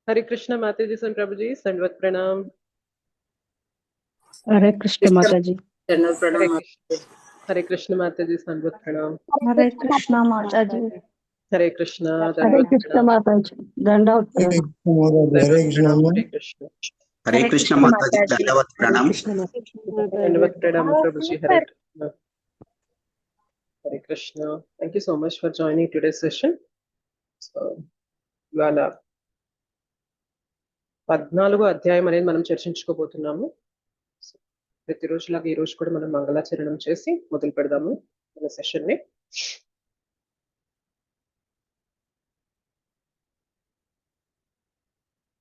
हरे कृष्ण माता जी सन प्रभु जी संडवत प्रणाम। हरे कृष्ण माता जी। हरे कृष्ण माता जी संडवत प्रणाम। हरे कृष्ण माता जी। हरे कृष्ण हरे दंडवत कृष्ण प्रणाम। माता जी। दंडवत प्रणाम। दंडवत प्रणाम। हरे कृष्ण हरे कृष्ण माता जी, दंडवत हरे प्रणाम। कृष्ण माता जी। दंडवत प्रणाम प्रभु जी। हरे कृष्ण हरे Krishna. Thank you so much for joining today's session. So, ఇవాళ 14వ అధ్యాయం అనేది మనం చర్చించుకోబోతున్నాము. ప్రతిరోజులాగా ఈ రోజు కూడా మనం మంగళాచరణం చేసి మొదలు పెడదాము మన సెషన్ ని.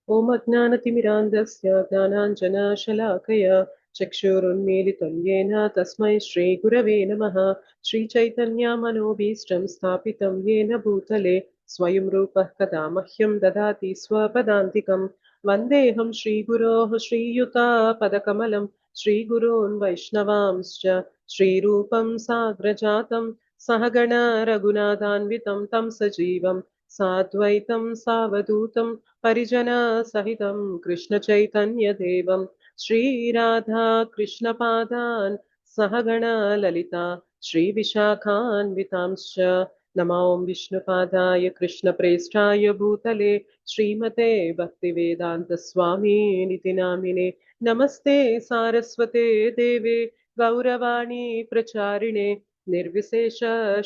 ఓం అజ్ఞానతిమిరాంధస్య జ్ఞానాంజనశలాకయా చక్షురున్మీలితం యేన తస్మై శ్రీగురవే నమః. శ్రీచైతన్యమనోభీష్టం స్థాపితం యేన భూతలే స్వయం రూపః కదా మహ్యం దదాతి స్వపదాంతికం. వందేహం శ్రీగురోః శ్రీయుతాపదకమలం శ్రీగురూన్ వైష్ణవాంశ్చ శ్రీరూపం సాగ్రజాతం సహగణ రఘునాథాన్వితం తం సజీవం సాద్వైతం సావధూతం పరిజన సహితం కృష్ణ చైతన్య దేవం శ్రీరాధా కృష్ణ పాదాన్ సహగణ లలిత శ్రీ విశాఖాన్వితాంశ్చ నమో విష్ణుపాదాయ కృష్ణ ప్రేష్ఠాయ భూతలే శ్రీమతే భక్తి వేదాంత స్వామి నితి నామినే. నమస్తే సారస్వతే దేవే గౌరవాణి ప్రచారిణే నిర్విశేష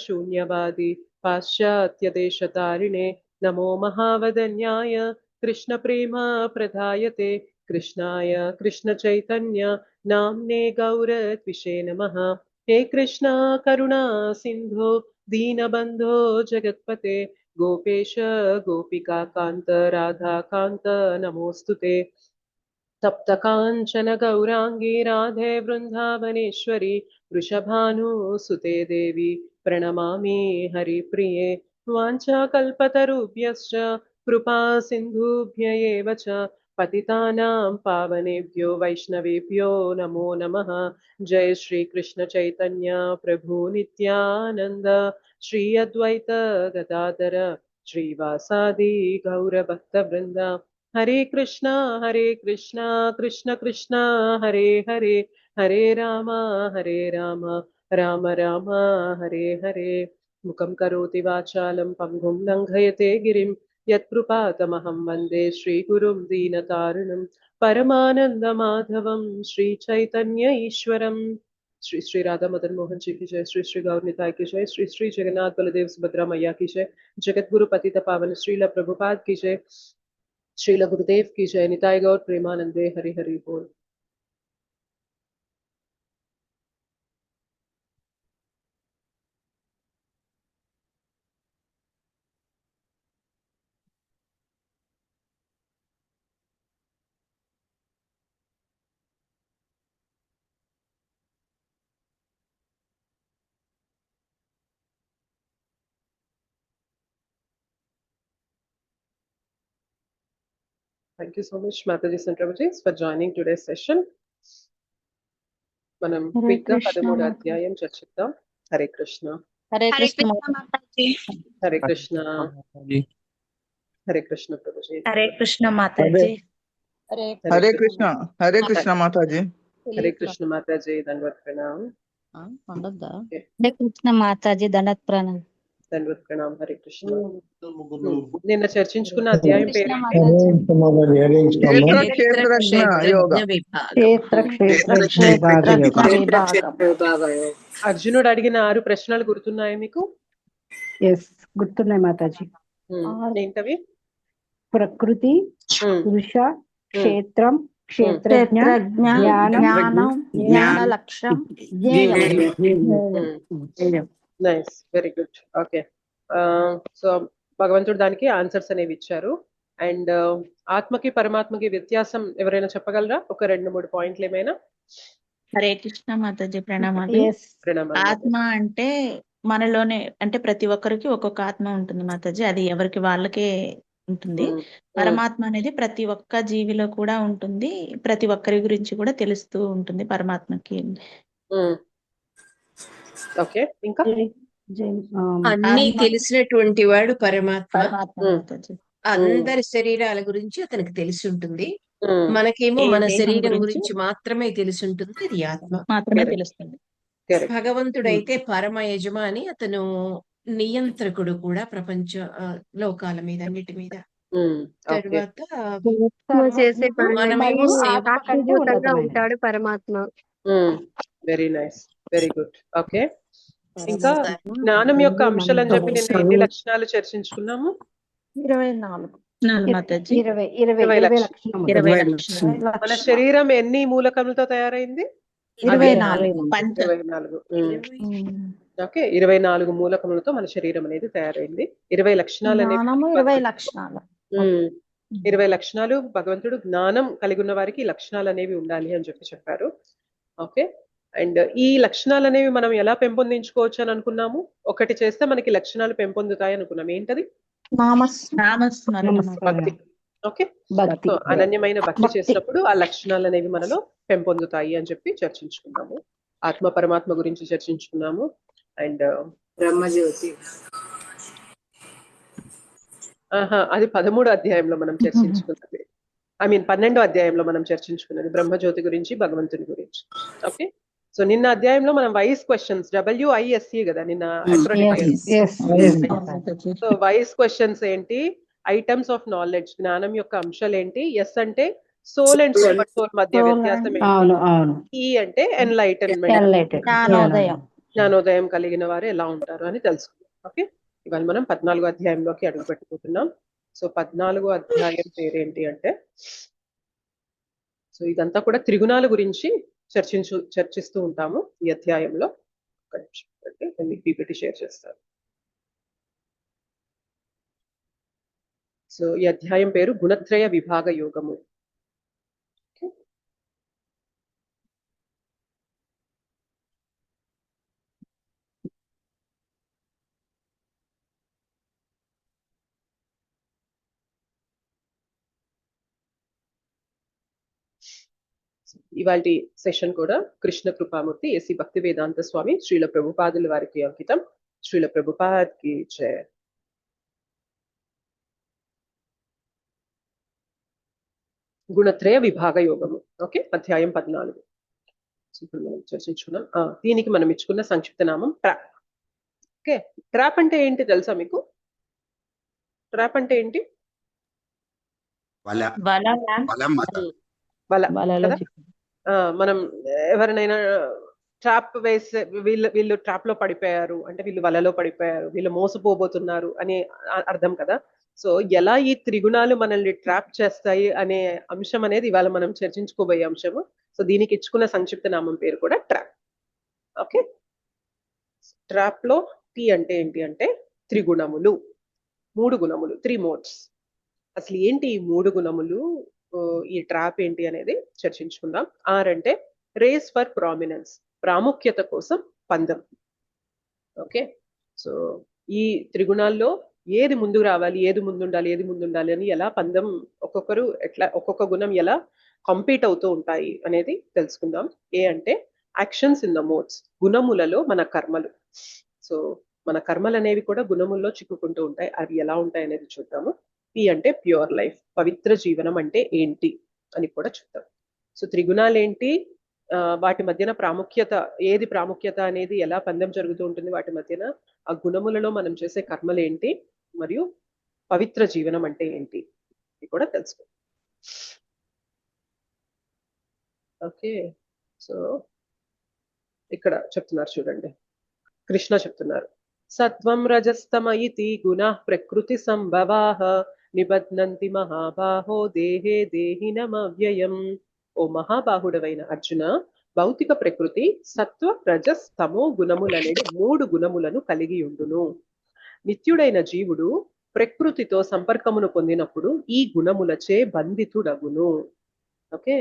శూన్యవాది పాశ్చాత్య దేశతారిణే. నమో మహావదన్యాయ కృష్ణ ప్రేమ ప్రదాయతే కృష్ణాయ కృష్ణ చైతన్య నామ్నే గౌరత్విషే నమః. హే కృష్ణ కరుణా సింధో దీనబంధో జగత్పతే గోపేశ గోపికా కాంత రాధా కాంత నమోస్తుతే. तप्त कांचन गौरांगी राधे वृंदावनेश्वरी वृषभानुसुते देवी प्रणमामि हरिप्रिये. वाञ्छाकल्पतरुभ्यश्च कृपा सिन्धुभ्य एव च पतितानां पावनेभ्यो वैष्णवेभ्यो नमो नमः. जय श्री कृष्ण चैतन्य प्रभु नित्यानंद श्री अद्वैत गदाधर श्रीवासादि गौरभक्तवृंद. हरे कृष्णा कृष्ण कृष्ण हरे हरे हरे राम राम राम हरे हरे. मुखं करोति वाचालं पङ्गुं लङ्घयते गिरिं यत्कृपातमहं वन्दे श्रीगुरुं दीनतारिणं परमानन्दमाधवं श्रीचैतन्य ईश्वरं. श्री श्री राधा मदन मोहन जी की जय. श्री श्री गौर निताय की जय. श्री श्री जगन्नाथ बलदेव सुभद्रा मैया की जय. जगत गुरु पतित पावन श्रील प्रभुपाद की जय. श्रील गुरुदेव की जय. निताय गौर प्रेमानंदे हरि हरि बोल. Thank you so much, Mataji and Prabhuji, for joining today's session. మనం క్విక్ గా 13వ అధ్యాయం చర్చిద్దాం. హరే కృష్ణ. హరే కృష్ణ మాతాజీ. హరే కృష్ణ. హరే కృష్ణ ప్రభుజీ. హరే కృష్ణ మాతాజీ. హరే కృష్ణ. హరే కృష్ణ మాతాజీ. హరే కృష్ణ మాతాజీ. దండవత్ ప్రణామ్. హరే కృష్ణ మాతాజీ. దండవత్ ప్రణామ్. దండవత్ ప్రణామ్. హరే కృష్ణ. నిన్న చర్చించుకున్న అధ్యాయం పేరు అర్జునుడు అడిగిన 6 ప్రశ్నలు గుర్తున్నాయా మీకు? గుర్తున్నాయి మాతాజీ. ఏంటవి? ప్రకృతి, పురుష, క్షేత్రం, క్షేత్రజ్ఞ, జ్ఞానం, జ్ఞాన లక్ష్యం, nice, very good. Okay, so భగవంతుడు దానికి ఆన్సర్స్ అనేవి ఇచ్చారు. అండ్ ఆత్మకి పరమాత్మకి వ్యత్యాసం ఎవరైనా చెప్పగలరా? ఒక 2-3 పాయింట్లు ఏమైనా? హరే కృష్ణ మాతాజీ. ప్రణామాలు. ఆత్మ అంటే మనలోనే, అంటే ప్రతి ఒక్కరికి ఒక్కొక్క ఆత్మ ఉంటుంది మాతాజీ. అది ఎవరికి వాళ్ళకే ఉంటుంది. పరమాత్మ అనేది ప్రతి ఒక్క జీవిలో కూడా ఉంటుంది. ప్రతి ఒక్కరి గురించి కూడా తెలుస్తూ ఉంటుంది పరమాత్మకి. ఓకే, ఇంకా అన్ని ఆత్మ తెలిసినటువంటి వాడు పరమాత్మ. పరమాత్మ మాతాజీ. అందరి శరీరాల గురించి అతనికి తెలిసి ఉంటుంది. ఉమ్, మనకేమో ఏ మన దేహం శరీరం గురించి గురించి మాత్రమే తెలిసి ఉంటుంది. అది ఆత్మ. మాత్రమే correct, తెలుస్తుంది. correct. భగవంతుడైతే పరమ యజమాని, అతను నియంత్రకుడు కూడా ప్రపంచ లోకాల మీద అన్నిటి మీద. ఉమ్, okay. తర్వాత ఆత్మ చేసే పనులన్నీ మనమేమో సేవ ఆత్మ కంటే సాక్షిభూతంగా ఉన్నతమైనది. ఉంటాడు పరమాత్మ. Very nice, very good. Okay, ఇంకా పరమాత్మ జ్ఞానం యొక్క అన్ని అంశాలు అని చెప్పి మనతో నిన్న ఎన్ని లక్షణాలు చర్చించుకున్నాము? 24 నాలుగు మాతాజీ. 20 20 లక్షణములు. 20 20 లక్షణాలు. మన లక్షణాలు. శరీరం ఎన్ని మూలకములతో తయారైంది? 24 పంచ 24. ఓకే, 24 మూలకములతో మన శరీరం అనేది తయారైంది. 20 లక్షణాలు అనేవి జ్ఞానము 20 లక్షణాలు. 20 లక్షణాలు భగవంతుడు జ్ఞానం కలిగి ఉన్న వారికి ఈ లక్షణాలు అనేవి ఉండాలి అని చెప్పారు. ఓకే, అండ్ ఈ లక్షణాలు అనేవి మనం ఎలా పెంపొందించుకోవచ్చు అని అనుకున్నాము? ఒకటి చేస్తే మనకి లక్షణాలు పెంపొందుతాయి అనుకున్నాం. ఏంటది? నామస్మరణ. భక్తి. ఓకే, భక్తి. సో అనన్యమైన భక్తి భక్తి. చేసినప్పుడు ఆ లక్షణాలు అనేవి మనలో పెంపొందుతాయి అని చెప్పి చర్చించుకున్నాము. ఆత్మ పరమాత్మ గురించి చర్చించుకున్నాము. అండ్ బ్రహ్మజ్యోతి. అది 13వ అధ్యాయంలో మనం చర్చించుకున్నది. 12వ అధ్యాయంలో మనం చర్చించుకున్నది బ్రహ్మజ్యోతి గురించి, భగవంతుని గురించి. ఓకే, సో నిన్న అధ్యాయంలో మనం వైస్ క్వశ్చన్స్, WISE కదా నిన్న acronym. Yes. సో వైస్ క్వశ్చన్స్ ఏంటి? ఐటమ్స్ ఆఫ్ నాలెడ్జ్, జ్ఞానం యొక్క అంశాలు ఏంటి? ఎస్ అంటే సోల్ అండ్ సూపర్ సోల్ మధ్య వ్యత్యాసం అవును ఏంటి? అవును. ఈ అంటే ఎన్లైటన్మెంట్, జ్ఞానోదయం. జ్ఞానోదయం కలిగిన వారు ఎలా ఉంటారు అని తెలుసుకుందాం. ఓకే, ఇవాళ మనం 14వ అధ్యాయంలోకి అడుగు పెట్టుకుంటున్నాం. సో 14వ అధ్యాయం పేరేంటి అంటే, సో ఇదంతా కూడా త్రిగుణాల గురించి చర్చిస్తూ ఉంటాము ఈ అధ్యాయంలో. ఒక నిమిషం అంటే నేను PPT షేర్ చేస్తాను. సో ఈ అధ్యాయం పేరు గుణత్రయ విభాగ యోగము. ఇవాల్టి సెషన్ కూడా కృష్ణ కృపామూర్తి ఏసీ భక్తి వేదాంత స్వామి శ్రీల ప్రభుపాదుల వారికి అంకితం. శ్రీల ప్రభుపాద్ కి జయ. గుణత్రయ విభాగ యోగము. ఓకే, అధ్యాయం 14. ఇప్పుడు మనం చర్చించుకున్నాం. దీనికి మనం ఇచ్చుకున్న సంక్షిప్త నామం ట్రాప్. ఓకే, ట్రాప్ అంటే ఏంటి తెలుసా మీకు? ట్రాప్ అంటే ఏంటి? మనం ఎవరినైనా ట్రాప్ వేసే, వీళ్ళు ట్రాప్ లో పడిపోయారు అంటే వీళ్ళు వలలో పడిపోయారు, వీళ్ళు మోసపోబోతున్నారు అని అర్థం కదా. సో ఎలా ఈ త్రిగుణాలు మనల్ని ట్రాప్ చేస్తాయి అనే అంశం అనేది ఇవాళ మనం చర్చించుకోబోయే అంశము. సో దీనికి ఇచ్చుకున్న సంక్షిప్త నామం పేరు కూడా ట్రాప్. ఓకే, ట్రాప్ లో టీ అంటే ఏంటి అంటే త్రిగుణములు, 3 గుణములు, 3 మోడ్స్. అసలు ఏంటి ఈ 3 గుణములు, ఈ ట్రాప్ ఏంటి అనేది చర్చించుకుందాం. అంటే రేస్ ఫర్ ప్రామినెన్స్, ప్రాముఖ్యత కోసం పందెం. ఓకే, సో ఈ త్రిగుణాల్లో ఏది ముందు రావాలి, ఏది ముందుండాలి, ఏది ముందుండాలి అని ఎలా పందెం, ఒక్కొక్కరు ఎట్లా, ఒక్కొక్క గుణం ఎలా కంపీట్ అవుతూ ఉంటాయి అనేది తెలుసుకుందాం. అంటే యాక్షన్స్ ఇన్ ద మోడ్స్, గుణములలో మన కర్మలు. సో మన కర్మలు అనేవి కూడా గుణముల్లో చిక్కుకుంటూ ఉంటాయి. అవి ఎలా ఉంటాయి అనేది చూద్దాము. P అంటే ప్యూర్ లైఫ్, పవిత్ర జీవనం అంటే ఏంటి అని కూడా చూద్దాం. సో త్రిగుణాలు ఏంటి, వాటి మధ్యన ప్రాముఖ్యత, ఏది ప్రాముఖ్యత అనేది ఎలా పందెం జరుగుతూ ఉంటుంది వాటి మధ్యన, ఆ గుణములలో మనం చేసే కర్మలు ఏంటి, మరియు పవిత్ర జీవనం అంటే ఏంటి ఇది కూడా తెలుసుకో. ఓకే, సో ఇక్కడ చెప్తున్నారు చూడండి, కృష్ణ చెప్తున్నారు. సత్వం రజస్తమ ఇతి గుణః ప్రకృతి సంభవాః నిబధ్నంతి మహాబాహో దేహే దేహినమవ్యయం. ఓ మహాబాహుడవైన అర్జున, భౌతిక ప్రకృతి సత్వ రజస్ తమో గుణములనేది 3 గుణములను కలిగి ఉండును. నిత్యుడైన జీవుడు ప్రకృతితో సంపర్కమును పొందినప్పుడు ఈ గుణములచే బంధితుడగును. ఓకే,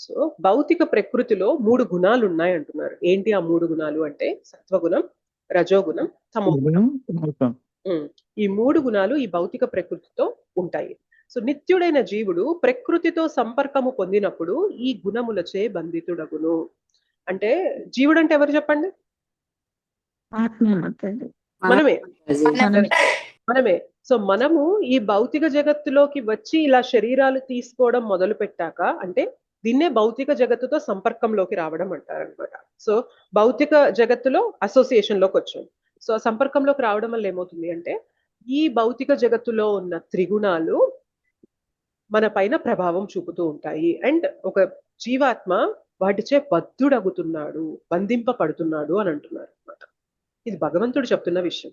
సో భౌతిక ప్రకృతిలో 3 గుణాలు ఉన్నాయి అంటున్నారు. ఏంటి ఆ 3 గుణాలు అంటే సత్వగుణం, రజోగుణం, తమోగుణం. ఈ 3 గుణాలు ఈ భౌతిక ప్రకృతితో ఉంటాయి. సో నిత్యుడైన జీవుడు ప్రకృతితో సంపర్కము పొందినప్పుడు ఈ గుణములచే బంధితుడగును. అంటే జీవుడు అంటే ఎవరు చెప్పండి? ఆత్మ మాతాజీ. మనమే మనం మనమే. సో మనము ఈ భౌతిక జగత్తులోకి వచ్చి ఇలా శరీరాలు తీసుకోవడం మొదలు పెట్టాక, అంటే దీన్నే భౌతిక జగత్తుతో సంపర్కంలోకి రావడం అంటారనమాట. సో భౌతిక జగత్తులో అసోసియేషన్ లోకి వచ్చాం. సో సంపర్కంలోకి రావడం వల్ల ఏమవుతుంది అంటే, ఈ భౌతిక జగత్తులో ఉన్న త్రిగుణాలు మన పైన ప్రభావం చూపుతూ ఉంటాయి. అండ్ ఒక జీవాత్మ వాటిచే బద్ధుడగుతున్నాడు, బంధింపబడుతున్నాడు అని అంటున్నారు అనమాట. ఇది భగవంతుడు చెప్తున్న విషయం.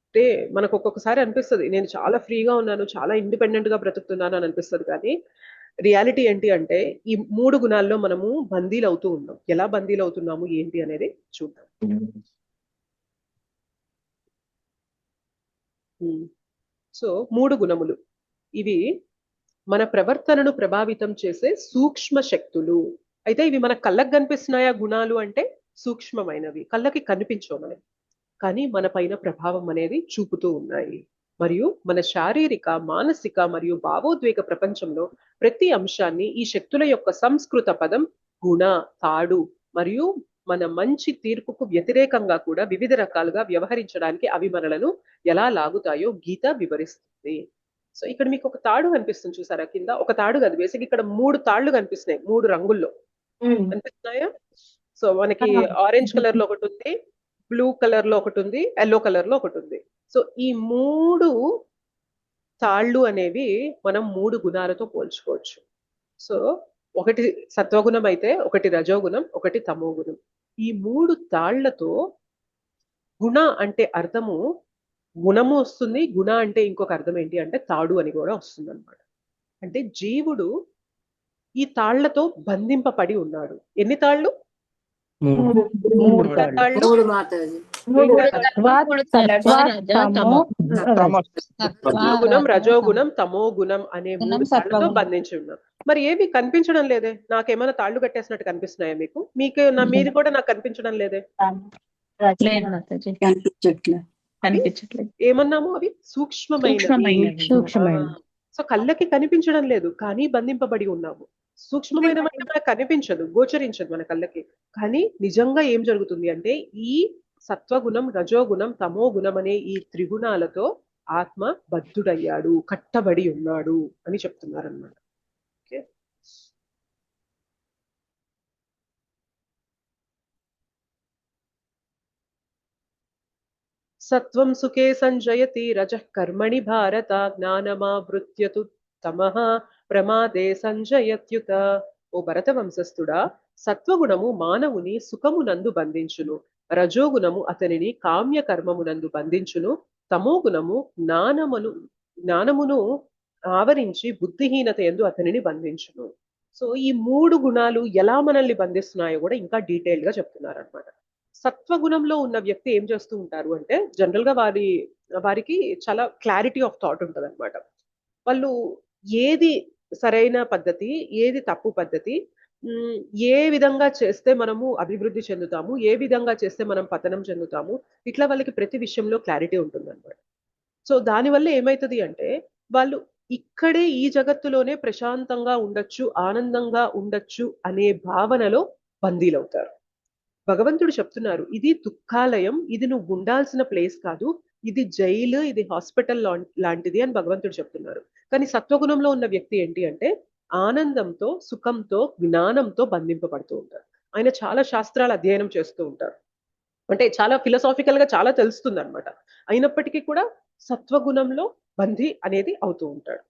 అంటే మనకు ఒక్కొక్కసారి అనిపిస్తుంది, నేను చాలా ఫ్రీగా ఉన్నాను, చాలా ఇండిపెండెంట్ గా బ్రతుకుతున్నాను అని అనిపిస్తుంది. కానీ రియాలిటీ ఏంటి అంటే, ఈ 3 గుణాల్లో మనము బందీలు అవుతూ ఉన్నాం. ఎలా బందీలు అవుతున్నాము ఏంటి అనేది చూద్దాం. సో 3 గుణములు ఇవి మన ప్రవర్తనను ప్రభావితం చేసే సూక్ష్మ శక్తులు. అయితే ఇవి మన కళ్ళకు కనిపిస్తున్నాయా గుణాలు అంటే సూక్ష్మమైనవి, కళ్ళకి కనిపించవు మనకి, కానీ మన పైన ప్రభావం అనేది చూపుతూ ఉన్నాయి. మరియు మన శారీరక, మానసిక మరియు భావోద్వేగ ప్రపంచంలో ప్రతి అంశాన్ని ఈ శక్తుల యొక్క సంస్కృత పదం గుణ, తాడు మరియు మన మంచి తీర్పుకు వ్యతిరేకంగా కూడా వివిధ రకాలుగా వ్యవహరించడానికి అవి మనలను ఎలా లాగుతాయో గీత వివరిస్తుంది. సో ఇక్కడ మీకు ఒక తాడు కనిపిస్తుంది చూసారా, కింద ఒక తాడు కాదు, బేసిక్ ఇక్కడ 3 తాళ్లు కనిపిస్తున్నాయి, 3 రంగుల్లో కనిపిస్తున్నాయా. సో మనకి ఆరెంజ్ కలర్ లో ఒకటి ఉంది, బ్లూ కలర్ లో ఒకటి ఉంది, ఎల్లో కలర్ లో ఒకటి ఉంది. సో ఈ 3 తాళ్ళు అనేవి మనం 3 గుణాలతో పోల్చుకోవచ్చు. సో ఒకటి సత్వగుణం అయితే, ఒకటి రజోగుణం, ఒకటి తమోగుణం. ఈ 3 తాళ్లతో గుణ అంటే అర్థము గుణము వస్తుంది, గుణ అంటే ఇంకొక అర్థం ఏంటి అంటే తాడు అని కూడా వస్తుంది అనమాట. అంటే జీవుడు ఈ తాళ్లతో బంధింపబడి ఉన్నాడు. ఎన్ని తాళ్ళు? 3 తాళ్ళు. సత్వగుణం, రజోగుణం, తమోగుణం అనే 3 తాళ్లతో బంధించి ఉన్నాం. మరి ఏవి కనిపించడం లేదే? నాకేమైనా తాళ్ళు కట్టేసినట్టు కనిపిస్తున్నాయా మీకు? మీది కూడా నాకు కనిపించడం లేదే? కనిపించట్లేదు. ఏమన్నాము? అవి సూక్ష్మమైనవి. సో కళ్ళకి కనిపించడం లేదు, కానీ బంధింపబడి ఉన్నాము. సూక్ష్మమైన మనకు కనిపించదు, గోచరించదు మన కళ్ళకి. కానీ నిజంగా ఏం జరుగుతుంది అంటే, ఈ సత్వగుణం, రజోగుణం, తమో గుణం అనే ఈ త్రిగుణాలతో ఆత్మ బద్ధుడయ్యాడు, కట్టబడి ఉన్నాడు అని చెప్తున్నారు అన్నమాట. ఓకే, సత్వం సుఖే సంజయతి రజః కర్మణి భారత జ్ఞానమావృత్య తు తమః ప్రమాదే సంజయత్యుత. ఓ భరత వంశస్థుడా, సత్వగుణము మానవుని సుఖమునందు బంధించును, రజోగుణము అతనిని కామ్య కర్మమునందు బంధించును, తమోగుణము జ్ఞానమును ఆవరించి బుద్ధిహీనత యందు అతనిని బంధించును. సో ఈ 3 గుణాలు ఎలా మనల్ని బంధిస్తున్నాయో కూడా ఇంకా డీటెయిల్ గా చెప్తున్నారు అనమాట. సత్వగుణంలో ఉన్న వ్యక్తి ఏం చేస్తూ ఉంటారు అంటే, జనరల్ గా వారికి చాలా క్లారిటీ ఆఫ్ థాట్ ఉంటుంది అనమాట. వాళ్ళు ఏది సరైన పద్ధతి, ఏది తప్పు పద్ధతి, ఏ విధంగా చేస్తే మనము అభివృద్ధి చెందుతాము, ఏ విధంగా చేస్తే మనం పతనం చెందుతాము, ఇట్లా వాళ్ళకి ప్రతి విషయంలో క్లారిటీ ఉంటుంది అనమాట. సో దానివల్ల ఏమైతుంది అంటే, వాళ్ళు ఇక్కడే ఈ జగత్తులోనే ప్రశాంతంగా ఉండొచ్చు, ఆనందంగా ఉండొచ్చు అనే భావనలో బందీలవుతారు. భగవంతుడు చెప్తున్నారు, ఇది దుఃఖాలయం, ఇది నువ్వు ఉండాల్సిన ప్లేస్ కాదు, ఇది జైలు, ఇది హాస్పిటల్ లాంటిది అని భగవంతుడు చెప్తున్నారు. కానీ సత్వగుణంలో ఉన్న వ్యక్తి ఏంటి అంటే, ఆనందంతో, సుఖంతో, జ్ఞానంతో బంధింపబడుతూ ఉంటారు. ఆయన చాలా శాస్త్రాలు అధ్యయనం చేస్తూ ఉంటారు, అంటే చాలా ఫిలసాఫికల్ గా చాలా తెలుస్తుంది అనమాట. అయినప్పటికీ కూడా సత్వగుణంలో బందీ అనేది అవుతూ ఉంటాడు.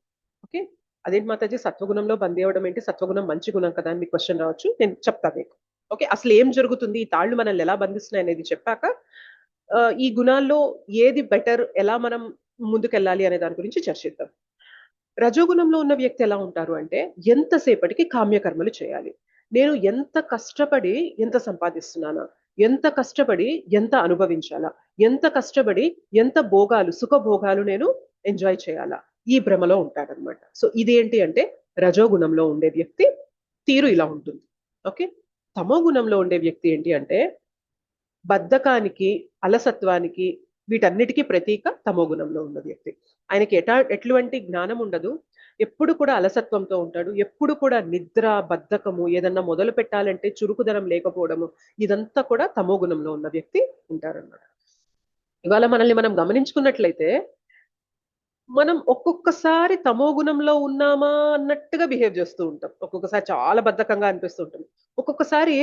ఓకే, అదేంటి మాతాజీ సత్వగుణంలో బందీ అవ్వడం ఏంటి? సత్వగుణం మంచి గుణం కదా అని మీకు క్వశ్చన్ రావచ్చు, నేను చెప్తాను మీకు. ఓకే, అసలు ఏం జరుగుతుంది, ఈ తాళ్ళు మనల్ని ఎలా బంధిస్తున్నాయి అనేది చెప్పాక, ఈ గుణాల్లో ఏది బెటర్, ఎలా మనం ముందుకెళ్ళాలి అనే దాని గురించి చర్చిద్దాం. రజోగుణంలో ఉన్న వ్యక్తి ఎలా ఉంటారు అంటే, ఎంతసేపటికి కామ్యకర్మలు చేయాలి. నేను ఎంత కష్టపడి ఎంత సంపాదిస్తున్నానా, ఎంత కష్టపడి ఎంత అనుభవించాలా, ఎంత కష్టపడి ఎంత భోగాలు, సుఖభోగాలు నేను ఎంజాయ్ చేయాలా, ఈ భ్రమలో ఉంటాడనమాట. సో ఇదేంటి అంటే, రజోగుణంలో ఉండే వ్యక్తి తీరు ఇలా ఉంటుంది. ఓకే, తమో గుణంలో ఉండే వ్యక్తి ఏంటి అంటే, బద్ధకానికి, అలసత్వానికి, వీటన్నిటికీ ప్రతీక తమో గుణంలో ఉన్న వ్యక్తి. ఆయనకి ఎటువంటి జ్ఞానం ఉండదు, ఎప్పుడు కూడా అలసత్వంతో ఉంటాడు, ఎప్పుడు కూడా నిద్ర, బద్ధకము, ఏదన్నా మొదలు పెట్టాలంటే చురుకుదనం లేకపోవడము, ఇదంతా కూడా తమో గుణంలో ఉన్న వ్యక్తి ఉంటారన్నమాట. ఇవాళ మనల్ని మనం గమనించుకున్నట్లయితే మనం ఒక్కొక్కసారి తమో గుణంలో ఉన్నామా అన్నట్టుగా బిహేవ్ చేస్తూ ఉంటాం. ఒక్కొక్కసారి చాలా బద్ధకంగా అనిపిస్తూ ఉంటుంది. ఒక్కొక్కసారి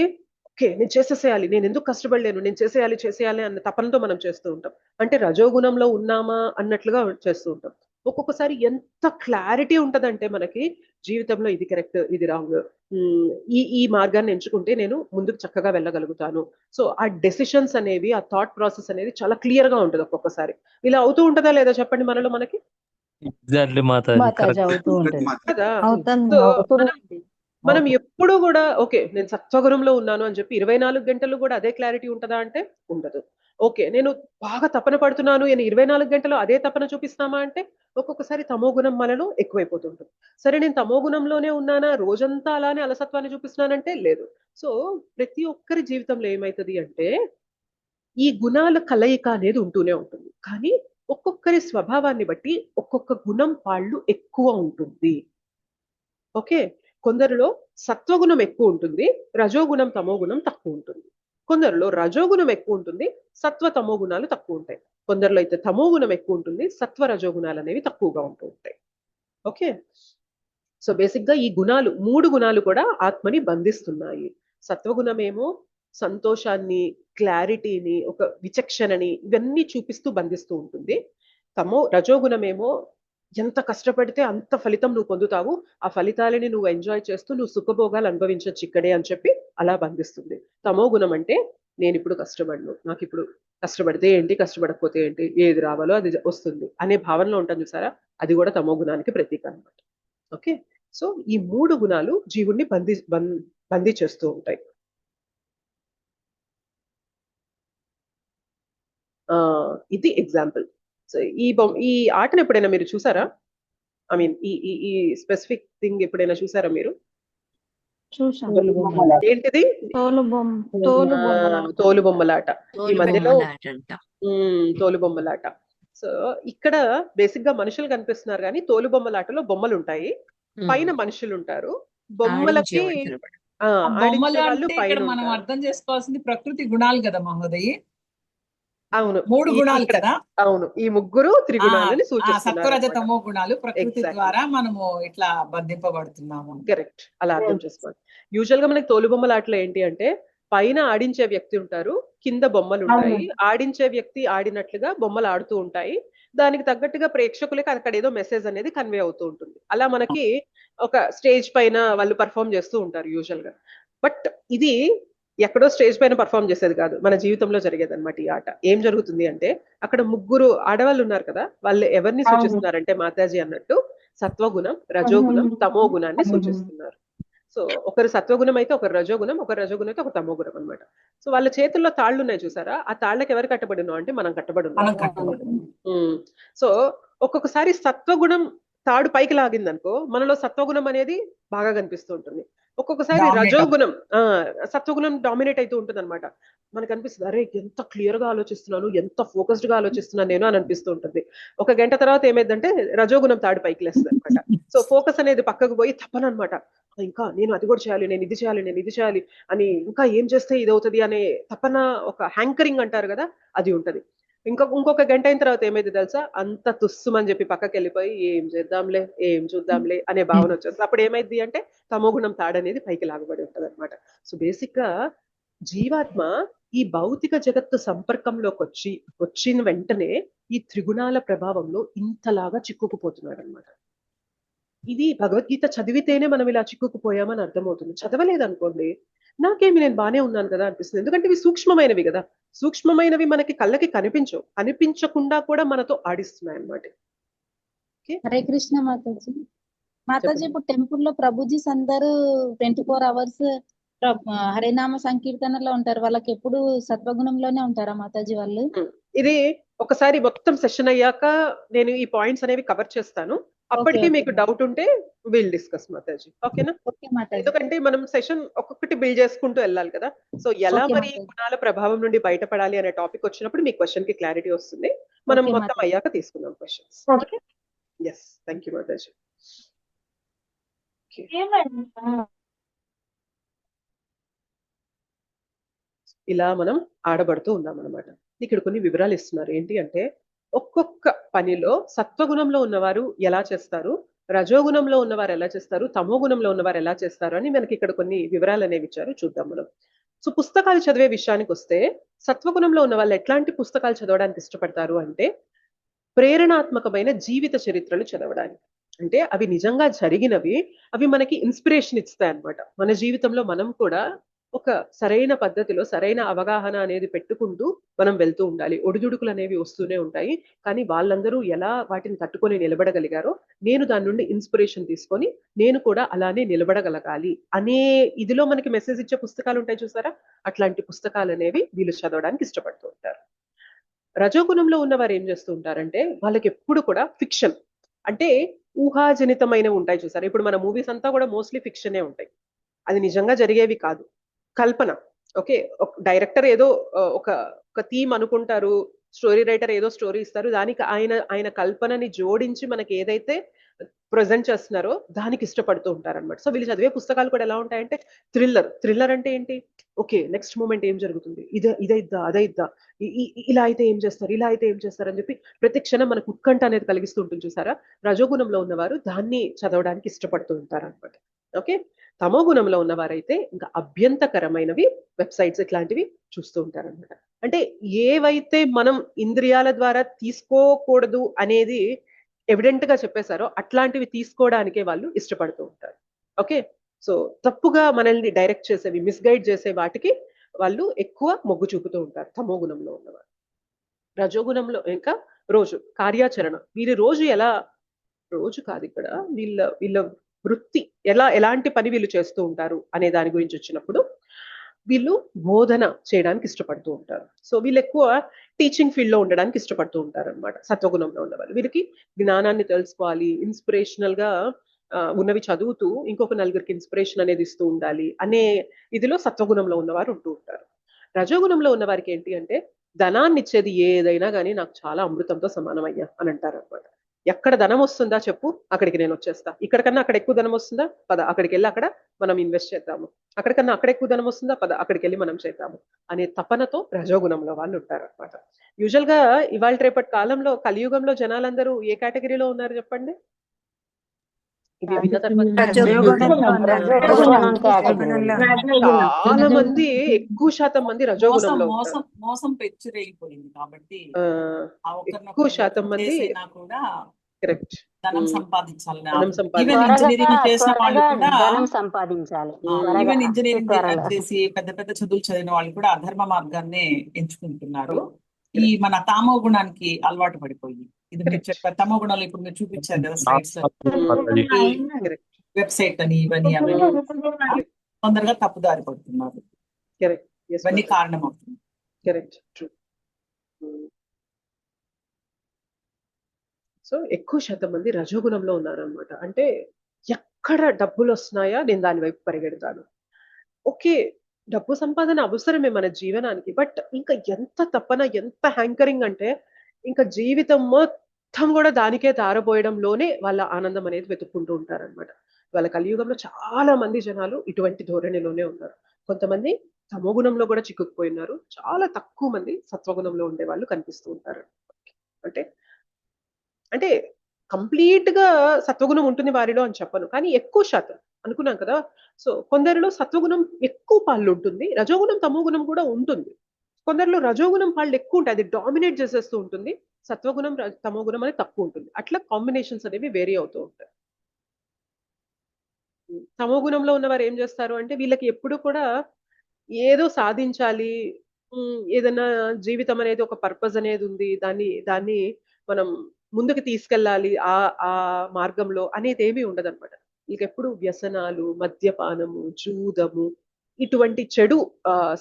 ఓకే నేను చేసేసేయాలి, నేను ఎందుకు కష్టపడలేను, నేను చేసేయాలి చేసేయాలి అన్న తపనతో మనం చేస్తూ ఉంటాం. అంటే రజోగుణంలో ఉన్నామా అన్నట్లుగా చేస్తూ ఉంటాం. ఒక్కొక్కసారి ఎంత క్లారిటీ ఉంటదంటే మనకి జీవితంలో ఇది కరెక్ట్ ఇది రాంగ్, ఈ ఈ మార్గాన్ని ఎంచుకుంటే నేను ముందుకు చక్కగా వెళ్ళగలుగుతాను. సో ఆ డెసిషన్స్ అనేవి, ఆ థాట్ ప్రాసెస్ అనేది చాలా క్లియర్ గా ఉంటుంది. ఒక్కొక్కసారి ఇలా అవుతూ ఉంటుందా లేదా చెప్పండి మనలో మనకి? Exactly Mataji, Mataji correct. అవుతూ ఉంటుంది. కదా. అవుతుంది సో అవుతుంది. మనం ఎప్పుడు కూడా ఓకే నేను సత్వగుణంలో ఉన్నాను అని చెప్పి 24 గంటలు కూడా అదే క్లారిటీ ఉంటుందా అంటే ఉండదు. ఓకే నేను బాగా తపన పడుతున్నాను, నేను 24 గంటలు అదే తపన చూపిస్తామా అంటే ఒక్కొక్కసారి తమో గుణం మనలో ఎక్కువైపోతుంటుంది. సరే నేను తమో గుణంలోనే ఉన్నానా, రోజంతా అలానే అలసత్వాన్ని చూపిస్తున్నానంటే లేదు. సో ప్రతి ఒక్కరి జీవితంలో ఏమైతుంది అంటే ఈ గుణాల కలయిక అనేది ఉంటూనే ఉంటుంది. కానీ ఒక్కొక్కరి స్వభావాన్ని బట్టి ఒక్కొక్క గుణం వాళ్ళు ఎక్కువ ఉంటుంది. ఓకే. కొందరిలో సత్వగుణం ఎక్కువ ఉంటుంది, రజోగుణం తమో గుణం తక్కువ ఉంటుంది. కొందరిలో రజోగుణం ఎక్కువ ఉంటుంది, సత్వ తమో గుణాలు తక్కువ ఉంటాయి. కొందరిలో అయితే తమో గుణం ఎక్కువ ఉంటుంది, సత్వ రజోగుణాలు అనేవి తక్కువగా ఉంటూ ఉంటాయి. ఓకే. సో బేసిక్ గా ఈ గుణాలు 3 గుణాలు కూడా ఆత్మని బంధిస్తున్నాయి. సత్వగుణమేమో సంతోషాన్ని, క్లారిటీని, ఒక విచక్షణని ఇవన్నీ చూపిస్తూ బంధిస్తూ ఉంటుంది. రజోగుణమేమో ఎంత కష్టపడితే అంత ఫలితం నువ్వు పొందుతావు, ఆ ఫలితాలని నువ్వు ఎంజాయ్ చేస్తూ నువ్వు సుఖభోగాలు అనుభవించచ్చు ఇక్కడే అని చెప్పి అలా బంధిస్తుంది. తమో గుణం అంటే నేను ఇప్పుడు కష్టపడను, నాకు ఇప్పుడు కష్టపడితే ఏంటి, కష్టపడకపోతే ఏంటి, ఏది రావాలో అది వస్తుంది అనే భావనలో ఉంటాను చూసారా, అది కూడా తమో గుణానికి ప్రతీక అన్నమాట. ఓకే. సో ఈ 3 గుణాలు జీవుణ్ణి బందీ చేస్తూ ఉంటాయి. ఇది ఎగ్జాంపుల్. సో ఈ ఆటను ఎప్పుడైనా మీరు చూసారా? ఐ మీన్ ఈ స్పెసిఫిక్ థింగ్ ఎప్పుడైనా చూసారా మీరు? చూసాం. ఏంటిది? తోలు బొమ్మలాట. ఈ మధ్యలో తోలు బొమ్మలాట. సో ఇక్కడ బేసిక్ గా మనుషులు కనిపిస్తున్నారు కానీ తోలు బొమ్మలాటలో బొమ్మలు ఉంటాయి, పైన మనుషులు ఉంటారు. బొమ్మలకి బొమ్మలు అంటే ఇక్కడ మనం అర్థం చేసుకోవాల్సింది ప్రకృతి గుణాలు కదా మహోదయ్. అవును, 3 గుణాలు కదా. అవును, ఈ ముగ్గురు త్రిగుణాలని సూచిస్తున్నారు. సత్వరజతమో గుణాలు ప్రకృతి ద్వారా మనము ఇట్లా బంధింపబడుతున్నాము. కరెక్ట్, అలా అర్థం చేసుకోవాలి. యూజువల్ గా మనకి తోలుబొమ్మలాటలో ఏంటి అంటే పైన ఆడించే వ్యక్తి ఉంటారు, కింద బొమ్మలు ఉంటాయి. ఆడించే వ్యక్తి ఆడినట్లుగా బొమ్మలు ఆడుతూ ఉంటాయి. దానికి తగ్గట్టుగా ప్రేక్షకులకి అక్కడ ఏదో మెసేజ్ అనేది కన్వే అవుతూ ఉంటుంది. అలా మనకి ఒక స్టేజ్ పైన వాళ్ళు పర్ఫామ్ చేస్తూ ఉంటారు యూజువల్ గా. బట్ ఇది ఎక్కడో స్టేజ్ పైన పర్ఫామ్ చేసేది కాదు, మన జీవితంలో జరిగేది అనమాట. ఈ ఆట ఏం జరుగుతుంది అంటే అక్కడ ముగ్గురు ఆడవాళ్ళు ఉన్నారు కదా, వాళ్ళు ఎవరిని సూచిస్తున్నారంటే మాతాజీ అన్నట్టు సత్వగుణం, రజోగుణం, తమో గుణాన్ని సూచిస్తున్నారు. సో ఒకరు సత్వగుణం అయితే ఒకరు రజోగుణం, ఒకరు రజోగుణం అయితే ఒక తమో గుణం అనమాట. సో వాళ్ళ చేతుల్లో తాళ్ళు ఉన్నాయి చూసారా, ఆ తాళ్ళకి ఎవరు కట్టబడి ఉన్నాం అంటే మనం కట్టబడి ఉన్నాం. సో ఒక్కొక్కసారి సత్వగుణం తాడు పైకి లాగింది అనుకో, మనలో సత్వగుణం అనేది బాగా కనిపిస్తూ ఉంటుంది. ఒక్కొక్కసారి రజోగుణం సత్వగుణం డామినేట్ అవుతూ ఉంటుంది అనమాట. మనకు అనిపిస్తుంది అరే ఎంత క్లియర్ గా ఆలోచిస్తున్నాను, ఎంత ఫోకస్డ్ గా ఆలోచిస్తున్నాను నేను అని అనిపిస్తూ ఉంటుంది. ఒక గంట తర్వాత ఏమైందంటే రజోగుణం తాడు పైకి లేస్తుంది అనమాట. సో ఫోకస్ అనేది పక్కకు పోయి తప్పను అనమాట, ఇంకా నేను అది కూడా చేయాలి, నేను ఇది చేయాలి, నేను ఇది చేయాలి అని, ఇంకా ఏం చేస్తే ఇది అవుతుంది అనే తపన, ఒక హ్యాంకరింగ్ అంటారు కదా, అది ఉంటది. ఇంకొక గంట అయిన తర్వాత ఏమైంది తెలుసా, అంత తుస్సుమని చెప్పి పక్కకి వెళ్ళిపోయి ఏం చేద్దాంలే, ఏం చూద్దాంలే అనే భావన వచ్చేస్తుంది. అప్పుడు ఏమైంది అంటే తమోగుణం తాడనేది పైకి లాగబడి ఉంటది అనమాట. సో బేసిక్ గా జీవాత్మ ఈ భౌతిక జగత్తు సంపర్కంలోకి వచ్చిన వెంటనే ఈ త్రిగుణాల ప్రభావంలో ఇంతలాగా చిక్కుకుపోతున్నాడు అనమాట. ఇది భగవద్గీత చదివితేనే మనం ఇలా చిక్కుకుపోయామని అర్థమవుతుంది. చదవలేదనుకోండి నాకేమి నేను బానే ఉన్నాను కదా అనిపిస్తుంది. ఎందుకంటే ఇవి సూక్ష్మమైనవి కదా, సూక్ష్మమైనవి మనకి కళ్ళకి కనిపించకుండా కూడా మనతో ఆడిస్తున్నాయి అన్నమాట. హరే కృష్ణ మాతాజీ. మాతాజీ ఇప్పుడు టెంపుల్ లో ప్రభుజీస్ అందరూ 24 అవర్స్ హరినామ సంకీర్తనలో ఉంటారు, వాళ్ళకి ఎప్పుడు సత్వగుణంలోనే ఉంటారా మాతాజీ వాళ్ళు? ఇది ఒకసారి మొత్తం సెషన్ అయ్యాక నేను ఈ పాయింట్స్ అనేవి కవర్ చేస్తాను. అప్పటికి మీకు డౌట్ ఉంటే విల్ డిస్కస్ మాతాజీ. ఓకేనా? ఎందుకంటే మనం సెషన్ ఒక్కొక్కటి బిల్డ్ చేసుకుంటూ వెళ్ళాలి కదా. సో ఎలా మరి గుణాల ప్రభావం నుండి బయటపడాలి అనే టాపిక్ వచ్చినప్పుడు మీ క్వశ్చన్ కి క్లారిటీ వస్తుంది. మనం మొత్తం అయ్యాక తీసుకుందాం క్వశ్చన్స్. ఎస్, థ్యాంక్ యూ మాతాజీ. ఇలా మనం ఆడబడుతూ ఉన్నాం అన్నమాట. ఇక్కడ కొన్ని వివరాలు ఇస్తున్నారు. ఏంటి అంటే ఒక్కొక్క పనిలో సత్వగుణంలో ఉన్నవారు ఎలా చేస్తారు, రజోగుణంలో ఉన్నవారు ఎలా చేస్తారు, తమో గుణంలో ఉన్నవారు ఎలా చేస్తారు అని మనకి ఇక్కడ కొన్ని వివరాలు అనేవి ఇచ్చారు. చూద్దాం మనం. సో పుస్తకాలు చదివే విషయానికి వస్తే సత్వగుణంలో ఉన్న వాళ్ళు ఎట్లాంటి పుస్తకాలు చదవడానికి ఇష్టపడతారు అంటే ప్రేరణాత్మకమైన జీవిత చరిత్రలు చదవడానికి. అంటే అవి నిజంగా జరిగినవి, అవి మనకి ఇన్స్పిరేషన్ ఇస్తాయి అన్నమాట. మన జీవితంలో మనం కూడా ఒక సరైన పద్ధతిలో సరైన అవగాహన అనేది పెట్టుకుంటూ మనం వెళ్తూ ఉండాలి. ఒడిదుడుకులు అనేవి వస్తూనే ఉంటాయి, కానీ వాళ్ళందరూ ఎలా వాటిని తట్టుకొని నిలబడగలిగారో నేను దాని నుండి ఇన్స్పిరేషన్ తీసుకొని నేను కూడా అలానే నిలబడగలగాలి అనే ఇదిలో మనకి మెసేజ్ ఇచ్చే పుస్తకాలు ఉంటాయి చూసారా, అట్లాంటి పుస్తకాలు అనేవి వీళ్ళు చదవడానికి ఇష్టపడుతూ ఉంటారు. రజోగుణంలో ఉన్నవారు ఏం చేస్తూ ఉంటారంటే వాళ్ళకి ఎప్పుడు కూడా ఫిక్షన్ అంటే ఊహాజనితమైనవి ఉంటాయి చూసారా. ఇప్పుడు మన మూవీస్ అంతా కూడా మోస్ట్లీ ఫిక్షనే ఉంటాయి, అది నిజంగా జరిగేవి కాదు, కల్పన. ఓకే, డైరెక్టర్ ఏదో ఒక ఒక థీమ్ అనుకుంటారు, స్టోరీ రైటర్ ఏదో స్టోరీ ఇస్తారు, దానికి ఆయన ఆయన కల్పనని జోడించి మనకి ఏదైతే ప్రజెంట్ చేస్తున్నారో దానికి ఇష్టపడుతూ ఉంటారన్నమాట. సో వీళ్ళు చదివే పుస్తకాలు కూడా ఎలా ఉంటాయంటే థ్రిల్లర్ అంటే ఏంటి, ఓకే నెక్స్ట్ మూమెంట్ ఏం జరుగుతుంది, ఇదైద్దా అదైద్దా, ఇలా అయితే ఏం చేస్తారు, ఇలా అయితే ఏం చేస్తారు అని చెప్పి ప్రతి క్షణం మనకు ఉత్కంఠ అనేది కలిగిస్తూ ఉంటుంది చూసారా. రజోగుణంలో ఉన్నవారు దాన్ని చదవడానికి ఇష్టపడుతూ ఉంటారు అనమాట. ఓకే, తమో గుణంలో ఉన్నవారైతే ఇంకా అభ్యంతకరమైనవి వెబ్సైట్స్ ఇట్లాంటివి చూస్తూ ఉంటారన్నమాట. అంటే ఏవైతే మనం ఇంద్రియాల ద్వారా తీసుకోకూడదు అనేది ఎవిడెంట్ గా చెప్పేశారో అట్లాంటివి తీసుకోవడానికే వాళ్ళు ఇష్టపడుతూ ఉంటారు. ఓకే, సో తప్పుగా మనల్ని డైరెక్ట్ చేసేవి, మిస్గైడ్ చేసే వాటికి వాళ్ళు ఎక్కువ మొగ్గు చూపుతూ ఉంటారు తమో గుణంలో ఉన్నవారు. రజోగుణంలో ఇంకా రోజు కార్యాచరణ, వీరి రోజు ఎలా, రోజు కాదు ఇక్కడ, వీళ్ళ వీళ్ళ వృత్తి ఎలాంటి పని వీళ్ళు చేస్తూ ఉంటారు అనే దాని గురించి వచ్చినప్పుడు వీళ్ళు బోధన చేయడానికి ఇష్టపడుతూ ఉంటారు. సో వీళ్ళు ఎక్కువ టీచింగ్ ఫీల్డ్ లో ఉండడానికి ఇష్టపడుతూ ఉంటారు అనమాట సత్వగుణంలో ఉన్నవాళ్ళు. వీరికి జ్ఞానాన్ని తెలుసుకోవాలి, ఇన్స్పిరేషనల్ గా ఉన్నవి చదువుతూ ఇంకొక నలుగురికి ఇన్స్పిరేషన్ అనేది ఇస్తూ ఉండాలి అనే ఇదిలో సత్వగుణంలో ఉన్నవారు ఉంటూ ఉంటారు. రజోగుణంలో ఉన్న వారికి ఏంటి అంటే ధనాన్ని ఇచ్చేది ఏదైనా కానీ నాకు చాలా అమృతంతో సమానమయ్యా అని అంటారు అనమాట. ఎక్కడ ధనం వస్తుందా చెప్పు, అక్కడికి నేను వచ్చేస్తా, ఇక్కడికన్నా అక్కడ ఎక్కువ ధనం వస్తుందా పద అక్కడికి వెళ్ళి అక్కడ మనం ఇన్వెస్ట్ చేద్దాము, అక్కడికన్నా అక్కడ ఎక్కువ ధనం వస్తుందా పద అక్కడికి వెళ్ళి మనం చేద్దాము అనే తపనతో రజోగుణంలో వాళ్ళు ఉంటారు అనమాట. యూజువల్ గా ఇవాళ రేపటి కాలంలో కలియుగంలో జనాలందరూ ఏ కేటగిరీలో ఉన్నారు చెప్పండి? ఇవి విన్న తర్వాత చాలా మంది, ఎక్కువ శాతం మంది రజోగుణంలో మోసం పెచ్చురేగిపోయింది కాబట్టి ఎక్కువ శాతం మంది కరెక్ట్ ధనం సంపాదించాలి. ధనం ఇంజనీరింగ్ చేసిన వాళ్ళు కూడా సంపాదించాలి. ఈవెన్ ఇంజనీరింగ్ చేసి పెద్ద పెద్ద చదువులు చదివిన వాళ్ళు కూడా అధర్మ మార్గాన్ని ఎంచుకుంటున్నారు. ఈ మన తామో గుణానికి అలవాటు పడిపోయి, ఇది మీరు చెప్పారు తమో గుణాలు ఇప్పుడు మీరు చూపించారు కదా స్లైడ్స్ లో, వెబ్సైట్ అని ఇవన్నీ అవన్నీ తొందరగా తప్పుదారి పడుతున్నారు. ఇవన్నీ కారణం అవుతుంది. Correct, true. సో ఎక్కువ శాతం మంది రజోగుణంలో ఉన్నారనమాట. అంటే ఎక్కడ డబ్బులు వస్తున్నాయా నేను దాని వైపు పరిగెడతాను. ఓకే, డబ్బు సంపాదన అవసరమే మన జీవనానికి, బట్ ఇంకా ఎంత తపన, ఎంత హ్యాంకరింగ్ అంటే ఇంకా జీవితం మొత్తం కూడా దానికే తారపోయడంలోనే వాళ్ళ ఆనందం అనేది వెతుక్కుంటూ ఉంటారనమాట. వాళ్ళ కలియుగంలో చాలా మంది జనాలు ఇటువంటి ధోరణిలోనే ఉన్నారు. కొంతమంది తమోగుణంలో కూడా చిక్కుకుపోయినారు, చాలా తక్కువ మంది సత్వగుణంలో ఉండే వాళ్ళు కనిపిస్తూ ఉంటారు. అంటే అంటే కంప్లీట్ గా సత్వగుణం ఉంటుంది వారిలో అని చెప్పను, కానీ ఎక్కువ శాతం అనుకున్నాం కదా. సో కొందరిలో సత్వగుణం ఎక్కువ పాళ్ళు ఉంటుంది, రజోగుణం తమోగుణం కూడా ఉంటుంది. కొందరిలో రజోగుణం పాళ్ళు ఎక్కువ ఉంటాయి, అది డామినేట్ చేసేస్తూ ఉంటుంది. సత్వగుణం తమోగుణం అనేది తక్కువ ఉంటుంది. అట్లా కాంబినేషన్స్ అనేవి వేరీ అవుతూ ఉంటాయి. తమోగుణంలో ఉన్నవారు ఏం చేస్తారు అంటే వీళ్ళకి ఎప్పుడు కూడా ఏదో సాధించాలి, ఏదైనా జీవితం అనేది ఒక పర్పస్ అనేది ఉంది, దాన్ని మనం ముందుకు తీసుకెళ్ళాలి ఆ మార్గంలో అనేది ఏమీ ఉండదన్నమాట. వీళ్ళకి ఎప్పుడు వ్యసనాలు, మద్యపానము, జూదము, ఇటువంటి చెడు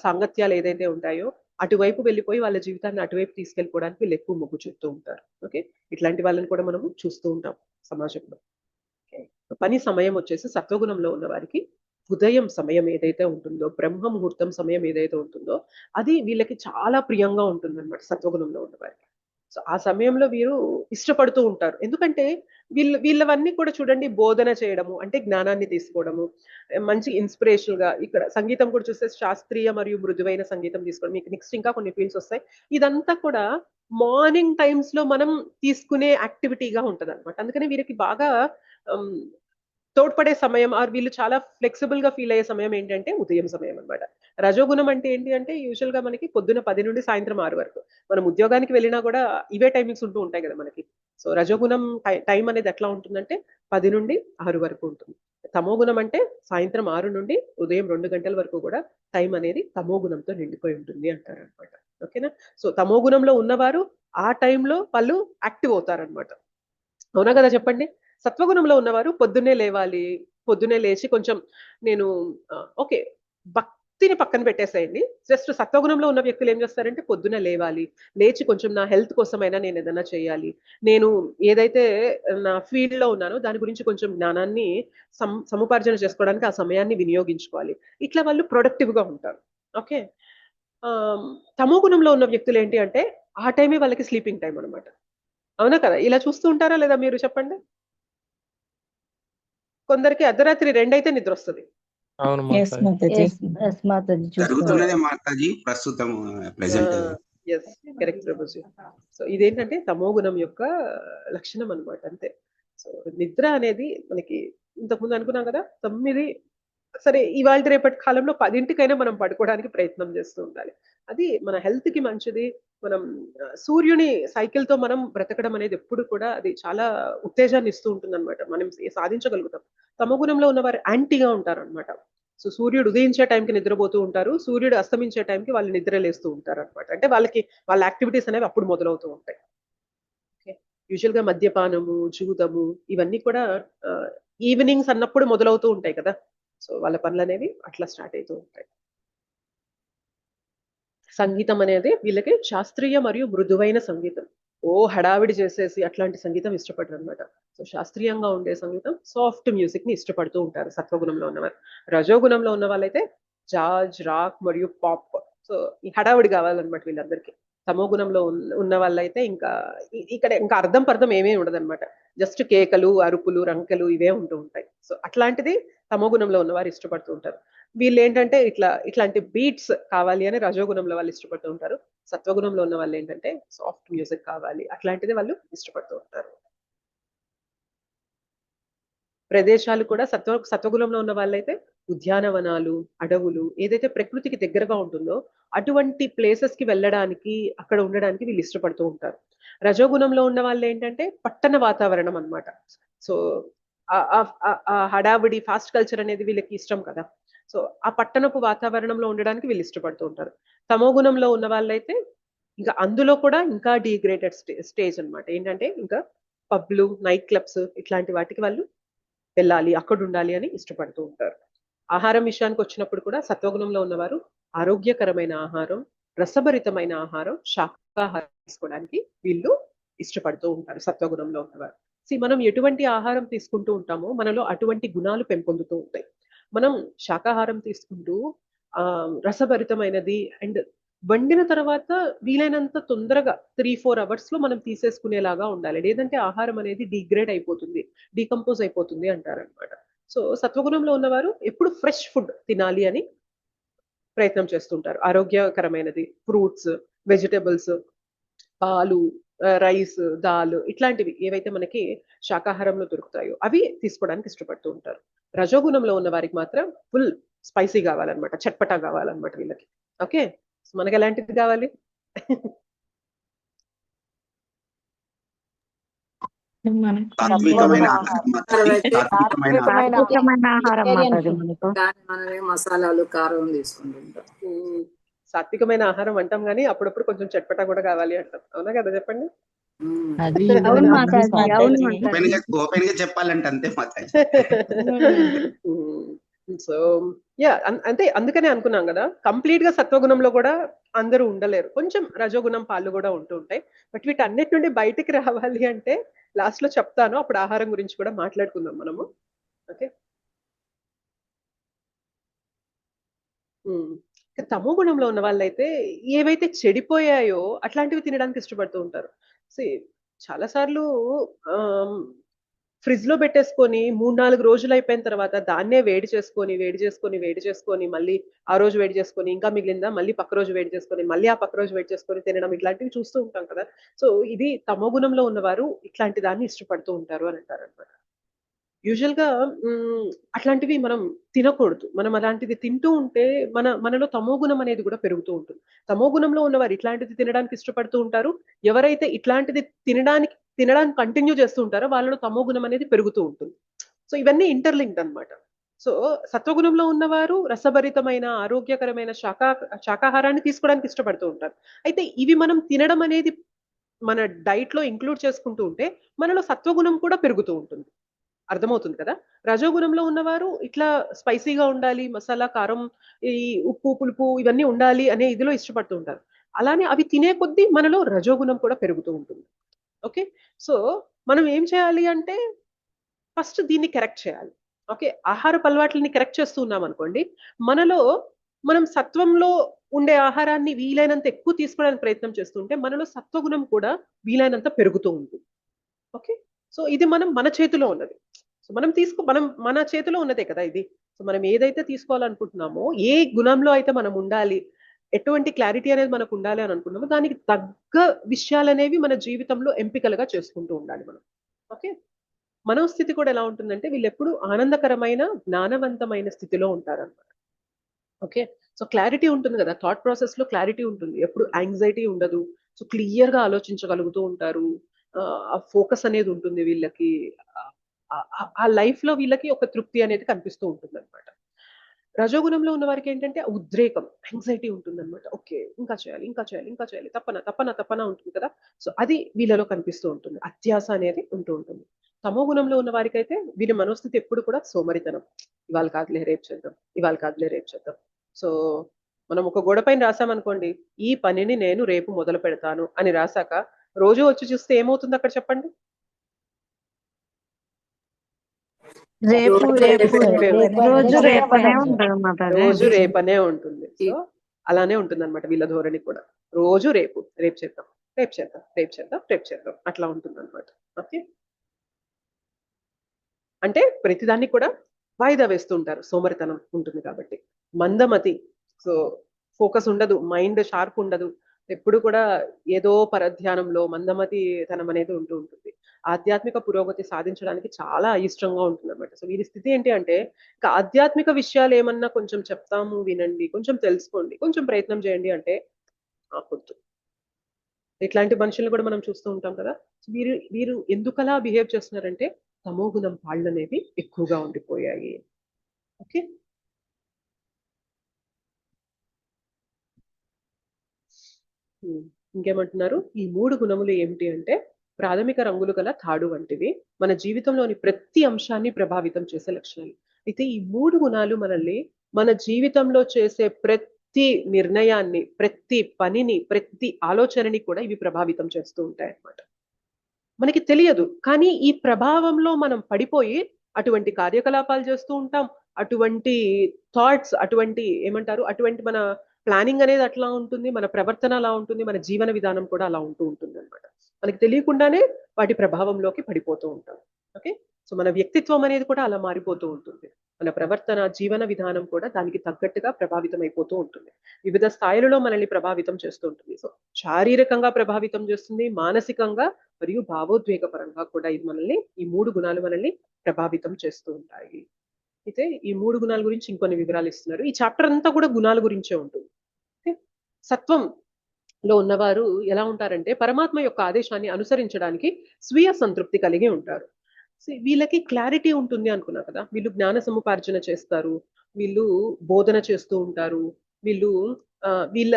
సాంగత్యాలు ఏదైతే ఉంటాయో అటువైపు వెళ్ళిపోయి వాళ్ళ జీవితాన్ని అటువైపు తీసుకెళ్ళిపోవడానికి వీళ్ళు ఎక్కువ మొగ్గు చూపుతూ ఉంటారు. ఓకే, ఇట్లాంటి వాళ్ళని కూడా మనము చూస్తూ ఉంటాం సమాజంలో. పని సమయం వచ్చేసి సత్వగుణంలో ఉన్న వారికి ఉదయం సమయం ఏదైతే ఉంటుందో, బ్రహ్మ ముహూర్తం సమయం ఏదైతే ఉంటుందో అది వీళ్ళకి చాలా ప్రియంగా ఉంటుంది అనమాట సత్వగుణంలో ఉన్న వారికి. సో ఆ సమయంలో వీరు ఇష్టపడుతూ ఉంటారు. ఎందుకంటే వీళ్ళవన్నీ కూడా చూడండి, బోధన చేయడము అంటే జ్ఞానాన్ని తీసుకోవడము, మంచి ఇన్స్పిరేషనల్ గా. ఇక్కడ సంగీతం కూడా చూస్తే శాస్త్రీయ మరియు మృదువైన సంగీతం తీసుకోవడం, మీకు నెక్స్ట్ ఇంకా కొన్ని ఫీల్డ్స్ వస్తాయి. ఇదంతా కూడా మార్నింగ్ టైమ్స్ లో మనం తీసుకునే యాక్టివిటీగా ఉంటది అనమాట. అందుకని వీరికి బాగా ఉమ్, తోడ్పడే సమయం ఆర్ వీళ్ళు చాలా ఫ్లెక్సిబుల్ గా ఫీల్ అయ్యే సమయం ఏంటంటే ఉదయం సమయం అన్నమాట. రజోగుణం అంటే ఏంటి అంటే యూజువల్ గా మనకి పొద్దున 10 నుండి సాయంత్రం 6 వరకు. మనం ఉద్యోగానికి వెళ్ళినా కూడా ఇవే టైమింగ్స్ ఉంటూ ఉంటాయి కదా మనకి. సో రజోగుణం టైం అనేది ఎట్లా ఉంటుందంటే 10 నుండి 6 వరకు ఉంటుంది. తమోగుణం అంటే సాయంత్రం 6 నుండి ఉదయం 2 గంటల వరకు కూడా టైం అనేది తమోగుణంతో నిండిపోయి ఉంటుంది అంటారు అనమాట. ఓకేనా? సో తమోగుణంలో ఉన్నవారు ఆ టైంలో వాళ్ళు యాక్టివ్ అవుతారనమాట. అవునా కదా చెప్పండి? సత్వగుణంలో ఉన్నవారు పొద్దున్నే లేవాలి. పొద్దున్నే లేచి కొంచెం నేను ఓకే, భక్తిని పక్కన పెట్టేసేయండి. జస్ట్ సత్వగుణంలో ఉన్న వ్యక్తులు ఏం చేస్తారంటే పొద్దున్నే లేవాలి. లేచి కొంచెం నా హెల్త్ కోసమైనా నేను ఏదైనా చేయాలి. నేను ఏదైతే నా ఫీల్డ్ లో ఉన్నానో దాని గురించి కొంచెం జ్ఞానాన్ని సముపార్జన చేసుకోవడానికి ఆ సమయాన్ని వినియోగించుకోవాలి. ఇట్లా వాళ్ళు ప్రొడక్టివ్ గా ఉంటారు. ఓకే. తమో గుణంలో ఉన్న వ్యక్తులు ఏంటి అంటే ఆ టైమే వాళ్ళకి స్లీపింగ్ టైం అనమాట. అవునా కదా? ఇలా చూస్తూ ఉంటారా లేదా మీరు చెప్పండి? కొందరికి అర్ధరాత్రి 2 అయితే నిద్ర వస్తుంది. అవును ఎస్ మాతాజీ. మాతాజీ. మాతాజీ చూస్తాం. జరుగుతున్నదే మాతాజీ ప్రస్తుతం present. Yes, correct Prabhuji. So ఇదేంటంటే తమో గుణం యొక్క లక్షణం అన్నమాట, అంతే. సో నిద్ర అనేది మనకి ఇంతకుముందు అనుకున్నాం కదా 9, సరే ఇవాళ రేపటి కాలంలో 10ంటికైనా మనం పడుకోవడానికి ప్రయత్నం చేస్తూ ఉండాలి. అది మన హెల్త్ కి మంచిది. మనం సూర్యుని సైకిల్ తో మనం బ్రతకడం అనేది ఎప్పుడు కూడా అది చాలా ఉత్తేజాన్ని ఇస్తూ ఉంటుంది అనమాట. మనం సాధించగలుగుతాం. తమో గుణంలో ఉన్నవారు యాంటీగా ఉంటారు అనమాట. సో సూర్యుడు ఉదయించే టైంకి నిద్రపోతూ ఉంటారు, సూర్యుడు అస్తమించే టైంకి వాళ్ళు నిద్రలేస్తూ ఉంటారు అనమాట. అంటే వాళ్ళ యాక్టివిటీస్ అనేవి అప్పుడు మొదలవుతూ ఉంటాయి. యూజువల్ గా మద్యపానము, జూదము ఇవన్నీ కూడా ఈవినింగ్స్ అన్నప్పుడు మొదలవుతూ ఉంటాయి కదా. సో వాళ్ళ పనులు అనేవి అట్లా స్టార్ట్ అవుతూ ఉంటాయి. సంగీతం అనేది వీళ్ళకి శాస్త్రీయ మరియు మృదువైన సంగీతం. ఓ హడావిడి చేసేసి అట్లాంటి సంగీతం ఇష్టపడరు అనమాట. సో శాస్త్రీయంగా ఉండే సంగీతం, సాఫ్ట్ మ్యూజిక్ ని ఇష్టపడుతూ ఉంటారు సత్వగుణంలో ఉన్నవారు. రజోగుణంలో ఉన్న వాళ్ళైతే జాజ్, రాక్ మరియు పాప్. సో ఈ హడావిడి కావాలన్నమాట వీళ్ళందరికీ. తమో గుణంలో ఉన్న వాళ్ళైతే ఇంకా ఇక్కడ ఇంకా అర్థం పర్థం ఏమీ ఉండదన్నమాట. జస్ట్ కేకలు, అరుపులు, రంకెలు ఇవే ఉంటూ ఉంటాయి. సో అట్లాంటిది తమో గుణంలో ఉన్నవారు ఇష్టపడుతూ ఉంటారు. వీళ్ళు ఏంటంటే ఇట్లాంటి బీట్స్ కావాలి అని రజోగుణంలో వాళ్ళు ఇష్టపడుతూ ఉంటారు. సత్వగుణంలో ఉన్న వాళ్ళు ఏంటంటే సాఫ్ట్ మ్యూజిక్ కావాలి, అట్లాంటిది వాళ్ళు ఇష్టపడుతూ ఉంటారు. ప్రదేశాలు కూడా సత్వగుణంలో ఉన్న వాళ్ళైతే ఉద్యానవనాలు, అడవులు, ఏదైతే ప్రకృతికి దగ్గరగా ఉంటుందో అటువంటి ప్లేసెస్ కి వెళ్ళడానికి, అక్కడ ఉండడానికి వీళ్ళు ఇష్టపడుతూ ఉంటారు. రజోగుణంలో ఉన్న వాళ్ళు ఏంటంటే పట్టణ వాతావరణం అన్నమాట. సో ఆ హడావిడి ఫాస్ట్ కల్చర్ అనేది వీళ్ళకి ఇష్టం కదా. సో ఆ పట్టణపు వాతావరణంలో ఉండడానికి వీళ్ళు ఇష్టపడుతూ ఉంటారు. తమో గుణంలో ఉన్న వాళ్ళైతే ఇంకా అందులో కూడా ఇంకా డిగ్రేడెడ్ స్టేజ్ అన్నమాట. ఏంటంటే ఇంకా పబ్లు, నైట్ క్లబ్స్ ఇట్లాంటి వాటికి వాళ్ళు వెళ్ళాలి, అక్కడ ఉండాలి అని ఇష్టపడుతూ ఉంటారు. ఆహారం విషయానికి వచ్చినప్పుడు కూడా సత్వగుణంలో ఉన్నవారు ఆరోగ్యకరమైన ఆహారం, రసభరితమైన ఆహారం, శాకాహారం తీసుకోవడానికి వీళ్ళు ఇష్టపడుతూ ఉంటారు సత్వగుణంలో ఉన్నవారు. మనం ఎటువంటి ఆహారం తీసుకుంటూ ఉంటామో మనలో అటువంటి గుణాలు పెంపొందుతూ ఉంటాయి. మనం శాకాహారం తీసుకుంటూ రసభరితమైనది అండ్ వండిన తర్వాత వీలైనంత తొందరగా 3-4 అవర్స్ లో మనం తీసేసుకునేలాగా ఉండాలి. లేదంటే ఆహారం అనేది డిగ్రేడ్ అయిపోతుంది, డీకంపోజ్ అయిపోతుంది అంటారనమాట. సో సత్వగుణంలో ఉన్నవారు ఎప్పుడు ఫ్రెష్ ఫుడ్ తినాలి అని ప్రయత్నం చేస్తుంటారు. ఆరోగ్యకరమైనది ఫ్రూట్స్, వెజిటబుల్స్, పాలు, రైస్, దాల్ ఇట్లాంటివి ఏవైతే మనకి శాకాహారంలో దొరుకుతాయో అవి తీసుకోవడానికి ఇష్టపడుతూ ఉంటారు. రజోగుణంలో ఉన్న వారికి మాత్రం ఫుల్ స్పైసీ కావాలన్నమాట, చట్పటా కావాలన్నమాట వీళ్ళకి. ఓకే, మనకి ఎలాంటిది కావాలి? సాత్వికమైన ఆహారం మాతాజీ, సాత్వికమైన ఆహారం. సాత్వికమైన ఆహారం మాతాజీ మనకు. కానీ మనమే మసాలాలు, కారం తీసుకుంటుంటాం. సాత్వికమైన ఆహారం అంటాం కానీ అప్పుడప్పుడు కొంచెం చట్పటా కూడా కావాలి అంటాం. అవునా కదా చెప్పండి? అది అవును మాతాజీ, అవును మాతాజీ. ఓపెన్ గా చెప్పాలంటే అంతే మాతాజీ. సో యా, అంటే అందుకనే అనుకున్నాం కదా, కంప్లీట్ గా సత్వగుణంలో కూడా అందరూ ఉండలేరు. కొంచెం రజోగుణం పాలు కూడా ఉంటూ ఉంటాయి. బట్ వీటన్నిటి నుండి బయటికి రావాలి అంటే లాస్ట్ లో చెప్తాను, అప్పుడు ఆహారం గురించి కూడా మాట్లాడుకుందాం మనము. ఓకే. తమో గుణంలో ఉన్న వాళ్ళైతే ఏవైతే చెడిపోయాయో అట్లాంటివి తినడానికి ఇష్టపడుతూ ఉంటారు. చాలా సార్లు ఫ్రిడ్జ్ లో పెట్టేసుకొని 3-4 రోజులు అయిపోయిన తర్వాత దాన్నే వేడి చేసుకొని మళ్ళీ ఆ రోజు వేడి చేసుకొని ఇంకా మిగిలిందా మళ్ళీ పక్క రోజు వేడి చేసుకొని మళ్ళీ ఆ పక్క రోజు వేడి చేసుకొని తినడం ఇట్లాంటివి చూస్తూ ఉంటాం కదా. సో ఇది తమో గుణంలో ఉన్నవారు ఇట్లాంటి దాన్ని ఇష్టపడుతూ ఉంటారు అని అంటారు అనమాట. యూజువల్ గా అట్లాంటివి మనం తినకూడదు. మనం అలాంటిది తింటూ ఉంటే మనలో తమో గుణం అనేది కూడా పెరుగుతూ ఉంటుంది. తమో గుణంలో ఉన్నవారు ఇట్లాంటిది తినడానికి ఇష్టపడుతూ ఉంటారు. ఎవరైతే ఇట్లాంటిది తినడానికి కంటిన్యూ చేస్తూ ఉంటారో వాళ్ళలో తమో గుణం అనేది పెరుగుతూ ఉంటుంది. సో ఇవన్నీ ఇంటర్లింక్డ్ అన్నమాట. సో సత్వగుణంలో ఉన్నవారు రసభరితమైన ఆరోగ్యకరమైన శాకాహారాన్ని తీసుకోవడానికి ఇష్టపడుతూ ఉంటారు. అయితే ఇవి మనం తినడం అనేది మన డైట్ లో ఇంక్లూడ్ చేసుకుంటూ ఉంటే మనలో సత్వగుణం కూడా పెరుగుతూ ఉంటుంది. అర్థమవుతుంది కదా. రజోగుణంలో ఉన్నవారు ఇట్లా స్పైసీగా ఉండాలి, మసాలా కారం ఈ ఉప్పు పులుపు ఇవన్నీ ఉండాలి అనే ఇదిలో ఇష్టపడుతూ ఉంటారు. అలానే అవి తినే కొద్దీ మనలో రజోగుణం కూడా పెరుగుతూ ఉంటుంది. ఓకే, సో మనం ఏం చేయాలి అంటే ఫస్ట్ దీన్ని కరెక్ట్ చేయాలి. ఓకే, ఆహారపు అలవాట్లని కరెక్ట్ చేస్తూ ఉన్నాం అనుకోండి, మనం సత్వంలో ఉండే ఆహారాన్ని వీలైనంత ఎక్కువ తీసుకోవడానికి ప్రయత్నం చేస్తుంటే మనలో సత్వగుణం కూడా వీలైనంత పెరుగుతూ ఉంటుంది. ఓకే, సో ఇది మన చేతిలో ఉన్నది. సో మన చేతిలో ఉన్నదే కదా ఇది. సో మనం ఏదైతే తీసుకోవాలనుకుంటున్నామో, ఏ గుణంలో అయితే మనం ఉండాలి, ఎటువంటి క్లారిటీ అనేది మనకు ఉండాలి అని అనుకున్నామో దానికి తగ్గ విషయాలు అనేవి మన జీవితంలో ఎంపికలుగా చేసుకుంటూ ఉండాలి మనం. ఓకే, మనోస్థితి కూడా ఎలా ఉంటుందంటే వీళ్ళు ఎప్పుడు ఆనందకరమైన జ్ఞానవంతమైన స్థితిలో ఉంటారన్నమాట. ఓకే, సో క్లారిటీ ఉంటుంది కదా, థాట్ ప్రాసెస్ లో క్లారిటీ ఉంటుంది, ఎప్పుడు యాంగ్జైటీ ఉండదు. సో క్లియర్ గా ఆలోచించగలుగుతూ ఉంటారు. ఆ ఫోకస్ అనేది ఉంటుంది వీళ్ళకి. ఆ లైఫ్ లో వీళ్ళకి ఒక తృప్తి అనేది కనిపిస్తూ ఉంటుంది అనమాట. రజోగుణంలో ఉన్న వారికి ఏంటంటే ఉద్రేకం, యాంగ్జైటీ ఉంటుంది అనమాట. ఓకే, ఇంకా చేయాలి, తప్పన ఉంటుంది కదా. సో అది వీళ్ళలో కనిపిస్తూ ఉంటుంది. అత్యాస అనేది ఉంటూ ఉంటుంది. తమో గుణంలో ఉన్న వారికి అయితే వీళ్ళ మనోస్థితి ఎప్పుడు కూడా సోమరితనం. ఇవాళ కాదులే రేపు చేద్దాం. సో మనం ఒక గోడ పైన రాసామనుకోండి, ఈ పనిని నేను రేపు మొదలు పెడతాను అని రాసాక రోజు వచ్చి చూస్తే ఏమవుతుంది అక్కడ చెప్పండి? రోజు రేపనే ఉంటుంది. సో అలానే ఉంటుంది అనమాట వీళ్ళ ధోరణి కూడా. రోజు రేపు చేద్దాం అట్లా ఉంటుంది అనమాట. ఓకే, అంటే ప్రతిదాన్ని కూడా వాయిదా వేస్తూ ఉంటారు, సోమరితనం ఉంటుంది కాబట్టి. మందమతి, సో ఫోకస్ ఉండదు, మైండ్ షార్ప్ ఉండదు, ఎప్పుడు కూడా ఏదో పరధ్యానంలో మందమతి తనం అనేది ఉంటూ ఉంటుంది. ఆధ్యాత్మిక పురోగతి సాధించడానికి చాలా అయిష్టంగా ఉంటుంది అనమాట. సో వీరి స్థితి ఏంటి అంటే, ఇంకా ఆధ్యాత్మిక విషయాలు ఏమన్నా కొంచెం చెప్తాము వినండి, కొంచెం తెలుసుకోండి, కొంచెం ప్రయత్నం చేయండి అంటే ఆపొద్దు. ఇట్లాంటి మనుషులు కూడా మనం చూస్తూ ఉంటాం కదా. వీరు ఎందుకలా బిహేవ్ చేస్తున్నారంటే తమో గుణం పాళ్ళు అనేవి ఎక్కువగా ఉండిపోయాయి. ఓకే, ఇంకేమంటున్నారు? ఈ 3 గుణములు ఏమిటి అంటే ప్రాథమిక రంగులు గల తాడు వంటివి, మన జీవితంలోని ప్రతి అంశాన్ని ప్రభావితం చేసే లక్షణాలు. అయితే ఈ 3 గుణాలు మనల్ని మన జీవితంలో చేసే ప్రతి నిర్ణయాన్ని, ప్రతి పనిని, ప్రతి ఆలోచనని కూడా ఇవి ప్రభావితం చేస్తూ ఉంటాయి అన్నమాట. మనకి తెలియదు, కానీ ఈ ప్రభావంలో మనం పడిపోయి అటువంటి కార్యకలాపాలు చేస్తూ ఉంటాం. అటువంటి థాట్స్, అటువంటి మన ప్లానింగ్ అనేది అట్లా ఉంటుంది, మన ప్రవర్తన అలా ఉంటుంది, మన జీవన విధానం కూడా అలా ఉంటుంది అనమాట. మనకి తెలియకుండానే వాటి ప్రభావంలోకి పడిపోతూ ఉంటాం. ఓకే, సో మన వ్యక్తిత్వం అనేది కూడా అలా మారిపోతూ ఉంటుంది. మన ప్రవర్తన, జీవన విధానం కూడా దానికి తగ్గట్టుగా ప్రభావితం అయిపోతూ ఉంటుంది. వివిధ స్థాయిలలో మనల్ని ప్రభావితం చేస్తూ ఉంటుంది. సో శారీరకంగా ప్రభావితం చేస్తుంది, మానసికంగా మరియు భావోద్వేగపరంగా కూడా ఈ 3 గుణాలు మనల్ని ప్రభావితం చేస్తూ ఉంటాయి. అయితే ఈ 3 గుణాల గురించి ఇంకొన్ని వివరాలు ఇస్తున్నారు. ఈ చాప్టర్ అంతా కూడా గుణాల గురించే ఉంటుంది. సత్వంలో ఉన్నవారు ఎలా ఉంటారంటే పరమాత్మ యొక్క ఆదేశాన్ని అనుసరించడానికి స్వీయ సంతృప్తి కలిగి ఉంటారు. వీళ్ళకి క్లారిటీ ఉంటుంది అనుకున్నా కదా. వీళ్ళు జ్ఞాన సముపార్జన చేస్తారు, వీళ్ళు బోధన చేస్తూ ఉంటారు, వీళ్ళ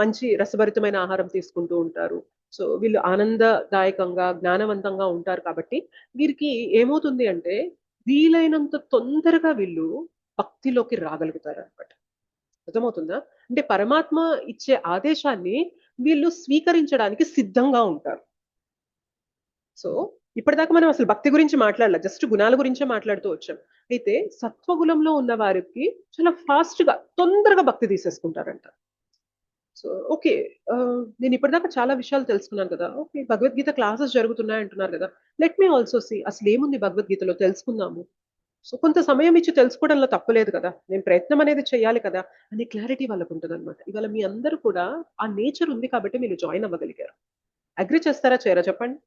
మంచి రసభరితమైన ఆహారం తీసుకుంటూ ఉంటారు. సో వీళ్ళు ఆనందదాయకంగా జ్ఞానవంతంగా ఉంటారు. కాబట్టి వీరికి ఏమవుతుంది అంటే వీలైనంత తొందరగా వీళ్ళు భక్తిలోకి రాగలుగుతారు అనమాట. అర్థమవుతుందా? అంటే పరమాత్మ ఇచ్చే ఆదేశాన్ని వీళ్ళు స్వీకరించడానికి సిద్ధంగా ఉంటారు. సో ఇప్పటిదాకా మనం అసలు భక్తి గురించి మాట్లాడలేదు, జస్ట్ గుణాల గురించే మాట్లాడుతూ వచ్చాం. అయితే సత్వగుణంలో ఉన్న వారికి చాలా ఫాస్ట్ గా తొందరగా భక్తి తీసేసుకుంటారంట. సో ఓకే, నేను ఇప్పటిదాకా చాలా విషయాలు తెలుసుకున్నాను కదా. ఓకే, భగవద్గీత క్లాసెస్ జరుగుతున్నాయి అంటున్నారు కదా. లెట్ మీ ఆల్సో సీ అసలు ఏముంది భగవద్గీతలో తెలుసుకుందాము. సో కొంత సమయం ఇచ్చి తెలుసుకోవడంలో తప్పులేదు కదా, నేను ప్రయత్నం అనేది చేయాలి కదా అనే క్లారిటీ వాళ్ళకు ఉంటుంది అనమాట. ఇవాళ మీ అందరూ కూడా ఆ నేచర్ ఉంది కాబట్టి మీరు జాయిన్ అవ్వగలిగారు. అగ్రి చేస్తారా చేయరా చెప్పండి.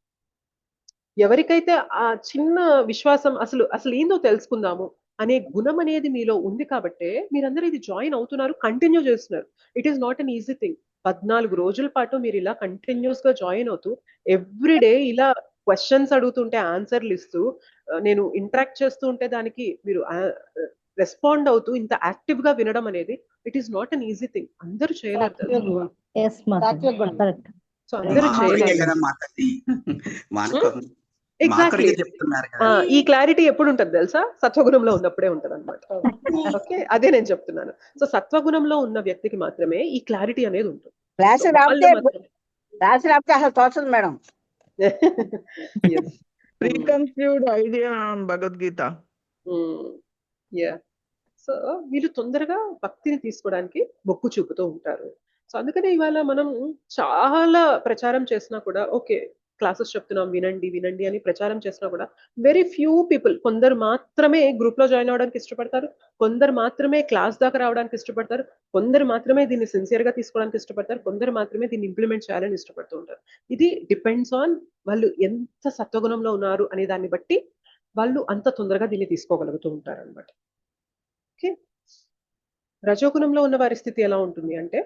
ఎవరికైతే ఆ చిన్న విశ్వాసం అసలు అసలు ఏందో తెలుసుకుందాము అనే గుణం అనేది మీలో ఉంది కాబట్టే మీరందరూ ఇది జాయిన్ అవుతున్నారు, కంటిన్యూ చేస్తున్నారు. It is not an easy thing. 14 రోజుల పాటు మీరు ఇలా కంటిన్యూస్ గా జాయిన్ అవుతూ ఎవ్రీడే ఇలా క్వశ్చన్స్ అడుగుతుంటే ఆన్సర్లు ఇస్తూ నేను ఇంటరాక్ట్ చేస్తూ ఉంటే దానికి మీరు రెస్పాండ్ అవుతూ ఇంత యాక్టివ్ గా వినడం అనేది it is not an easy thing. అందరూ చేయలేరు తెలుసు. Yes Mataji correct. సో అందరూ మాకొరికే చేయలేరు. కదా మాతాజీ, మాకు ఎగ్జాక్ట్లీ. మాకొరికే చెప్తున్నారు కదా. ఈ క్లారిటీ ఎప్పుడు ఉంటుంది తెలుసా? సత్వగుణంలో ఉన్నప్పుడే ఉంటది అనమాట. ఓకే, అదే నేను చెప్తున్నాను. సో సత్వగుణంలో ఉన్న వ్యక్తికి మాత్రమే ఈ క్లారిటీ అనేది ఉంటుంది. రాసి సో వాళ్ళు రాపితే మాత్రం రాసి రాపితే అసలు తోచదు madam. Yes. Preconceived idea on Bhagavad Gita. Yeah. So వీళ్ళు తొందరగా భక్తిని తీసుకోవడానికి మొక్కు చూపుతూ ఉంటారు. సో అందుకనే ఇవాళ మనం చాలా ప్రచారం చేసినా కూడా ఓకే క్లాసెస్ చెప్తున్నాం వినండి వినండి అని ప్రచారం చేసినా కూడా వెరీ ఫ్యూ పీపుల్, కొందరు మాత్రమే గ్రూప్ లో జాయిన్ అవడానికి ఇష్టపడతారు, కొందరు మాత్రమే క్లాస్ దాకా రావడానికి ఇష్టపడతారు, కొందరు మాత్రమే దీన్ని సిన్సియర్ గా తీసుకోవడానికి ఇష్టపడతారు, కొందరు మాత్రమే దీన్ని ఇంప్లిమెంట్ చేయాలని ఇష్టపడుతూ ఉంటారు. ఇది డిపెండ్స్ ఆన్ వాళ్ళు ఎంత సత్వగుణంలో ఉన్నారు అనే దాన్ని బట్టి వాళ్ళు అంత తొందరగా దీన్ని తీసుకోగలుగుతూ ఉంటారు అనమాట. ఓకే, రజోగుణంలో ఉన్న వారి స్థితి ఎలా ఉంటుంది అంటే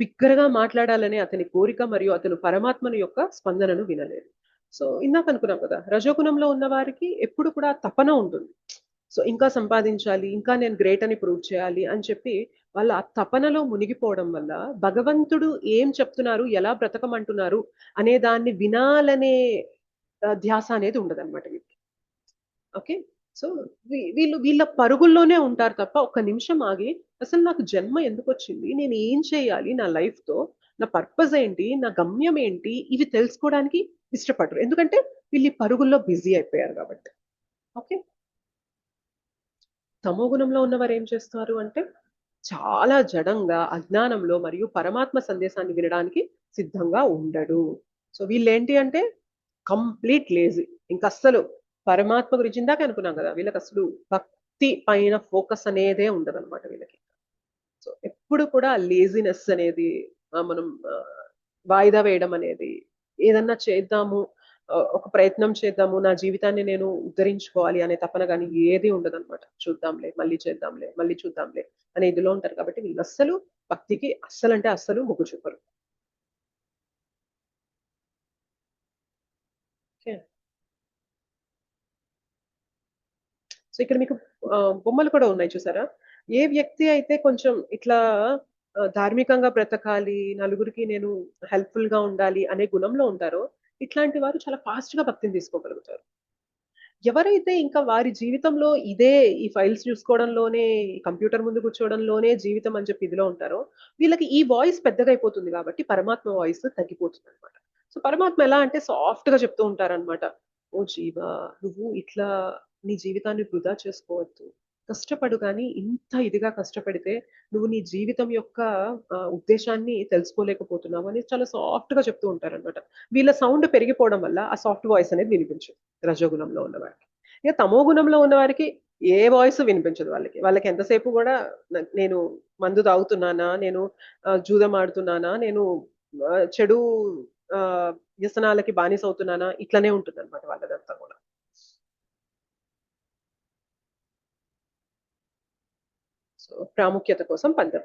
బిగ్గరగా మాట్లాడాలనే అతని కోరిక మరియు అతను పరమాత్మను యొక్క స్పందనను వినలేదు. సో ఇందాక అనుకున్నాం కదా, రజోగుణంలో ఉన్న వారికి ఎప్పుడు కూడా తపన ఉంటుంది. సో ఇంకా సంపాదించాలి, ఇంకా నేను గ్రేట్ అని ప్రూవ్ చేయాలి అని చెప్పి వాళ్ళ ఆ తపనలో మునిగిపోవడం వల్ల భగవంతుడు ఏం చెప్తున్నారు, ఎలా బ్రతకమంటున్నారు అనే దాన్ని వినాలనే ధ్యాస అనేది ఉండదు అనమాట వీళ్ళకి. ఓకే, సో వీళ్ళు వీళ్ళ పరుగుల్లోనే ఉంటారు తప్ప ఒక్క నిమిషం ఆగి అసలు నాకు జన్మ ఎందుకు వచ్చింది, నేను ఏం చేయాలి నా లైఫ్ తో, నా పర్పస్ ఏంటి, నా గమ్యం ఏంటి, ఇవి తెలుసుకోవడానికి ఇష్టపడరు. ఎందుకంటే వీళ్ళు ఈ పరుగుల్లో బిజీ అయిపోయారు కాబట్టి. ఓకే, తమో గుణంలో ఉన్నవారు ఏం చేస్తారు అంటే చాలా జడంగా అజ్ఞానంలో మరియు పరమాత్మ సందేశాన్ని వినడానికి సిద్ధంగా ఉండడు. సో వీళ్ళు ఏంటి అంటే కంప్లీట్ లేజీ. ఇంకా అస్సలు పరమాత్మ గురించి ఇందాక అనుకున్నాం కదా, వీళ్ళకి అసలు భక్తి పైన ఫోకస్ అనేదే ఉండదు అనమాట వీళ్ళకి. సో ఎప్పుడు కూడా లేజినెస్ అనేది మనం వాయిదా వేయడం అనేది, ఏదన్నా చేద్దాము ఒక ప్రయత్నం చేద్దాము, నా జీవితాన్ని నేను ఉద్ధరించుకోవాలి అనే తపన కానీ ఏది ఉండదు అనమాట. చూద్దాంలే, మళ్ళీ చేద్దాంలే, మళ్ళీ చూద్దాంలే అనే ఇదిలో ఉంటారు కాబట్టి వీళ్ళు అస్సలు భక్తికి అస్సలు అంటే అస్సలు మొగ్గు చూపరు. సో ఇక్కడ మీకు బొమ్మలు కూడా ఉన్నాయి చూసారా. ఏ వ్యక్తి అయితే కొంచెం ఇట్లా ధార్మికంగా బ్రతకాలి, నలుగురికి నేను హెల్ప్ఫుల్ గా ఉండాలి అనే గుణంలో ఉంటారో ఇట్లాంటి వారు చాలా ఫాస్ట్ గా భక్తిని తీసుకోగలుగుతారు. ఎవరైతే ఇంకా వారి జీవితంలో ఇదే ఈ ఫైల్స్ చూసుకోవడంలోనే, కంప్యూటర్ ముందు కూర్చోవడంలోనే జీవితం అని చెప్పి ఇదిలో ఉంటారో వీళ్ళకి ఈ వాయిస్ పెద్దగా అయిపోతుంది కాబట్టి పరమాత్మ వాయిస్ తగ్గిపోతుంది అనమాట. సో పరమాత్మ ఎలా అంటే సాఫ్ట్ గా చెప్తూ ఉంటారనమాట, ఓ జీవా నువ్వు ఇట్లా నీ జీవితాన్ని వృధా చేసుకోవద్దు, కష్టపడు, కానీ ఇంత ఇదిగా కష్టపడితే నువ్వు నీ జీవితం యొక్క ఉద్దేశాన్ని తెలుసుకోలేకపోతున్నావు అని చాలా సాఫ్ట్ గా చెప్తూ ఉంటారనమాట. వీళ్ళ సౌండ్ పెరిగిపోవడం వల్ల ఆ సాఫ్ట్ వాయిస్ అనేది వినిపించదు రజోగుణంలో ఉన్న వారికి. ఇక తమో గుణంలో ఉన్న వారికి ఏ వాయిస్ వినిపించదు. వాళ్ళకి ఎంతసేపు కూడా నేను మందు తాగుతున్నానా, నేను జూదం ఆడుతున్నానా, నేను చెడు వ్యసనాలకి బానిస అవుతున్నానా, ఇట్లనే ఉంటుంది అనమాట వాళ్ళదంతా కూడా. సో ప్రాముఖ్యత కోసం పందెం.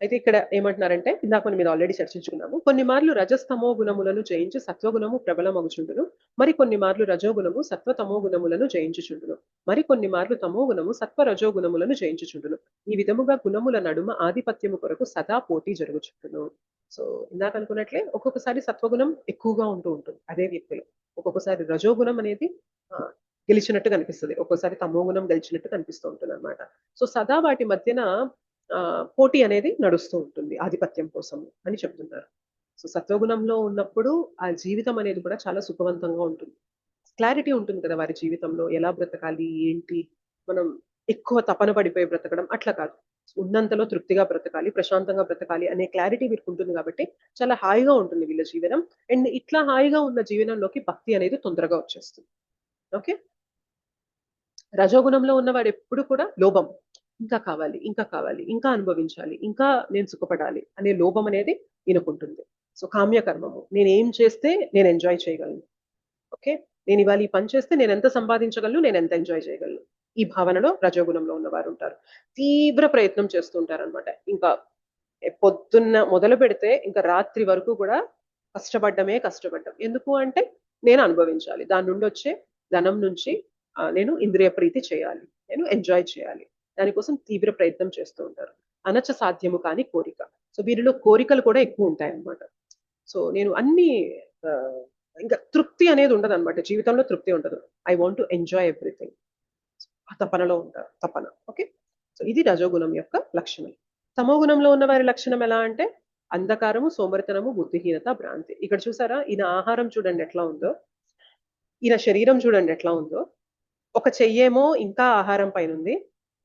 అయితే ఇక్కడ ఏమంటున్నారంటే ఇందాక మనం మీద ఆల్రెడీ చర్చించుకున్నాము, కొన్ని మార్లు రజస్తమో గుణములను జయించి సత్వగుణము ప్రబలమగుచుండును, మరి కొన్ని మార్లు రజోగుణము సత్వతమో గుణములను జయించుచుండును, మరి కొన్ని మార్లు తమో గుణము సత్వ రజో గుణములను జయించుచుండును. ఈ విధముగా గుణముల నడుమ ఆధిపత్యము కొరకు సదా పోటీ జరుగుచుండును. సో ఇందాక అనుకున్నట్లే ఒక్కొక్కసారి సత్వగుణం ఎక్కువగా ఉంటూ ఉంటుంది అదే వ్యక్తిలో, ఒక్కొక్కసారి రజోగుణం అనేది గెలిచినట్టు కనిపిస్తుంది, ఒక్కోసారి తమో గుణం గెలిచినట్టు కనిపిస్తూ ఉంటుంది అనమాట. సో సదా వాటి మధ్యన పోటీ అనేది నడుస్తూ ఉంటుంది ఆధిపత్యం కోసం అని చెప్తున్నారు. సో సత్వగుణంలో ఉన్నప్పుడు ఆ జీవితం అనేది కూడా చాలా సుఖవంతంగా ఉంటుంది, క్లారిటీ ఉంటుంది కదా వారి జీవితంలో ఎలా బ్రతకాలి ఏంటి. మనం ఎక్కువ తపన పడిపోయి బ్రతకడం అట్లా కాదు, ఉన్నంతలో తృప్తిగా బ్రతకాలి, ప్రశాంతంగా బ్రతకాలి అనే క్లారిటీ వీరికి ఉంటుంది కాబట్టి చాలా హాయిగా ఉంటుంది వీళ్ళ జీవనం. అండ్ ఇట్లా హాయిగా ఉన్న జీవనంలోకి భక్తి అనేది తొందరగా వచ్చేస్తుంది. ఓకే, రజోగుణంలో ఉన్నవాడు ఎప్పుడు కూడా లోభం, ఇంకా కావాలి, ఇంకా కావాలి, ఇంకా అనుభవించాలి, ఇంకా నేను సుఖపడాలి అనే లోభం అనేది ఈయనకుంటుంది. సో కామ్యకర్మము, నేను ఏం చేస్తే నేను ఎంజాయ్ చేయగలను, ఓకే, నేను ఇవాళ ఈ పని చేస్తే నేను ఎంత సంపాదించగలను, నేను ఎంత ఎంజాయ్ చేయగలను, ఈ భావనలో రజోగుణంలో ఉన్నవారు ఉంటారు. తీవ్ర ప్రయత్నం చేస్తుంటారు అనమాట. ఇంకా పొద్దున్న మొదలు పెడితే ఇంకా రాత్రి వరకు కూడా కష్టపడ్డం. ఎందుకు అంటే నేను అనుభవించాలి, దాని నుండి వచ్చే ధనం నుంచి నేను ఇంద్రియ ప్రీతి చేయాలి, నేను ఎంజాయ్ చేయాలి, దానికోసం తీవ్ర ప్రయత్నం చేస్తూ ఉంటారు. అనచ సాధ్యము కాని కోరిక. సో వీరిలో కోరికలు కూడా ఎక్కువ ఉంటాయి అన్నమాట. సో నేను అన్ని ఇంకా తృప్తి అనేది ఉండదు అనమాట, జీవితంలో తృప్తి ఉండదు. I want to enjoy everything, ఆ తపనలో ఉంటారు, తపన. ఓకే, సో ఇది రజోగుణం యొక్క లక్షణం. తమోగుణంలో ఉన్న వారి లక్షణం ఎలా అంటే అంధకారము, సోమరితనము, బుద్ధిహీనత, భ్రాంతి. ఇక్కడ చూసారా, ఈయన ఆహారం చూడండి ఎట్లా ఉందో, ఈయన శరీరం చూడండి ఎట్లా ఉందో. ఒక చెయ్యేమో ఇంకా ఆహారం పైన ఉంది,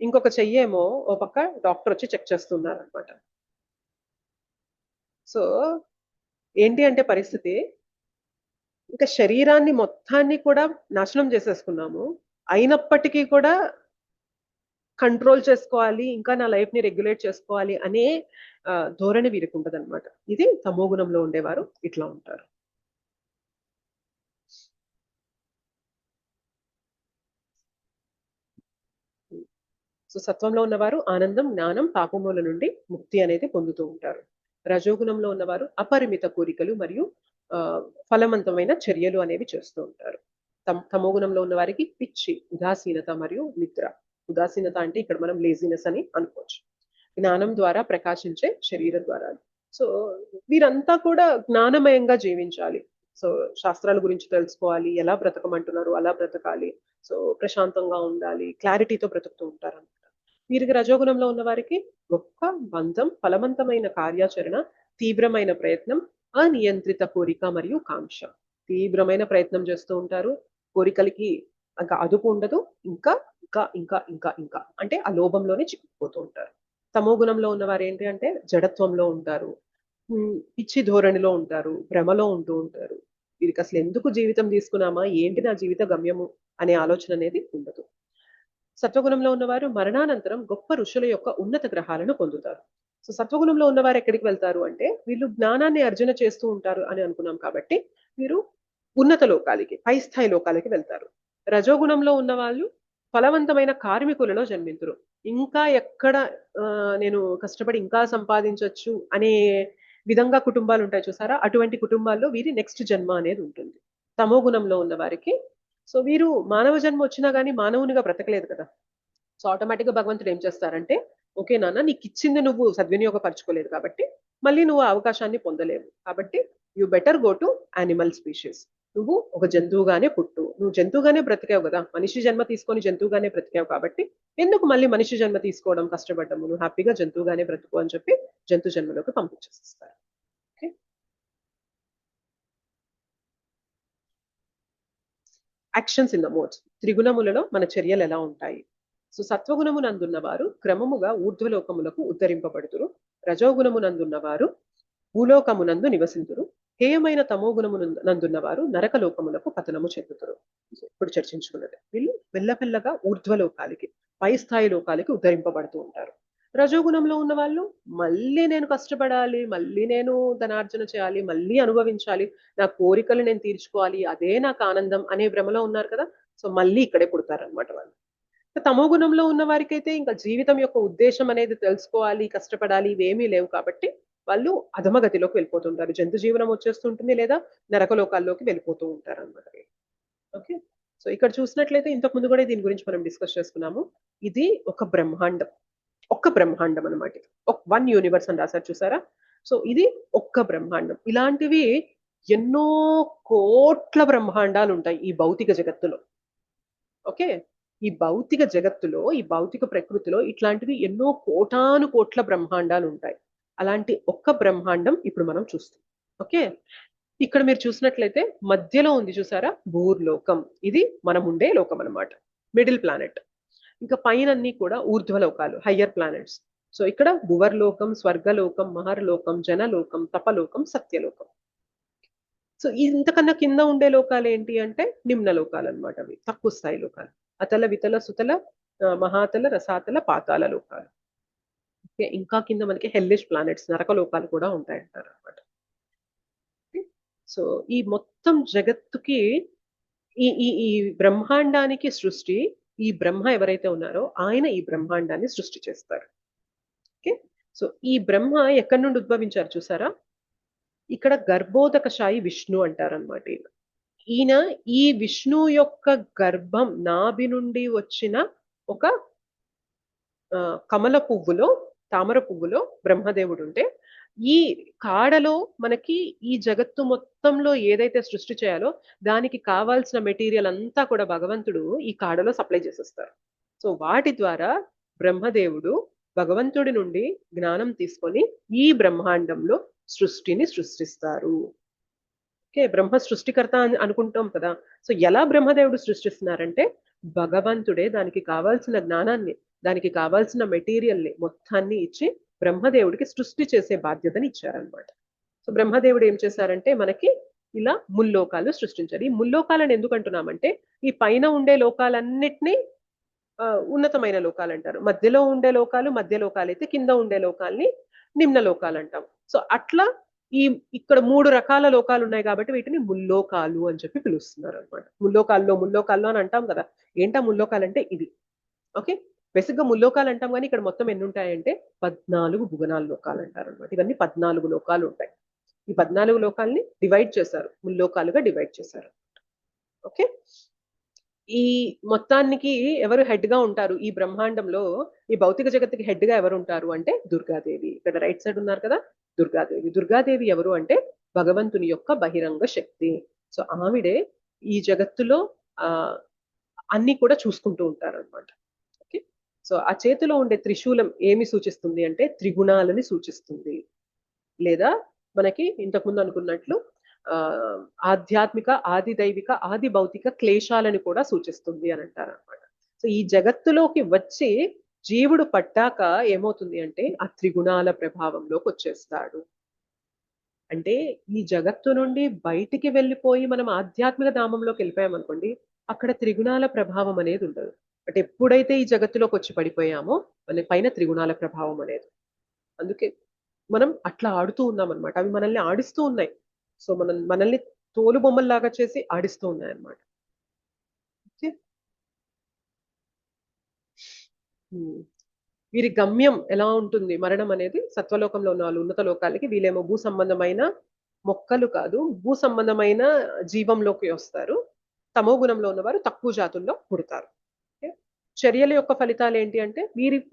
ఇంకొక చెయ్యేమో ఓ పక్క డాక్టర్ వచ్చి చెక్ చేస్తున్నారు అనమాట. సో ఏంటి అంటే పరిస్థితి, ఇంకా శరీరాన్ని మొత్తాన్ని కూడా నాశనం చేసేసుకున్నాము, అయినప్పటికీ కూడా కంట్రోల్ చేసుకోవాలి, ఇంకా నా లైఫ్ ని రెగ్యులేట్ చేసుకోవాలి అనే ధోరణి వీరికి ఉంటుంది అనమాట. ఇది తమోగుణంలో ఉండేవారు ఇట్లా ఉంటారు. సో సత్వంలో ఉన్నవారు ఆనందం, జ్ఞానం, పాపముల నుండి ముక్తి అనేది పొందుతూ ఉంటారు. రజోగుణంలో ఉన్నవారు అపరిమిత కోరికలు మరియు ఫలవంతమైన చర్యలు అనేవి చేస్తూ ఉంటారు. తమోగుణంలో ఉన్న వారికి పిచ్చి, ఉదాసీనత మరియు నిద్ర. ఉదాసీనత అంటే ఇక్కడ మనం లేజినెస్ అని అనుకోవచ్చు. జ్ఞానం ద్వారా ప్రకాశించే శరీరం ద్వారా. సో వీరంతా కూడా జ్ఞానమయంగా జీవించాలి. సో శాస్త్రాల గురించి తెలుసుకోవాలి, ఎలా బ్రతకమంటున్నారు అలా బ్రతకాలి, సో ప్రశాంతంగా ఉండాలి, క్లారిటీతో బ్రతుకుతూ ఉంటారు అనమాట. వీరికి రజోగుణంలో ఉన్న వారికి గొప్ప బంధం, ఫలవంతమైన కార్యాచరణ, తీవ్రమైన ప్రయత్నం, అనియంత్రిత కోరిక మరియు కాంక్ష. తీవ్రమైన ప్రయత్నం చేస్తూ ఉంటారు, కోరికలకి ఇంకా అదుపు ఉండదు, ఇంకా ఇంకా ఇంకా ఇంకా ఇంకా అంటే ఆ లోభంలోనే చిక్కుపోతూ ఉంటారు. తమో గుణంలో ఉన్నవారు ఏంటి అంటే జడత్వంలో ఉంటారు, పిచ్చి ధోరణిలో ఉంటారు, భ్రమలో ఉంటూ ఉంటారు. వీరికి అసలు ఎందుకు జీవితం తీసుకున్నామా, ఏంటి నా జీవిత గమ్యము అనే ఆలోచన అనేది ఉండదు. సత్వగుణంలో ఉన్నవారు మరణానంతరం గొప్ప ఋషుల యొక్క ఉన్నత గ్రహాలను పొందుతారు. సో సత్వగుణంలో ఉన్నవారు ఎక్కడికి వెళ్తారు అంటే వీళ్ళు జ్ఞానాన్ని అర్జన చేస్తూ ఉంటారు అని అనుకున్నాం కాబట్టి వీరు ఉన్నత లోకాలకి, పై స్థాయి లోకాలకి వెళ్తారు. రజోగుణంలో ఉన్న వాళ్ళు ఫలవంతమైన కార్మికులలో జన్మింతురు. ఇంకా ఎక్కడ నేను కష్టపడి ఇంకా సంపాదించవచ్చు అనే విధంగా కుటుంబాలు ఉంటాయి చూసారా, అటువంటి కుటుంబాల్లో వీరి నెక్స్ట్ జన్మ అనేది ఉంటుంది. తమో గుణంలో ఉన్న వారికి సో వీరు మానవ జన్మ వచ్చినా కానీ మానవునిగా బ్రతకలేదు కదా. సో ఆటోమేటిక్ గా భగవంతుడు ఏం చేస్తారంటే, ఓకే నాన్న నీకు ఇచ్చింది నువ్వు సద్వినియోగపరచుకోలేదు కాబట్టి మళ్ళీ నువ్వు అవకాశాన్ని పొందలేవు, కాబట్టి you better go to animal species. నువ్వు ఒక జంతువుగానే పుట్టు, నువ్వు జంతువుగానే బ్రతికావు కదా, మనిషి జన్మ తీసుకొని జంతువుగానే బ్రతికావు కాబట్టి ఎందుకు మళ్ళీ మనిషి జన్మ తీసుకోవడం, కష్టపడ్డము, నువ్వు హ్యాపీగా జంతువుగానే బ్రతుకు అని చెప్పి జంతు జన్మలోకి పంపించేస్తారు. Okay, actions in the modes. త్రిగుణములలో మన చర్యలు ఎలా ఉంటాయి. సో సత్వగుణమునందున్న వారు క్రమముగా ఊర్ధ్వలోకములకు ఉద్ధరింపబడుతురు, రజోగుణమునందున్న వారు భూలోకమునందు నివసింతురు, హేయమైన తమోగుణమునందున్న వారు నరకలోకములకు పతనము చెందుతారు. ఇప్పుడు చర్చించుకున్నది, వీళ్ళు మెల్లమెల్లగా ఊర్ధ్వలోకాలకి, పై స్థాయి లోకాలకి ఉద్ధరింపబడుతూ ఉంటారు. రజోగుణంలో ఉన్న వాళ్ళు మళ్ళీ నేను కష్టపడాలి, మళ్ళీ నేను ధనార్జన చేయాలి, మళ్ళీ అనుభవించాలి, నా కోరికలు నేను తీర్చుకోవాలి, అదే నాకు ఆనందం అనే భ్రమలో ఉన్నారు కదా. సో మళ్ళీ ఇక్కడే పుడతారనమాట వాళ్ళు. తమో గుణంలో ఉన్న వారికి అయితే ఇంకా జీవితం యొక్క ఉద్దేశం అనేది తెలుసుకోవాలి, కష్టపడాలి, ఇవేమీ లేవు కాబట్టి వాళ్ళు అధమగతిలోకి వెళ్ళిపోతుంటారు, జంతు జీవనం వచ్చేస్తుంటుంది లేదా నరకలోకాల్లోకి వెళ్ళిపోతూ ఉంటారు అనమాట. ఓకే, సో ఇక్కడ చూసినట్లయితే ఇంతకు ముందు కూడా దీని గురించి మనం డిస్కస్ చేసుకున్నాము. ఇది ఒక బ్రహ్మాండం, ఒక్క బ్రహ్మాండం అనమాట, వన్ యూనివర్స్ అని రాశారు చూసారా. సో ఇది ఒక్క బ్రహ్మాండం. ఇలాంటివి ఎన్నో కోట్ల బ్రహ్మాండాలు ఉంటాయి ఈ భౌతిక జగత్తులో. ఓకే, ఈ భౌతిక జగత్తులో, ఈ భౌతిక ప్రకృతిలో ఇట్లాంటివి ఎన్నో కోటాను కోట్ల బ్రహ్మాండాలు ఉంటాయి. అలాంటి ఒక్క బ్రహ్మాండం ఇప్పుడు మనం చూస్తాం. ఓకే, ఇక్కడ మీరు చూసినట్లయితే మధ్యలో ఉంది చూసారా భూర్లోకం, ఇది మనం ఉండే లోకం అనమాట, మిడిల్ ప్లానెట్. ఇంకా పైన అన్ని కూడా ఊర్ధ్వలోకాలు, హయ్యర్ ప్లానెట్స్. సో ఇక్కడ భువర్లోకం, స్వర్గలోకం, మహర్లోకం, జనలోకం, తపలోకం, సత్యలోకం. సో ఇంతకన్నా కింద ఉండే లోకాలు ఏంటి అంటే నిమ్న లోకాలు అనమాట. అవి తక్కువ స్థాయి లోకాలు. అతల, వితల, సుతల, మహాతల, రసాతల, పాతాల లోకాలు. ఓకే, ఇంకా కింద మనకి హెల్లిష్ ప్లానెట్స్, నరక లోకాలు కూడా ఉంటాయంటారు అనమాట. సో ఈ మొత్తం జగత్తుకి ఈ ఈ ఈ బ్రహ్మాండానికి సృష్టి, ఈ బ్రహ్మ ఎవరైతే ఉన్నారో ఆయన ఈ బ్రహ్మాండాన్ని సృష్టి చేస్తారు. ఓకే, సో ఈ బ్రహ్మ ఎక్కడి నుండి ఉద్భవించారు చూసారా? ఇక్కడ గర్భోదకశాయి విష్ణు అంటారనమాట. ఈయన ఈ విష్ణు యొక్క గర్భం నాభి నుండి వచ్చిన ఒక కమల పువ్వులో, తామర పువ్వులో బ్రహ్మదేవుడు ఉంటే, ఈ కాడలో మనకి ఈ జగత్తు మొత్తంలో ఏదైతే సృష్టి చేయాలో దానికి కావాల్సిన మెటీరియల్ అంతా కూడా భగవంతుడు ఈ కాడలో సప్లై చేసేస్తారు. సో వాటి ద్వారా బ్రహ్మదేవుడు భగవంతుడి నుండి జ్ఞానం తీసుకొని ఈ బ్రహ్మాండంలో సృష్టిని సృష్టిస్తారు. ఓకే, బ్రహ్మ సృష్టికర్త అని అనుకుంటాం కదా. సో ఎలా బ్రహ్మదేవుడు సృష్టిస్తున్నారంటే భగవంతుడే దానికి కావాల్సిన జ్ఞానాన్ని, దానికి కావాల్సిన మెటీరియల్ని మొత్తాన్ని ఇచ్చి బ్రహ్మదేవుడికి సృష్టి చేసే బాధ్యతని ఇచ్చారనమాట. సో బ్రహ్మదేవుడు ఏం చేశారంటే మనకి ఇలా ముల్లోకాలు సృష్టించారు. ఈ ముల్లోకాలను ఎందుకు అంటున్నామంటే ఈ పైన ఉండే లోకాలన్నిటినీ ఉన్నతమైన లోకాలు అంటారు. మధ్యలో ఉండే లోకాలు మధ్య లోకాలు అయితే, కింద ఉండే లోకాల్ని నిమ్న లోకాలు అంటాం. సో అట్లా ఇక్కడ 3 రకాల లోకాలు ఉన్నాయి కాబట్టి వీటిని ముల్లోకాలు అని చెప్పి పిలుస్తున్నారు అనమాట. ముల్లోకాల్లో అని అంటాం కదా. ఏంటా ముల్లోకాలు అంటే ఇది. ఓకే, బేసిక్ గా ముల్లోకాలు అంటాం కానీ ఇక్కడ మొత్తం ఎన్ని ఉంటాయంటే 14 భువనాల లోకాలు అంటారు అనమాట. ఇవన్నీ 14 లోకాలు ఉంటాయి. ఈ 14 లోకాలని డివైడ్ చేశారు, ముల్లోకాలుగా డివైడ్ చేశారు. ఓకే, ఈ మొత్తానికి ఎవరు హెడ్ గా ఉంటారు ఈ బ్రహ్మాండంలో? ఈ భౌతిక జగత్తుకి హెడ్ గా ఎవరు ఉంటారు అంటే దుర్గాదేవి. ఇక్కడ రైట్ సైడ్ ఉన్నారు కదా, దుర్గాదేవి. దుర్గాదేవి ఎవరు అంటే భగవంతుని యొక్క బహిరంగ శక్తి. సో ఆవిడే ఈ జగత్తులో అన్ని కూడా చూసుకుంటూ ఉంటారు అనమాట. ఓకే, సో ఆ చేతిలో ఉండే త్రిశూలం ఏమి సూచిస్తుంది అంటే త్రిగుణాలని సూచిస్తుంది. లేదా మనకి ఇంతకుముందు అనుకున్నట్లు ఆధ్యాత్మిక, ఆది దైవిక, ఆది భౌతిక క్లేశాలను కూడా సూచిస్తుంది అని అంటారు అనమాట. సో ఈ జగత్తులోకి వచ్చి జీవుడు పట్టాక ఏమవుతుంది అంటే ఆ త్రిగుణాల ప్రభావంలోకి వచ్చేస్తాడు. అంటే ఈ జగత్తు నుండి బయటికి వెళ్ళిపోయి మనం ఆధ్యాత్మిక ధామంలోకి వెళ్ళిపోయామనుకోండి, అక్కడ త్రిగుణాల ప్రభావం అనేది ఉండదు. బట్ ఎప్పుడైతే ఈ జగత్తులోకి వచ్చి పడిపోయామో మన పైన త్రిగుణాల ప్రభావం అనేది. అందుకే మనం అట్లా ఆడుతూ ఉన్నాం అనమాట. అవి మనల్ని ఆడిస్తూ ఉన్నాయి. సో మనల్ని తోలు బొమ్మల్లాగా చేసి ఆడిస్తూ ఉన్నాయి అన్నమాట. వీరి గమ్యం ఎలా ఉంటుంది? మరణం అనేది సత్వలోకంలో ఉన్న వాళ్ళు ఉన్నత లోకాలకి, వీళ్ళేమో భూ సంబంధమైన మొక్కలు కాదు, భూ సంబంధమైన జీవంలోకి వస్తారు. తమో గుణంలో ఉన్నవారు తక్కువ జాతుల్లో పుడతారు. చర్యల యొక్క ఫలితాలు ఏంటి అంటే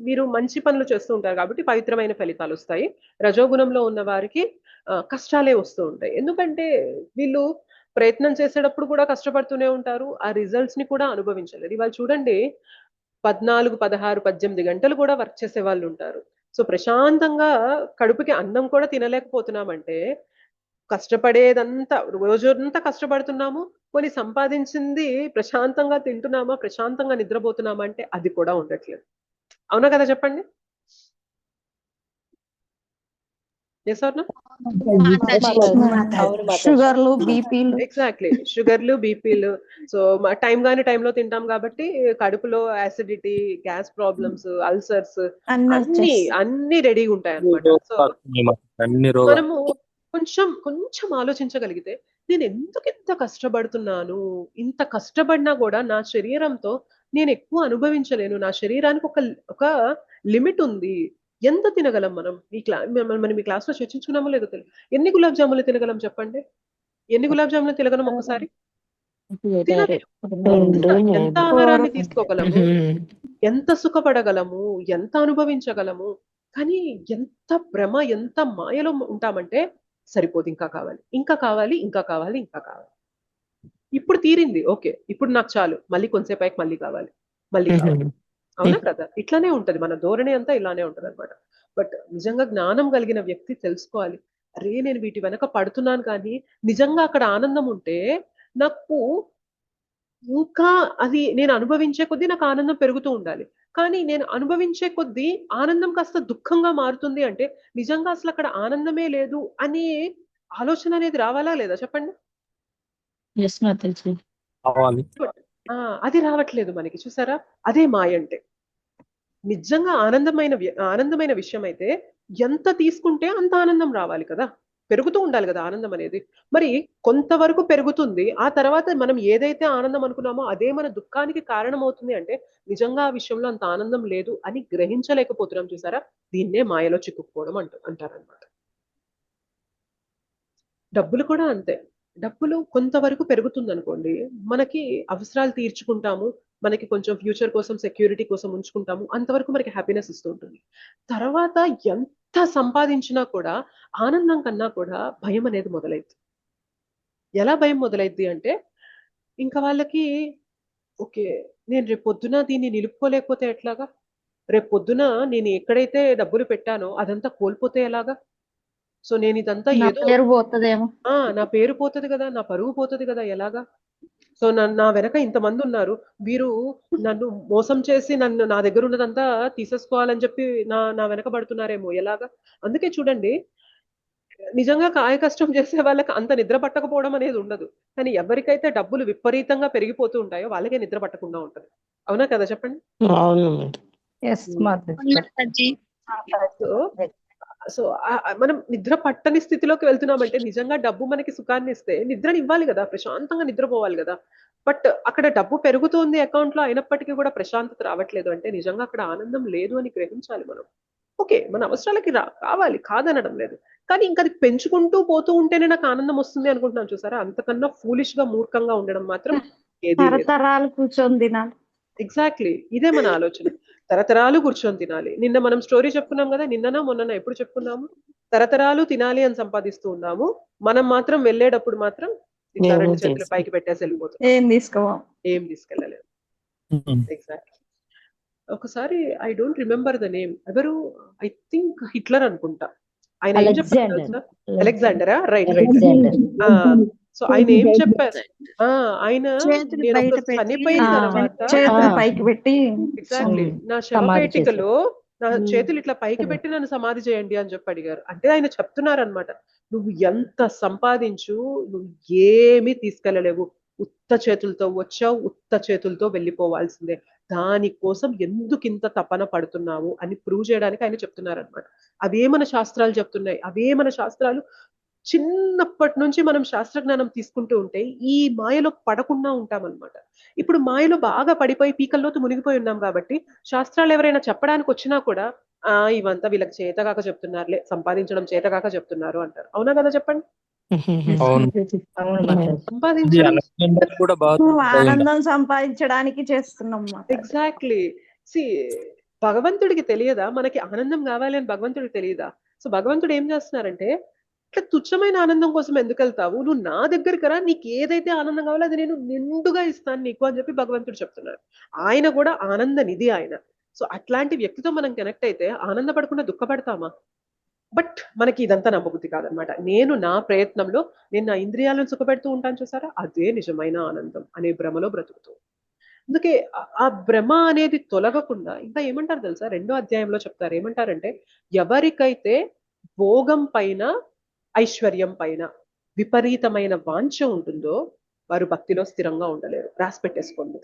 వీరు మంచి పనులు చేస్తూ ఉంటారు కాబట్టి పవిత్రమైన ఫలితాలు వస్తాయి. రజోగుణంలో ఉన్న వారికి కష్టాలే వస్తూ ఉంటాయి. ఎందుకంటే వీళ్ళు ప్రయత్నం చేసేటప్పుడు కూడా కష్టపడుతూనే ఉంటారు, ఆ రిజల్ట్స్ ని కూడా అనుభవించలేరు. ఇవాళ చూడండి 14, 16, 18 గంటలు కూడా వర్క్ చేసే వాళ్ళు ఉంటారు. సో ప్రశాంతంగా కడుపుకి అన్నం కూడా తినలేకపోతున్నామంటే కష్టపడేదంతా రోజంతా కష్టపడుతున్నాము, కొన్ని సంపాదించింది ప్రశాంతంగా తింటున్నామా, ప్రశాంతంగా నిద్రపోతున్నామా అంటే అది కూడా ఉండట్లేదు. అవునా కదా చెప్పండి? షుగర్లు, బీపీలు. ఎగ్జాక్ట్లీ, షుగర్లు, బీపీలు. సో టైం గాని టైంలో తింటాం కాబట్టి కడుపులో యాసిడిటీ, గ్యాస్ ప్రాబ్లమ్స్, అల్సర్స్ అన్ని రెడీగా ఉంటాయి అన్నమాట. సో మనము కొంచెం ఆలోచించగలిగితే నేను ఎందుకు ఇంత కష్టపడుతున్నాను, ఇంత కష్టపడినా కూడా నా శరీరంతో నేను ఎక్కువ అనుభవించలేను, నా శరీరానికి ఒక లిమిట్ ఉంది. ఎంత తినగలం మనం? మనం ఈ క్లాస్ లో చర్చించుకున్నామో లేదో తెలియదు. ఎన్ని గులాబ్ జాములు తినగలం చెప్పండి? ఎన్ని గులాబ్ జాములు తినగలం ఒకసారి? ఎంత ఆహారాన్ని తీసుకోగలము, ఎంత సుఖపడగలము, ఎంత అనుభవించగలము. కానీ ఎంత భ్రమ, ఎంత మాయలో ఉంటామంటే సరిపోదు, ఇంకా కావాలి, ఇంకా కావాలి, ఇంకా కావాలి, ఇంకా కావాలి. ఇప్పుడు తీరింది, ఓకే, ఇప్పుడు నాకు చాలు, మళ్ళీ కొంతసేపు పైకి మళ్ళీ కావాలి, మళ్ళీ కావాలి. అవునా కదా? ఇట్లానే ఉంటది మన ధోరణి అంతా, ఇలానే ఉంటది అనమాట. బట్ నిజంగా జ్ఞానం కలిగిన వ్యక్తి తెలుసుకోవాలి, అరే నేను వీటి వెనక పడుతున్నాను కానీ నిజంగా అక్కడ ఆనందం ఉంటే నాకు ఇంకా అది నేను అనుభవించే కొద్దీ నాకు ఆనందం పెరుగుతూ ఉండాలి. కానీ నేను అనుభవించే కొద్దీ ఆనందం కాస్త దుఃఖంగా మారుతుంది అంటే నిజంగా అసలు అక్కడ ఆనందమే లేదు అనే ఆలోచన అనేది రావాలా లేదా చెప్పండి? ఎస్ మాతాజీ. కావాలి. అది రావట్లేదు మనకి, చూసారా? అదే మాయ అంటే. నిజంగా ఆనందమైన విషయం అయితే ఎంత తీసుకుంటే అంత ఆనందం రావాలి కదా, పెరుగుతూ ఉండాలి కదా ఆనందం అనేది. మరి కొంతవరకు పెరుగుతుంది, ఆ తర్వాత మనం ఏదైతే ఆనందం అనుకున్నామో అదే మన దుఃఖానికి కారణం అవుతుంది అంటే నిజంగా ఆ విషయంలో అంత ఆనందం లేదు అని గ్రహించలేకపోతున్నాం. చూసారా? దీన్నే మాయలో చిక్కుకోవడం అంటారనమాట. డబ్బులు కూడా అంతే. డబ్బులు కొంతవరకు పెరుగుతుంది అనుకోండి, మనకి అవసరాలు తీర్చుకుంటాము, మనకి కొంచెం ఫ్యూచర్ కోసం సెక్యూరిటీ కోసం ఉంచుకుంటాము, అంతవరకు మనకి హ్యాపీనెస్ ఇస్తూ ఉంటుంది. తర్వాత ఎంత సంపాదించినా కూడా ఆనందం కన్నా కూడా భయం అనేది మొదలైద్ది. ఎలా భయం మొదలైద్ది అంటే ఇంకా వాళ్ళకి ఓకే, నేను రేపు పొద్దున దీన్ని నిలుపుకోలేకపోతే ఎట్లాగా, రేపు పొద్దున నేను ఎక్కడైతే డబ్బులు పెట్టానో అదంతా కోల్పోతే ఎలాగా, సో నేను ఇదంతా నా ఏదో పేరు పోతుందేమో. నా పేరు పోతుంది కదా, నా పరువు పోతుంది కదా, ఎలాగా? సో నా వెనక ఇంతమంది ఉన్నారు, వీరు నన్ను మోసం చేసి నా దగ్గర ఉన్నదంతా తీసేసుకోవాలని చెప్పి నా వెనక పడుతున్నారేమో, ఎలాగా? అందుకే చూడండి, నిజంగా కాయ కష్టం చేసే వాళ్ళకి అంత నిద్ర పట్టకపోవడం అనేది ఉండదు, కానీ ఎవరికైతే డబ్బులు విపరీతంగా పెరిగిపోతూ ఉంటాయో వాళ్ళకే నిద్ర పట్టకుండా ఉంటది. అవునా కదా చెప్పండి? అవును. ఎస్ మాతాజీ. సో మనం నిద్ర పట్టని స్థితిలోకి వెళ్తున్నామంటే నిజంగా డబ్బు మనకి సుఖాన్ని ఇస్తే నిద్రని ఇవ్వాలి కదా, ప్రశాంతంగా నిద్రపోవాలి కదా. బట్ అక్కడ డబ్బు పెరుగుతోంది అకౌంట్ లో, అయినప్పటికీ కూడా ప్రశాంతత రావట్లేదు అంటే నిజంగా అక్కడ ఆనందం లేదు అని గ్రహించాలి మనం. ఓకే, మన అవసరాలకి కావాలి, కాదనడం లేదు, కానీ ఇంకా అది పెంచుకుంటూ పోతూ ఉంటేనే నాకు ఆనందం వస్తుంది అనుకుంటున్నాను. చూసారా? అంతకన్నా ఫూలిష్ గా మూర్ఖంగా ఉండడం మాత్రం ఏది లేదు. తరతరాలు కూర్చొని తినాలి. ఎగ్జాక్ట్లీ, ఇదే మన ఆలోచన. తరతరాలు కూర్చొని తినాలి. నిన్న మనం స్టోరీ చెప్పుకున్నాం కదా, నిన్ననా మొన్న ఎప్పుడు చెప్పుకున్నాము, తరతరాలు తినాలి అని సంపాదిస్తూ ఉన్నాము, మనం మాత్రం వెళ్ళేటప్పుడు మాత్రం ఇట్లా రెండు చేతులు పైకి పెట్టేసి వెళ్ళిపోతాం, ఏం తీసుకెళ్ళలేదు. ఎగ్జాక్ట్లీ. ఒకసారి I don't remember the name, ఎవరు, ఐ థింక్ హిట్లర్ అనుకుంటా, ఆయన ఏం చెప్పారు? అలెగ్జాండరా? రైట్. సో ఆయన ఏం చెప్పారు, ఆయన చనిపోయిన తర్వాత పైకి పెట్టి ఎగ్జాక్ట్లీ నా శవపేటికలో నా చేతులు ఇట్లా పైకి పెట్టి నన్ను సమాధి చేయండి అని చెప్పి అడిగారు. అంటే ఆయన చెప్తున్నారనమాట, నువ్వు ఎంత సంపాదించు, నువ్వు ఏమీ తీసుకెళ్ళలేవు, ఉత్త చేతులతో వచ్చావు, ఉత్త చేతులతో వెళ్ళిపోవాల్సిందే, దానికోసం ఎందుకు ఇంత తపన పడుతున్నావు అని ప్రూవ్ చేయడానికి ఆయన చెప్తున్నారనమాట. అవే మన శాస్త్రాలు చెప్తున్నాయి, అవే మన శాస్త్రాలు. చిన్నప్పటి నుంచి మనం శాస్త్ర జ్ఞానం తీసుకుంటూ ఉంటే ఈ మాయలో పడకుండా ఉంటామన్నమాట. ఇప్పుడు మాయలో బాగా పడిపోయి పీకల్లోతు మునిగిపోయి ఉన్నాం కాబట్టి శాస్త్రాలు ఎవరైనా చెప్పడానికి వచ్చినా కూడా ఇవంతా వీళ్ళకి చేతగాక చెప్తున్నారులే, సంపాదించడం చేతగాక చెప్తున్నారు అంటారు. అవునా కదా చెప్పండి? సంపాదించడం ఆనందం సంపాదించడానికి చేస్తున్నాం. ఎగ్జాక్ట్లీ. సి భగవంతుడికి తెలియదా మనకి ఆనందం కావాలి అని? భగవంతుడికి తెలియదా? సో భగవంతుడు ఏం చేస్తున్నారంటే, ఇట్లా తుచ్చమైన ఆనందం కోసం ఎందుకు వెళ్తావు, నువ్వు నా దగ్గరికి రా, నీకు ఏదైతే ఆనందం కావాలో అది నేను నిండుగా ఇస్తాను నీకు అని చెప్పి భగవంతుడు చెప్తున్నారు. ఆయన కూడా ఆనంద నిధి ఆయన. సో అట్లాంటి వ్యక్తితో మనం కనెక్ట్ అయితే ఆనందపడకుండా దుఃఖపడతామా? బట్ మనకి ఇదంతా నమ్మబుద్ధి కాదనమాట. నేను నా ప్రయత్నంలో నేను నా ఇంద్రియాలను సుఖపెడుతూ ఉంటాను, చూసారా? అదే నిజమైన ఆనందం అనే భ్రమలో బ్రతుకుతూ. అందుకే ఆ భ్రమ అనేది తొలగకుండా ఇంకా ఏమంటారు తెలుసా, 2వ అధ్యాయంలో చెప్తారు, ఏమంటారంటే ఎవరికైతే భోగం పైన ఐశ్వర్యం పైన విపరీతమైన వాంఛ ఉంటుందో వారు భక్తిలో స్థిరంగా ఉండలేరు. రాసి పెట్టేసుకోండి.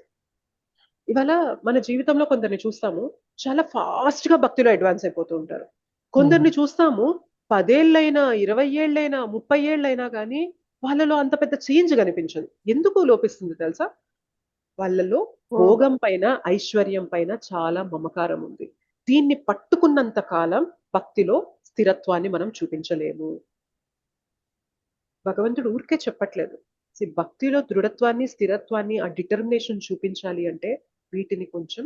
ఇవాళ మన జీవితంలో కొందరిని చూస్తాము, చాలా ఫాస్ట్ గా భక్తిలో అడ్వాన్స్ అయిపోతూ ఉంటారు. కొందరిని చూస్తాము 10 ఏళ్ళైనా 20 ఏళ్ళైనా 30 ఏళ్ళైనా కానీ వాళ్ళలో అంత పెద్ద చేంజ్ కనిపించదు. ఎందుకు లోపిస్తుంది తెలుసా? వాళ్ళలో భోగం పైన ఐశ్వర్యం పైన చాలా మమకారం ఉంది. దీన్ని పట్టుకున్నంత కాలం భక్తిలో స్థిరత్వాన్ని మనం చూపించలేము. భగవంతుడు ఊరికే చెప్పట్లేదు, భక్తిలో దృఢత్వాన్ని స్థిరత్వాన్ని ఆ డిటర్మినేషన్ చూపించాలి అంటే వీటిని కొంచెం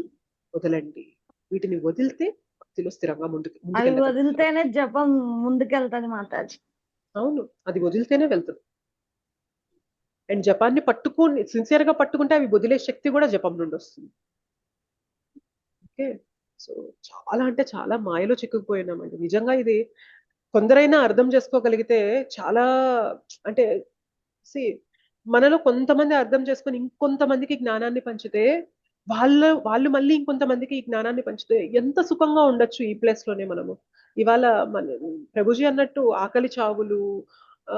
వదలండి, వీటిని వదిలితే భక్తిలో స్థిరంగా వదిలితేనే జపం ముందుకెళ్తాది మాతాజీ. అవును, అది వదిలితేనే వెళ్తుంది. అండ్ జపాన్ని పట్టుకొని సిన్సియర్ గా పట్టుకుంటే అవి వదిలే శక్తి కూడా జపం నుండి వస్తుంది. ఓకే, సో చాలా అంటే చాలా మాయలో చిక్కుకుపోయినామండి. నిజంగా ఇది కొందరైనా అర్థం చేసుకోగలిగితే చాలా, అంటే మనలో కొంతమంది అర్థం చేసుకొని ఇంకొంతమందికి జ్ఞానాన్ని పంచితే వాళ్ళు మళ్ళీ ఇంకొంతమందికి ఈ జ్ఞానాన్ని పంచితే ఎంత సుఖంగా ఉండొచ్చు ఈ ప్లేస్ లోనే మనము. ఇవాళ ప్రభుజీ అన్నట్టు ఆకలి చావులు, ఆ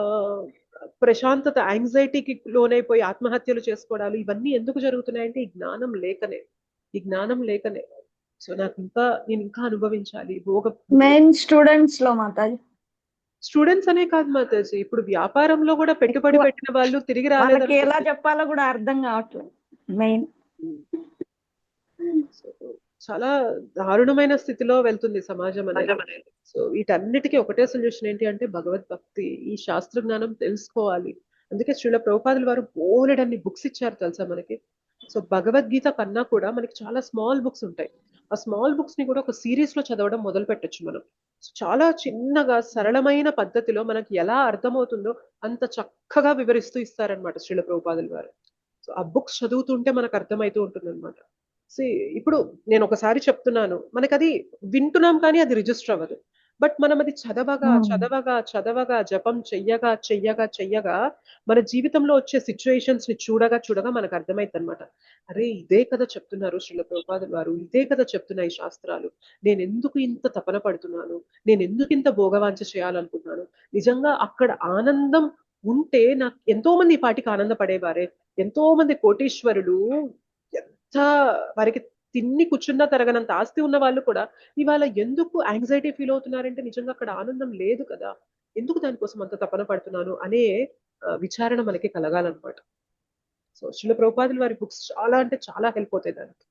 ప్రశాంతత, యాంగ్జైటీకి లోనైపోయి ఆత్మహత్యలు చేసుకోవడాలు ఇవన్నీ ఎందుకు జరుగుతున్నాయంటే ఈ జ్ఞానం లేకనే. సో నేను ఇంకా అనుభవించాలి మెయిన్ స్టూడెంట్స్ లో మాతాజీ. స్టూడెంట్స్ అనే కాదు మాతాజీ, ఇప్పుడు వ్యాపారంలో కూడా పెట్టుబడి పెట్టిన వాళ్ళు తిరిగి వాళ్ళకి ఎలా రాలేదు. చెప్పాలో కూడా అర్థం కావట్లేదు మెయిన్. చాలా దారుణమైన స్థితిలో వెళ్తుంది సమాజం అనేది. సో వీటన్నిటికీ ఒకటే సొల్యూషన్ ఏంటి అంటే భగవద్భక్తి, ఈ శాస్త్ర జ్ఞానం తెలుసుకోవాలి. అందుకే శ్రీల ప్రభుపాదుల వారు బోలెడన్ని బుక్స్ ఇచ్చారు తెలుసా మనకి. సో భగవద్గీత కన్నా కూడా మనకి చాలా స్మాల్ బుక్స్ ఉంటాయి. ఆ స్మాల్ బుక్స్ ని కూడా ఒక సిరీస్ లో చదవడం మొదలు పెట్టచ్చు మనం. చాలా చిన్నగా సరళమైన పద్ధతిలో మనకి ఎలా అర్థమవుతుందో అంత చక్కగా వివరిస్తూ ఇస్తారనమాట శ్రీల ప్రభుపాదుల వారు. సో ఆ బుక్స్ చదువుతుంటే మనకు అర్థమవుతూ ఉంటుంది అనమాట. ఇప్పుడు నేను ఒకసారి చెప్తున్నాను, మనకి అది వింటున్నాం కానీ అది రిజిస్టర్ అవ్వదు. బట్ మనం అది చదవగా జపం చెయ్యగా మన జీవితంలో వచ్చే సిచ్యుయేషన్స్ ని చూడగా మనకు అర్థమైంది అనమాట. అరే ఇదే కదా చెప్తున్నారు శ్రీల ప్రభుపాదుల వారు, ఇదే కదా చెప్తున్నాయి శాస్త్రాలు, నేను ఎందుకు ఇంత తపన పడుతున్నాను, నేను ఎందుకు ఇంత భోగవాంఛ చేయాలనుకున్నాను. నిజంగా అక్కడ ఆనందం ఉంటే నాకు ఎంతో మంది ఈ పాటికి ఆనందపడేవారే. ఎంతో మంది కోటీశ్వరులు, ఎంత వారికి తిన్ని కూర్చున్నా తరగనంత ఆస్తి ఉన్న వాళ్ళు కూడా ఇవాళ ఎందుకు యాంగ్జైటీ ఫీల్ అవుతున్నారంటే నిజంగా అక్కడ ఆనందం లేదు కదా, ఎందుకు దానికోసం అంత తపన పడుతున్నాను అనే విచారణ మనకి కలగాలన్నమాట. సో శ్రీల ప్రభుపాదుల వారి బుక్స్ చాలా అంటే చాలా హెల్ప్ అవుతాయి దానికి.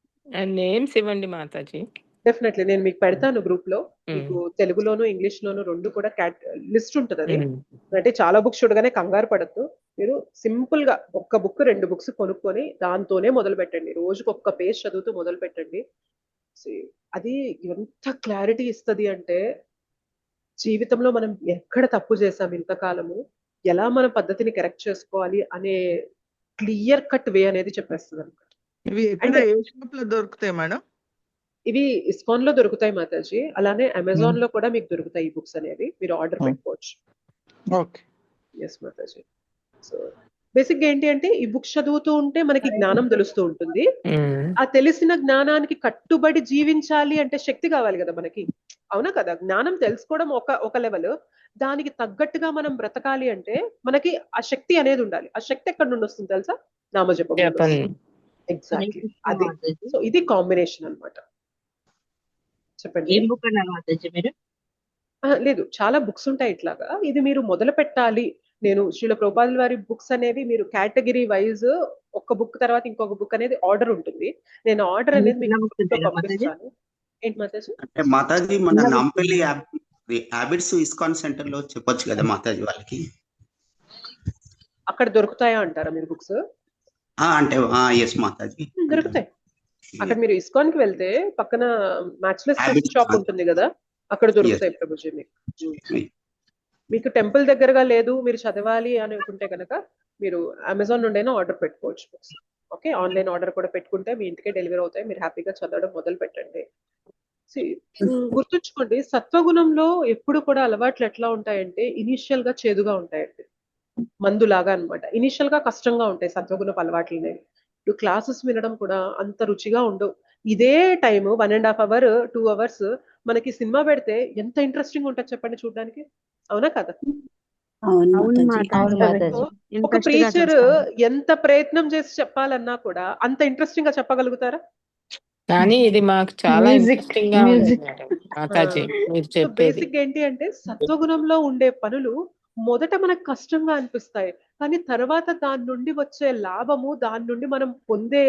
నేమ్స్ ఇవ్వండి మాతాజీ. డెఫినెట్లీ నేను మీకు పెడతాను గ్రూప్ లో. మీకు తెలుగులోను ఇంగ్లీష్ లోను రెండు కూడా లిస్ట్ ఉంటుంది. అది అంటే చాలా బుక్స్ చూడగానే కంగారు పడద్దు. మీరు సింపుల్ గా ఒక్క బుక్ 2 బుక్స్ కొనుక్కొని దాంతోనే మొదలు పెట్టండి. రోజుకి ఒక్క పేజ్ చదువుతూ మొదలు పెట్టండి. అది ఎంత క్లారిటీ ఇస్తుంది అంటే జీవితంలో మనం ఎక్కడ తప్పు చేసాం ఇంతకాలము, ఎలా మన పద్ధతిని కరెక్ట్ చేసుకోవాలి అనే క్లియర్ కట్ వే అనేది చెప్పేస్తుంది అనమాట. ఇవి ఎక్కడ ఏ షాప్ లో దొరుకుతాయి మేడం? ఇవి ఇస్కాన్ లో దొరుకుతాయి మాతాజీ, అలానే అమెజాన్ లో కూడా మీకు దొరుకుతాయి ఈ బుక్స్ అనేవి, మీరు ఆర్డర్ పెట్టుకోవచ్చు. ఓకే. ఎస్ మాతాజీ. సో బేసిక్ గా ఏంటి అంటే ఈ బుక్స్ చదువుతూ ఉంటే మనకి జ్ఞానం తెలుస్తూ ఉంటుంది. ఆ తెలిసిన జ్ఞానానికి కట్టుబడి జీవించాలి అంటే శక్తి కావాలి కదా మనకి, అవునా కదా. జ్ఞానం తెలుసుకోవడం ఒక లెవెల్, దానికి తగ్గట్టుగా మనం బ్రతకాలి అంటే మనకి ఆ శక్తి అనేది ఉండాలి. ఆ శక్తి ఎక్కడి నుండి వస్తుంది తెలుసా? నామజపం. ఎగ్జాక్ట్లీ అది. సో ఇది కాంబినేషన్ అన్నమాట. చెప్పండి. లేదు, చాలా బుక్స్ ఉంటాయి ఇట్లాగా. ఇది మీరు మొదలు పెట్టాలి. నేను శ్రీల ప్రభుపాదుల వారి బుక్స్ అనేవి మీరు కేటగిరీ వైజ్ ఒక బుక్ తర్వాత ఇంకొక బుక్ అనేది ఆర్డర్ ఉంటుంది. నేను ఆర్డర్ అనేది మీకు పంపిస్తాను. ఏంటి మాతాజీ? అంటే మాతాజీ మన నాంపల్లి హ్యాబిట్స్ ఇస్కాన్ సెంటర్ లో చెప్పొచ్చు కదా మాతాజీ వాళ్ళకి, అక్కడ దొరుకుతాయా అంటారా మీరు బుక్స్? అంటే ఎస్ మాతాజీ దొరుకుతాయి. అక్కడ మీరు ఇస్కాన్ కి వెళ్తే పక్కన మ్యాచ్లెస్ షాప్ ఉంటుంది కదా, అక్కడ దొరుకుతాయి ప్రభుజీ. మీకు టెంపుల్ దగ్గరగా లేదు, మీరు చదవాలి అని అనుకుంటే కనుక మీరు అమెజాన్ నుండైనా ఆర్డర్ పెట్టుకోవచ్చు బుక్స్. ఓకే, ఆన్లైన్ ఆర్డర్ కూడా పెట్టుకుంటే మీ ఇంటికే డెలివరీ అవుతాయి. మీరు హ్యాపీగా చదవడం మొదలు పెట్టండి. గుర్తుంచుకోండి, సత్వగుణంలో ఎప్పుడు కూడా అలవాట్లు ఎట్లా ఉంటాయంటే ఇనీషియల్ గా చేదుగా ఉంటాయండి, మందులాగా అన్నమాట. ఇనీషియల్ గా కష్టంగా ఉంటాయి సత్వగుణపు అలవాట్లు అనేవి. ఇప్పుడు క్లాసెస్ వినడం కూడా అంత రుచిగా ఉండవు. ఇదే టైం 1.5 hours 2 hours మనకి సినిమా పెడితే ఎంత ఇంట్రెస్టింగ్ ఉంటుంది చెప్పండి చూడడానికి, అవునా కదా. ఒక ప్రీచర్ ఎంత ప్రయత్నం చేసి చెప్పాలన్నా కూడా అంత ఇంట్రెస్టింగ్ గా చెప్పగలుగుతారా? కానీ ఇది మాకు చాలా ఇంట్రెస్టింగ్ గా ఉంది మాతాజీ మీరు చెప్పేది. బేసిక్ ఏంటి అంటే సత్వగుణంలో ఉండే పనులు మొదట మనకు కష్టంగా అనిపిస్తాయి, కానీ తర్వాత దాని నుండి వచ్చే లాభము, దాని నుండి మనం పొందే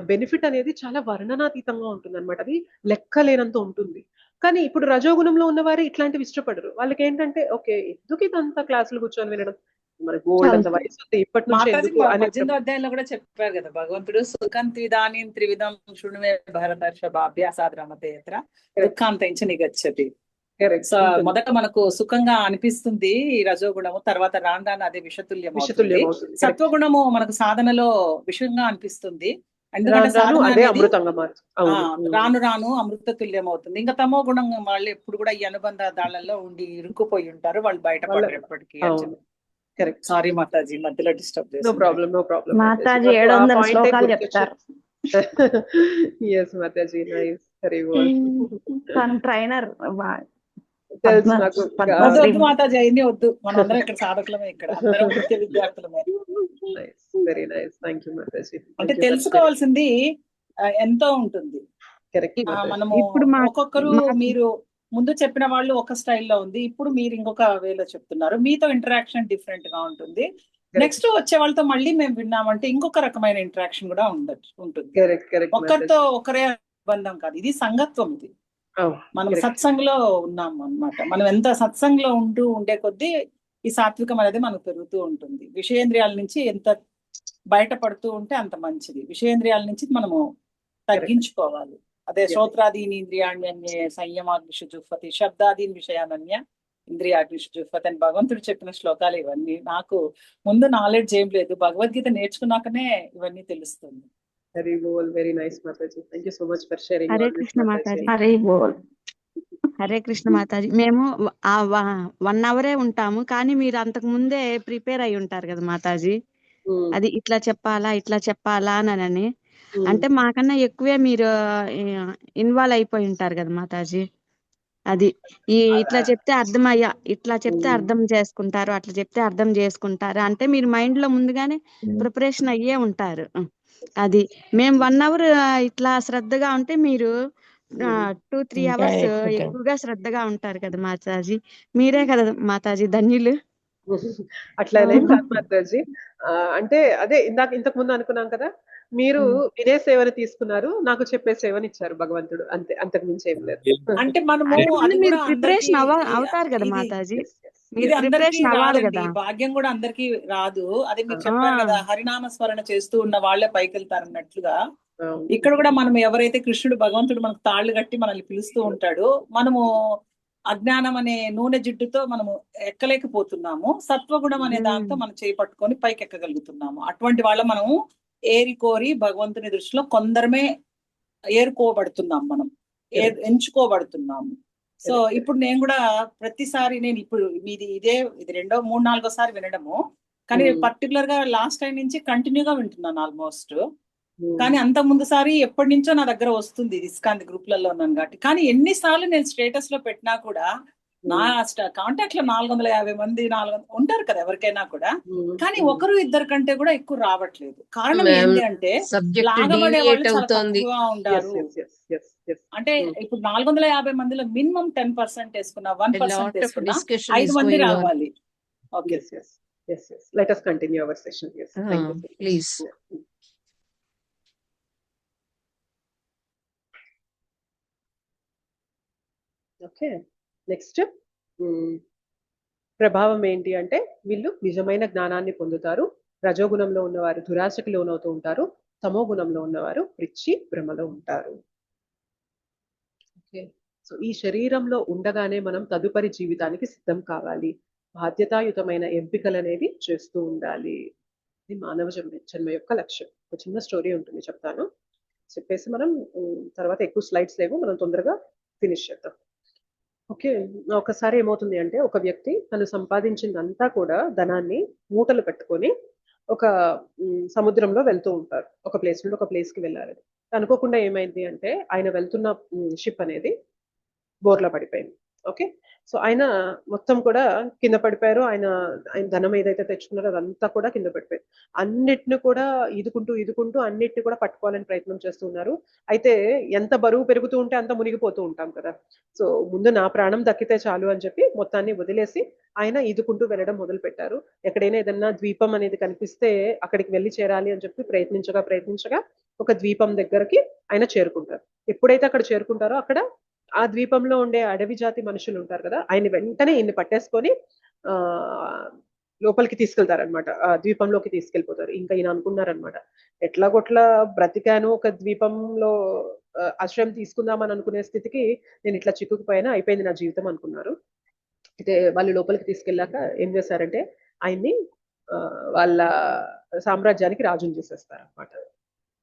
బెనిఫిట్ అనేది చాలా వర్ణనాతీతంగా ఉంటుంది అనమాట. అది లెక్కలేనంత ఉంటుంది. కానీ ఇప్పుడు రజోగుణంలో ఉన్నవారు ఇట్లాంటివి ఇష్టపడరు. వాళ్ళకి ఏంటంటే ఓకే ఎందుకు ఇదంతా క్లాసులు కూర్చొని వినడం, మనకి గోల్డ్ అంత వయసు ఉంది ఇప్పటి నుంచి ఎందుకు అనే 18వ అధ్యాయంలో కూడా చెప్పారు కదా భగవంతుడు, సుఖం త్రిదానీం త్రివిధం శృణుమే భరతర్షభ అభ్యాసాద్ రమతే యత్ర దుఃఖాంతైంచ నిగచ్చతి. సో మొదట మనకు సుఖంగా అనిపిస్తుంది ఈ రజోగుణము, తర్వాత రాను రాను అదే విషతుల్యం అవుతుంది. సత్వగుణము మనకు సాధనలో విషంగా అనిపిస్తుంది, ఎందుకంటే సాధన రాను రాను అమృత తుల్యం అవుతుంది. ఇంకా తమో గుణం వాళ్ళు ఎప్పుడు కూడా ఈ అనుబంధ దాళ్లలో ఉండి ఇరుక్కుపోయి ఉంటారు, వాళ్ళు బయటపడరు ఎప్పటికీ. సారీ మాతాజీ మధ్యలో డిస్టర్బ్ చేస్తాను. మాతాజీ 700 శ్లోకాలు చెప్తారు. Yes, Mataji, nice. Very well. తను ట్రైనర్ తెలుసు నాకు. వద్దు పద్మశ్రీ వద్దు మాతాజీ, అవన్నీ వద్దు. మనం అందరం ఇక్కడ సాధకులమే, ఇక్కడ అందరం నిత్య విద్యార్థులమే. Nice, very nice. Thank you, Mataji. అంటే Thank you for sharing. తెలుసుకోవాల్సింది ఎంతో ఉంటుంది. Correct, Mataji. మనము ఇప్పుడు ఒక్కొక్కరు, మీరు ముందు చెప్పిన వాళ్ళు ఒక స్టైల్లో ఉంది, ఇప్పుడు మీరు ఇంకొక వేలో చెప్తున్నారు. మీతో ఇంటరాక్షన్ డిఫరెంట్ గా ఉంటుంది. నెక్స్ట్ వచ్చే వాళ్ళతో మళ్ళీ మేము విన్నామంటే ఇంకొక రకమైన ఇంటరాక్షన్ కూడా ఉంటుంది. Correct, correct, ఒక్కరితో Mataji. ఒకరే బంధం కాదు, ఇది సంగత్వం. ఇది Oh, మనం correct. సత్సంగంలో ఉన్నాము అన్నమాట. మనం ఎంత సత్సంగంలో ఉండే కొద్దీ ఈ సాత్వికం అనేది మనకు పెరుగుతూ ఉంటుంది. విషయేంద్రియాల నుంచి ఎంత బయటపడుతూ ఉంటే అంత మంచిది. విషయేంద్రియాల నుంచి మనము తగ్గించుకోవాలి. అదే శ్రోత్రాదీని ఇంద్రియాణ్యన్యే సంయమాగ్నిషు జుహ్వతి శబ్దాదీని విషయానన్య ఇంద్రియాగ్నిషు జుహ్వతి అని భగవంతుడు చెప్పిన శ్లోకాలు ఇవన్నీ. నాకు ముందు నాలెడ్జ్ ఏం లేదు, భగవద్గీత నేర్చుకున్నాకనే ఇవన్నీ తెలుస్తుంది. Very well, very nice, Mataji. Thank you so much for sharing Hare all this, Krishna Mataji. Mataji. Hare బోల్. హరే కృష్ణ మాతాజీ. మేము 1 అవరే ఉంటాము, కానీ మీరు అంతకు ముందే ప్రిపేర్ అయి ఉంటారు కదా మాతాజీ. Hmm. అది ఇట్లా చెప్పాలా అని. Hmm. అంటే మాకన్నా ఎక్కువే మీరు ఇన్వాల్వ్ అయిపోయి ఉంటారు కదా మాతాజీ. అది ఇట్లా చెప్తే అర్థం చేసుకుంటారు, అట్లా చెప్తే అర్థం చేసుకుంటారు అంటే మీరు మైండ్ లో ముందుగానే ప్రిపరేషన్ అయ్యే ఉంటారు. అది మేము 1 అవర్ ఇట్లా శ్రద్ధగా ఉంటే మీరు 2-3 ఇంకా అవర్స్ ఎక్కువ ఎక్కువగా శ్రద్ధగా ఉంటారు కదా మాతాజీ. మీరే కదా మాతాజీ ధన్యులు. అట్లా ఏం కాదు మాతాజీ. అంటే అదే ఇంతకు ముందు అనుకున్నాం కదా, మీరు వినే సేవని తీసుకున్నారు, నాకు చెప్పే సేవని ఇచ్చారు భగవంతుడు, అంతే, అంతకు మించి ఏం లేదు. అంటే మనము అంటే ముందు అది మీరు కూడా ప్రిపరేషన్ అందరికీ అవుతారు కదా ఇది మాతాజీ. Yes, yes. మీరు ఇది అందరికీ ప్రిపరేషన్ అవ్వాలి రాదండి. కదా. భాగ్యం కూడా అందరికీ రాదు. అది మీరు ఆ చెప్పారు కదా, హరినామ స్మరణ చేస్తూ ఉన్న వాళ్ళే పైకి వెళ్తారు అన్నట్లుగా. అవును. ఇక్కడ కూడా మనం ఎవరైతే కృష్ణుడు భగవంతుడు మనకు తాళ్ళు కట్టి మనల్ని పిలుస్తూ ఉంటాడో, మనము అజ్ఞానం అనే నూనె జిడ్డుతో మనము ఎక్కలేకపోతున్నాము. సత్వగుణం అనే దాంతో మనం చేపట్టుకొని పైకి ఎక్కగలుగుతున్నాము. అటువంటి వాళ్ళ మనము ఏరికోరి భగవంతుని దృష్టిలో కొందరమే ఏరుకోబడుతున్నాం, మనం ఎంచుకోబడుతున్నాము. సో ఇప్పుడు నేను కూడా ప్రతిసారి నేను ఇప్పుడు ఇది 3-4 వినడము, కానీ పర్టికులర్ గా లాస్ట్ టైం నుంచి కంటిన్యూగా వింటున్నాను ఆల్మోస్ట్. కానీ అంత ముందు సారి ఎప్పటి నుంచో నా దగ్గర వస్తుంది, ఇస్కాంత్ గ్రూప్లలో ఉన్నాను కాబట్టి. కానీ ఎన్నిసార్లు నేను స్టేటస్ లో పెట్టినా కూడా నా కాంటాక్ట్ లో 450 మంది 400 ఉంటారు కదా ఎవరికైనా కూడా, కానీ 1-2 కంటే కూడా ఎక్కువ రావట్లేదు. కారణం ఏంటి అంటే లాగబడే వాళ్ళు చాలా తక్కువగా ఉంటారు. అంటే ఇప్పుడు 450 మందిలో మినిమం 10% వేసుకున్నా, 1% వేసుకున్నా 5 మంది రావాలి. Okay. Yes. Let us continue our session. Yes. Thank you. Please. Okay, next ప్రభావం ఏంటి అంటే, వీళ్ళు నిజమైన జ్ఞానాన్ని పొందుతారు. రజోగుణంలో ఉన్నవారు దురాశకి లోనవుతూ ఉంటారు. తమో గుణంలో ఉన్నవారు పిచ్చి భ్రమలో ఉంటారు. ఓకే, సో ఈ శరీరంలో ఉండగానే మనం తదుపరి జీవితానికి సిద్ధం కావాలి. బాధ్యతాయుతమైన ఎంపికలు అనేవి చేస్తూ ఉండాలి. ఇది మానవ జన్మ యొక్క లక్ష్యం. ఒక చిన్న స్టోరీ ఉంటుంది, చెప్తాను. చెప్పేసి మనం తర్వాత ఎక్కువ స్లైడ్స్ లేవు, మనం తొందరగా ఫినిష్ చేద్దాం. ఓకే, ఒకసారి ఏమవుతుంది అంటే, ఒక వ్యక్తి తను సంపాదించిందంతా కూడా ధనాన్ని మూటలు పెట్టుకొని ఒక సముద్రంలో వెళ్తూ ఉంటారు. ఒక ప్లేస్ నుండి ఒక ప్లేస్కి వెళ్ళాలని అనుకోకుండా ఏమైంది అంటే, ఆయన వెళ్తున్న షిప్ అనేది బోర్లా పడిపోయింది. ఓకే, సో ఆయన మొత్తం కూడా కింద పడిపోయారు. ఆయన ధనం ఏదైతే తెచ్చుకున్నారో అదంతా కూడా కింద పడిపోయింది. అన్నిటిని కూడా ఈదుకుంటూ అన్నిటిని కూడా పట్టుకోవాలని ప్రయత్నం చేస్తూ ఉన్నారు. అయితే ఎంత బరువు పెరుగుతూ ఉంటే అంత మునిగిపోతూ ఉంటాం కదా. సో ముందు నా ప్రాణం దక్కితే చాలు అని చెప్పి మొత్తాన్ని వదిలేసి ఆయన ఈదుకుంటూ వెళ్ళడం మొదలు పెట్టారు. ఎక్కడైనా ఏదన్నా ద్వీపం అనేది కనిపిస్తే అక్కడికి వెళ్ళి చేరాలి అని చెప్పి ప్రయత్నించగా ఒక ద్వీపం దగ్గరికి ఆయన చేరుకుంటారు. ఎప్పుడైతే అక్కడ చేరుకుంటారో అక్కడ ఆ ద్వీపంలో ఉండే అడవి జాతి మనుషులు ఉంటారు కదా, ఆయన వెంటనే ఈయన్ని పట్టేసుకొని లోపలికి తీసుకెళ్తారనమాట. ఆ ద్వీపంలోకి తీసుకెళ్లిపోతారు. ఇంకా ఈయన అనుకున్నారనమాట, ఎట్లాగొట్లా బ్రతికాను, ఒక ద్వీపంలో ఆశ్రయం తీసుకుందామని అనుకునే స్థితికి నేను ఇట్లా చిక్కుకుపోయినా, అయిపోయింది నా జీవితం అనుకున్నారు. అయితే వాళ్ళు లోపలికి తీసుకెళ్ళాక ఏం చేశారంటే, ఆయన్ని వాళ్ళ సామ్రాజ్యానికి రాజుని చేసేస్తారు అనమాట.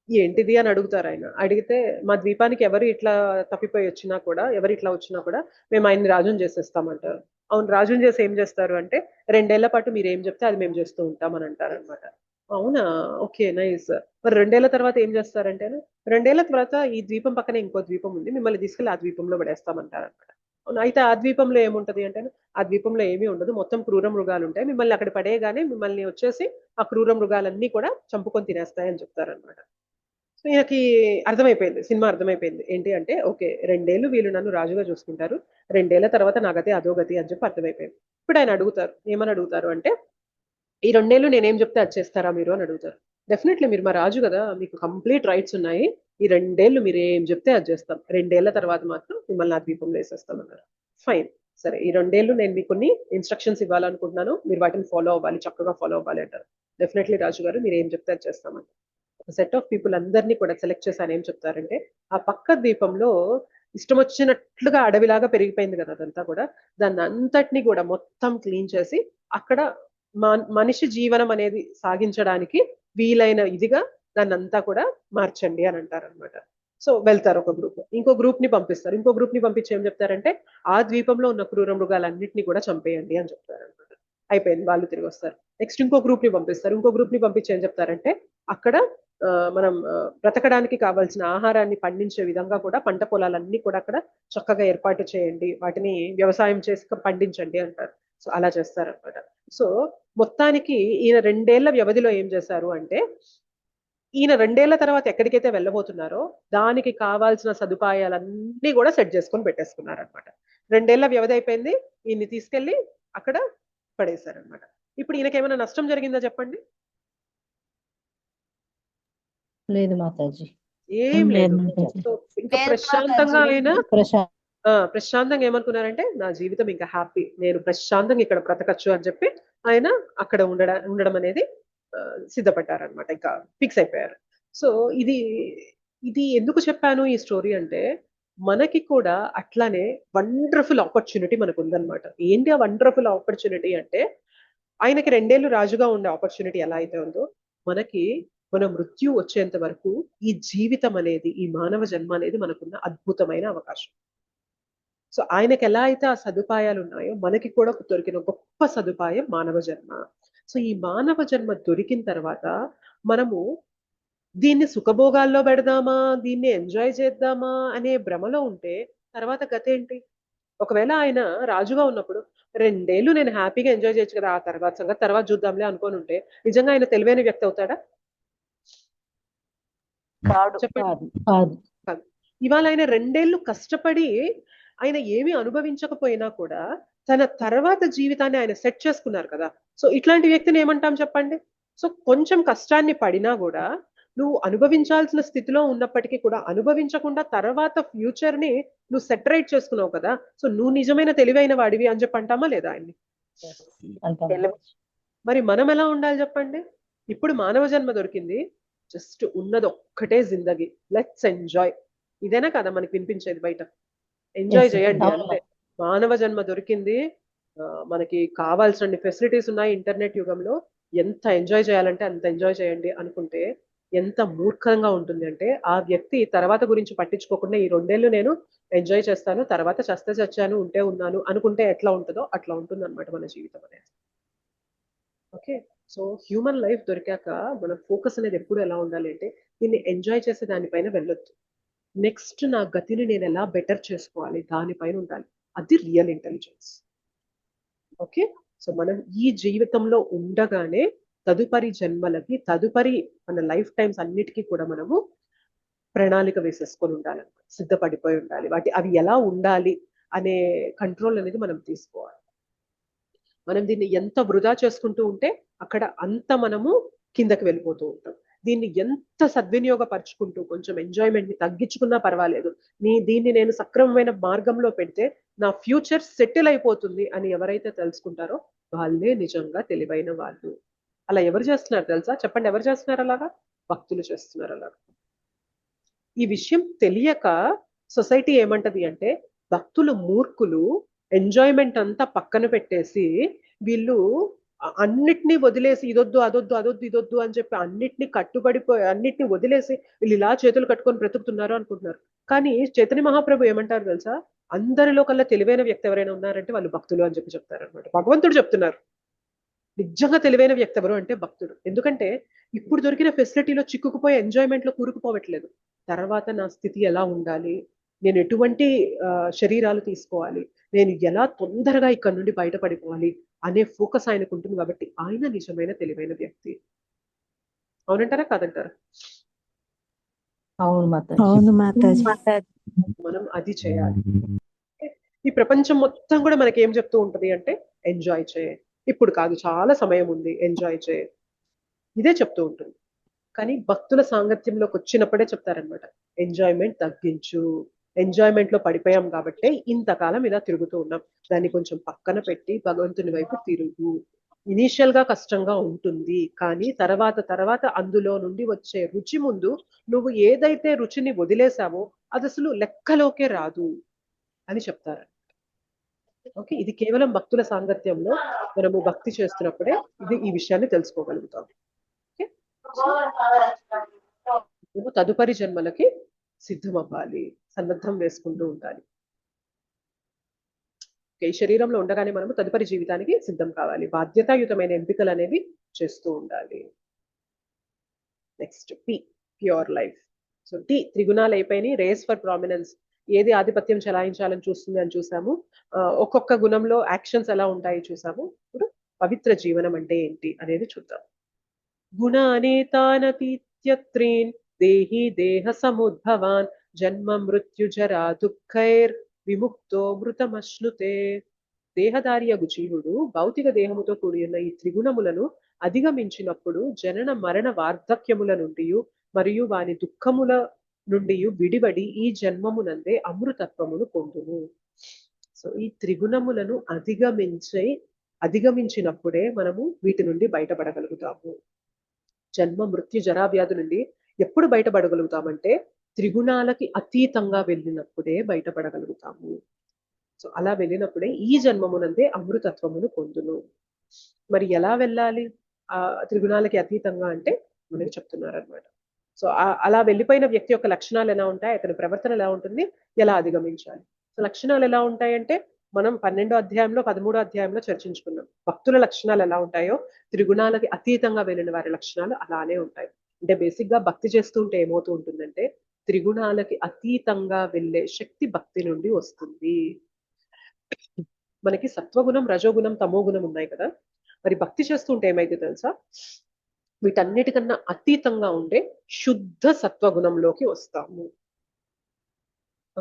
ఏంటిది అని అడుగుతారు. ఆయన అడిగితే, మా ద్వీపానికి ఎవరు ఇట్లా తప్పిపోయి వచ్చినా కూడా, ఎవరు ఇట్లా వచ్చినా కూడా మేము ఆయన్ని రాజుని చేసేస్తామంటారు. అవును, రాజుని చేసి ఏం చేస్తారు అంటే, 2 ఏళ్ల పాటు మీరు ఏం చెప్తే అది మేము చేస్తూ ఉంటామని అంటారు అనమాట. అవునా? Okay, nice. మరి 2 ఏళ్ల తర్వాత ఏం చేస్తారంటే, 2 ఏళ్ల తర్వాత ఈ ద్వీపం పక్కనే ఇంకో ద్వీపం ఉంది. మిమ్మల్ని తీసుకెళ్ళి ఆ ద్వీపంలో పడేస్తామంటారన్నమాట. అవునా? అయితే ఆ ద్వీపంలో ఏముంటది అంటే, ఆ ద్వీపంలో ఏమీ ఉండదు. మొత్తం క్రూర మృగాలుంటాయి. మిమ్మల్ని అక్కడ పడేయగానే మిమ్మల్ని వచ్చేసి ఆ క్రూర మృగాలన్నీ కూడా చంపుకొని తినేస్తాయని చెప్తారన్నమాట. సో ఈయనకి అర్థమైపోయింది. సినిమా అర్థమైపోయింది. ఏంటి అంటే, ఓకే 2 ఏళ్ళు వీళ్ళు నన్ను రాజుగా చూసుకుంటారు. 2 ఏళ్ల తర్వాత నా గతి అదో గతి అని చెప్పి అర్థమైపోయింది. ఇప్పుడు ఆయన అడుగుతారు. ఏమని అడుగుతారు అంటే, ఈ 2 ఏళ్ళు నేనేం చెప్తే అది చేస్తారా మీరు అని అడుగుతారు. డెఫినెట్లీ మీరు మా రాజు కదా, మీకు కంప్లీట్ రైట్స్ ఉన్నాయి. ఈ 2 ఏళ్ళు మీరు ఏం చెప్తే అది చేస్తాం. 2 ఏళ్ల తర్వాత మాత్రం మిమ్మల్ని ఆ ద్వీపంలో వేసేస్తామన్నారు. ఫైన్, సరే ఈ 2 ఏళ్ళు నేను మీకు కొన్ని ఇన్స్ట్రక్షన్స్ ఇవ్వాలనుకుంటున్నాను, మీరు వాటిని ఫాలో అవ్వాలి, చక్కగా ఫాలో అవ్వాలి అంటారు. డెఫినెట్లీ రాజు గారు మీరు ఏం చెప్తే అది చేస్తామంటారు. ఒక సెట్ ఆఫ్ పీపుల్ అందరినీ కూడా సెలెక్ట్ చేసి ఆయన ఏం చెప్తారంటే, ఆ పక్క ద్వీపంలో ఇష్టం వచ్చినట్లుగా అడవిలాగా పెరిగిపోయింది కదా అదంతా కూడా, దాన్ని అంతటిని కూడా మొత్తం క్లీన్ చేసి అక్కడ మనిషి జీవనం అనేది సాగించడానికి వీలైన ఇదిగా దాన్ని అంతా కూడా మార్చండి అని అంటారు అనమాట. సో వెళ్తారు ఒక గ్రూప్, ఇంకో గ్రూప్ ని పంపిస్తారు. ఇంకో గ్రూప్ ని పంపించి ఏం చెప్తారంటే, ఆ ద్వీపంలో ఉన్న క్రూర మృగాలన్నింటినీ కూడా చంపేయండి అని చెప్తారు అనమాట. అయిపోయింది, వాళ్ళు తిరిగి వస్తారు. నెక్స్ట్ ఇంకో గ్రూప్ ని పంపిస్తారు. ఇంకో గ్రూప్ ని పంపించి ఏం చెప్తారంటే, అక్కడ మనం బ్రతకడానికి కావాల్సిన ఆహారాన్ని పండించే విధంగా కూడా పంట పొలాలన్నీ కూడా అక్కడ చక్కగా ఏర్పాటు చేయండి, వాటిని వ్యవసాయం చేసి పండించండి అంటారు. సో అలా చేస్తారనమాట. సో మొత్తానికి ఈయన 2 ఏళ్ల వ్యవధిలో ఏం చేశారు అంటే, ఈయన 2 ఏళ్ల తర్వాత ఎక్కడికైతే వెళ్ళబోతున్నారో దానికి కావాల్సిన సదుపాయాలన్నీ కూడా సెట్ చేసుకొని పెట్టేసుకున్నారు అనమాట. 2 ఏళ్ల వ్యవధి అయిపోయింది, ఈయన్ని తీసుకెళ్లి అక్కడ పడేశారనమాట. ఇప్పుడు ఈయనకి ఏమైనా నష్టం జరిగిందా చెప్పండి? లేదు మాతాజీ. ఏం లేదు. సో ఇంకా ప్రశాంతంగా ఆయన ప్రశాంతంగా ఏమనుకున్నారంటే, నా జీవితం ఇంకా హ్యాపీ, నేను ప్రశాంతంగా ఇక్కడ బ్రతకచ్చు అని చెప్పి ఆయన అక్కడ ఉండడం అనేది సిద్ధపడ్డారనమాట. ఇంకా ఫిక్స్ అయిపోయారు. సో ఇది ఇది ఎందుకు చెప్పాను ఈ స్టోరీ అంటే, మనకి కూడా అట్లానే వండర్ఫుల్ ఆపర్చునిటీ మనకు ఉందన్నమాట. ఏంటి ఆ వండర్ఫుల్ ఆపర్చునిటీ అంటే, ఆయనకి 2 ఏళ్ళు రాజుగా ఉండే ఆపర్చునిటీ ఎలా అయితే ఉందో, మనకి మన మృత్యు వచ్చేంత వరకు ఈ జీవితం అనేది, ఈ మానవ జన్మ అనేది మనకున్న అద్భుతమైన అవకాశం. సో ఆయనకి ఎలా అయితే ఆ సదుపాయాలు ఉన్నాయో, మనకి కూడా దొరికిన గొప్ప సదుపాయం మానవ జన్మ. సో ఈ మానవ జన్మ దొరికిన తర్వాత మనము దీన్ని సుఖభోగాల్లో పెడదామా, దీన్ని ఎంజాయ్ చేద్దామా అనే భ్రమలో ఉంటే తర్వాత గతేంటి? ఒకవేళ ఆయన రాజుగా ఉన్నప్పుడు 2 ఏళ్ళు నేను హ్యాపీగా ఎంజాయ్ చేయొచ్చు కదా, ఆ తర్వాత సంగతి తర్వాత చూద్దాంలే అనుకోని ఉంటే నిజంగా ఆయన తెలివైన వ్యక్తి అవుతాడా? చెప్పండి. ఇవాళ ఆయన 2 ఏళ్ళు కష్టపడి ఆయన ఏమీ అనుభవించకపోయినా కూడా తన తర్వాత జీవితాన్ని ఆయన సెట్ చేసుకున్నారు కదా. సో ఇట్లాంటి వ్యక్తిని ఏమంటాం చెప్పండి? సో కొంచెం కష్టాన్ని పడినా కూడా నువ్వు అనుభవించాల్సిన స్థితిలో ఉన్నప్పటికీ కూడా అనుభవించకుండా తర్వాత ఫ్యూచర్ ని నువ్వు సెటరేట్ చేసుకున్నావు కదా. సో నువ్వు నిజమైన తెలివైన వాడివి అని చెప్పి అంటామా లేదా ఆయన్ని? మరి మనం ఎలా ఉండాలి చెప్పండి? ఇప్పుడు మానవ జన్మ దొరికింది, జస్ట్ ఉన్నది ఒక్కటే జిందగీ, లెట్స్ ఎంజాయ్. ఇదేనా కదా మనకి వినిపించేది బయట? ఎంజాయ్ చేయండి అంతే. మానవ జన్మ దొరికింది, మనకి కావాల్సిన ఫెసిలిటీస్ ఉన్నాయి ఇంటర్నెట్ యుగంలో, ఎంత ఎంజాయ్ చేయాలంటే అంత ఎంజాయ్ చేయండి అనుకుంటే ఎంత మూర్ఖంగా ఉంటుంది అంటే, ఆ వ్యక్తి తర్వాత గురించి పట్టించుకోకుండా ఈ 2 ఏళ్ళు నేను ఎంజాయ్ చేస్తాను, తర్వాత చస్తే చచ్చాను, ఉంటే ఉన్నాను అనుకుంటే ఎట్లా ఉంటుందో అట్లా ఉంటుంది అనమాట మన జీవితం అనేది. ఓకే, సో హ్యూమన్ లైఫ్ దొరికాక మన ఫోకస్ అనేది ఎప్పుడు ఎలా ఉండాలి అంటే, దీన్ని ఎంజాయ్ చేసే దానిపైన వెళ్ళొద్దు. నెక్స్ట్ నా గతిని నేను ఎలా బెటర్ చేసుకోవాలి దానిపైన ఉండాలి. అది రియల్ ఇంటెలిజెన్స్. ఓకే, సో మనం ఈ జీవితంలో ఉండగానే తదుపరి జన్మలకి, తదుపరి మన లైఫ్ టైమ్స్ అన్నిటికీ కూడా మనము ప్రణాళిక వేసేసుకొని ఉండాలన్నమాట, సిద్ధపడిపోయి ఉండాలి. అవి ఎలా ఉండాలి అనే కంట్రోల్ అనేది మనం తీసుకోవాలి. మనం దీన్ని ఎంత వృధా చేసుకుంటూ ఉంటే అక్కడ అంత మనము కిందకి వెళ్ళిపోతూ ఉంటాం. దీన్ని ఎంత సద్వినియోగపరుచుకుంటూ కొంచెం ఎంజాయ్మెంట్ ని తగ్గించుకున్నా పర్వాలేదు, దీన్ని నేను సక్రమమైన మార్గంలో పెడితే నా ఫ్యూచర్ సెటిల్ అయిపోతుంది అని ఎవరైతే తెలుసుకుంటారో వాళ్ళే నిజంగా తెలివైన వాళ్ళు. అలా ఎవరు చేస్తున్నారు తెలుసా? చెప్పండి, ఎవరు చేస్తున్నారు అలాగా? భక్తులు చేస్తున్నారు అలాగా. ఈ విషయం తెలియక సొసైటీ ఏమంటది అంటే, భక్తులు మూర్ఖులు, ఎంజాయ్మెంట్ అంతా పక్కన పెట్టేసి వీళ్ళు అన్నిటినీ వదిలేసి ఇదొద్దు అదొద్దు అదొద్దు ఇదొద్దు అని చెప్పి అన్నిటినీ కట్టుబడిపోయి అన్నిటిని వదిలేసి వీళ్ళు ఇలా చేతులు కట్టుకొని బ్రతుకుతున్నారు అనుకుంటున్నారు. కానీ చైతన్య మహాప్రభు ఏమంటారు తెలుసా? అందరిలో కల్లా తెలివైన వ్యక్తి ఎవరైనా ఉన్నారంటే వాళ్ళు భక్తులు అని చెప్తారు అనమాట. భగవంతుడు చెప్తున్నారు, నిజంగా తెలివైన వ్యక్తి ఎవరు అంటే భక్తుడు. ఎందుకంటే ఇప్పుడు దొరికిన ఫెసిలిటీలో చిక్కుకుపోయి ఎంజాయ్మెంట్ లో కూరుకుపోవట్లేదు. తర్వాత నా స్థితి ఎలా ఉండాలి, నేను ఎటువంటి శరీరాలు తీసుకోవాలి, నేను ఎలా తొందరగా ఇక్కడ నుండి బయటపడిపోవాలి అనే ఫోకస్ ఆయనకు ఉంటుంది. కాబట్టి ఆయన నిజమైన తెలివైన వ్యక్తి. అవునంటారా కాదంటారా? అవును మాతాజీ. అవును మాతాజీ. మనం అది చేయాలి. ఈ ప్రపంచం మొత్తం కూడా మనకి ఏం చెప్తూ ఉంటది అంటే ఎంజాయ్ చేయ, ఇప్పుడు కాదు చాలా సమయం ఉంది, ఎంజాయ్ చేయ, ఇదే చెప్తూ ఉంటుంది. కానీ భక్తుల సాంగత్యంలోకి వచ్చినప్పుడే చెప్తారనమాట, ఎంజాయ్మెంట్ తగ్గించు, ఎంజాయ్మెంట్ లో పడిపోయాం కాబట్టి ఇంతకాలం ఇలా తిరుగుతూ ఉన్నాం, దాన్ని కొంచెం పక్కన పెట్టి భగవంతుని వైపు తిరుగు. ఇనీషియల్ గా కష్టంగా ఉంటుంది, కానీ తర్వాత అందులో నుండి వచ్చే రుచి ముందు నువ్వు ఏదైతే రుచిని వదిలేసావో అది అసలు లెక్కలోకే రాదు అని చెప్తారు. ఓకే, ఇది కేవలం భక్తుల సాంగత్యంలో మనము భక్తి చేస్తున్నప్పుడే ఈ విషయాన్ని తెలుసుకోగలుగుతాం. ఓకే, నువ్వు తదుపరి జన్మలకి సిద్ధం అవ్వాలి, సన్నద్ధం వేసుకుంటూ ఉండాలి. ఈ శరీరంలో ఉండగానే మనము తదుపరి జీవితానికి సిద్ధం కావాలి, బాధ్యతాయుతమైన ఎంపికలు అనేవి చేస్తూ ఉండాలి. Next P, pure life. So T, త్రిగుణాలు అయిపోయినాయి, రేస్ ఫర్ ప్రామినెన్స్, ఏది ఆధిపత్యం చెలాయించాలని చూస్తుంది అని చూసాము. ఒక్కొక్క గుణంలో యాక్షన్స్ ఎలా ఉంటాయి చూసాము. ఇప్పుడు పవిత్ర జీవనం అంటే ఏంటి అనేది చూద్దాం. గుణానేతానతీత్యత్రీన్ దేహి దేహ సముద్భవాన్ జన్మ మృత్యు జరా దుఃఖైర్ విముక్తో మృతమశ్నుతే. దేహదారియగు జీవుడు భౌతిక దేహముతో కూడి ఉన్న ఈ త్రిగుణములను అధిగమించినప్పుడు జనన మరణ వార్ధక్యముల నుండి మరియు వాని దుఃఖముల నుండి విడిబడి ఈ జన్మమునందే అమృతత్వమును పొందును. సో ఈ త్రిగుణములను అధిగమించినప్పుడే మనము వీటి నుండి బయటపడగలుగుతాము. జన్మ మృత్యు జరావ్యాధి నుండి ఎప్పుడు బయటపడగలుగుతామంటే త్రిగుణాలకి అతీతంగా వెళ్ళినప్పుడే బయటపడగలుగుతాము. సో అలా వెళ్ళినప్పుడే ఈ జన్మమునందే అమృతత్వమును పొందును. మరి ఎలా వెళ్ళాలి ఆ త్రిగుణాలకి అతీతంగా అంటే మనకి చెప్తున్నారు అనమాట. సో అలా వెళ్ళిపోయిన వ్యక్తి యొక్క లక్షణాలు ఎలా ఉంటాయి, అతని ప్రవర్తన ఎలా ఉంటుంది, ఎలా అధిగమించాలి. సో లక్షణాలు ఎలా ఉంటాయంటే మనం 12వ అధ్యాయంలో 13వ అధ్యాయంలో చర్చించుకున్నాం. భక్తుల లక్షణాలు ఎలా ఉంటాయో త్రిగుణాలకి అతీతంగా వెళ్ళిన వారి లక్షణాలు అలానే ఉంటాయి. అంటే బేసిక్ గా భక్తి చేస్తుంటే ఏమవుతూ ఉంటుందంటే త్రిగుణాలకి అతీతంగా వెళ్ళే శక్తి భక్తి నుండి వస్తుంది. మనకి సత్వగుణం, రజోగుణం, తమోగుణం ఉన్నాయి కదా. మరి భక్తి చేస్తుంటే ఏమైతే తెలుసా, వీటన్నిటికన్నా అతీతంగా ఉండే శుద్ధ సత్వగుణంలోకి వస్తాము.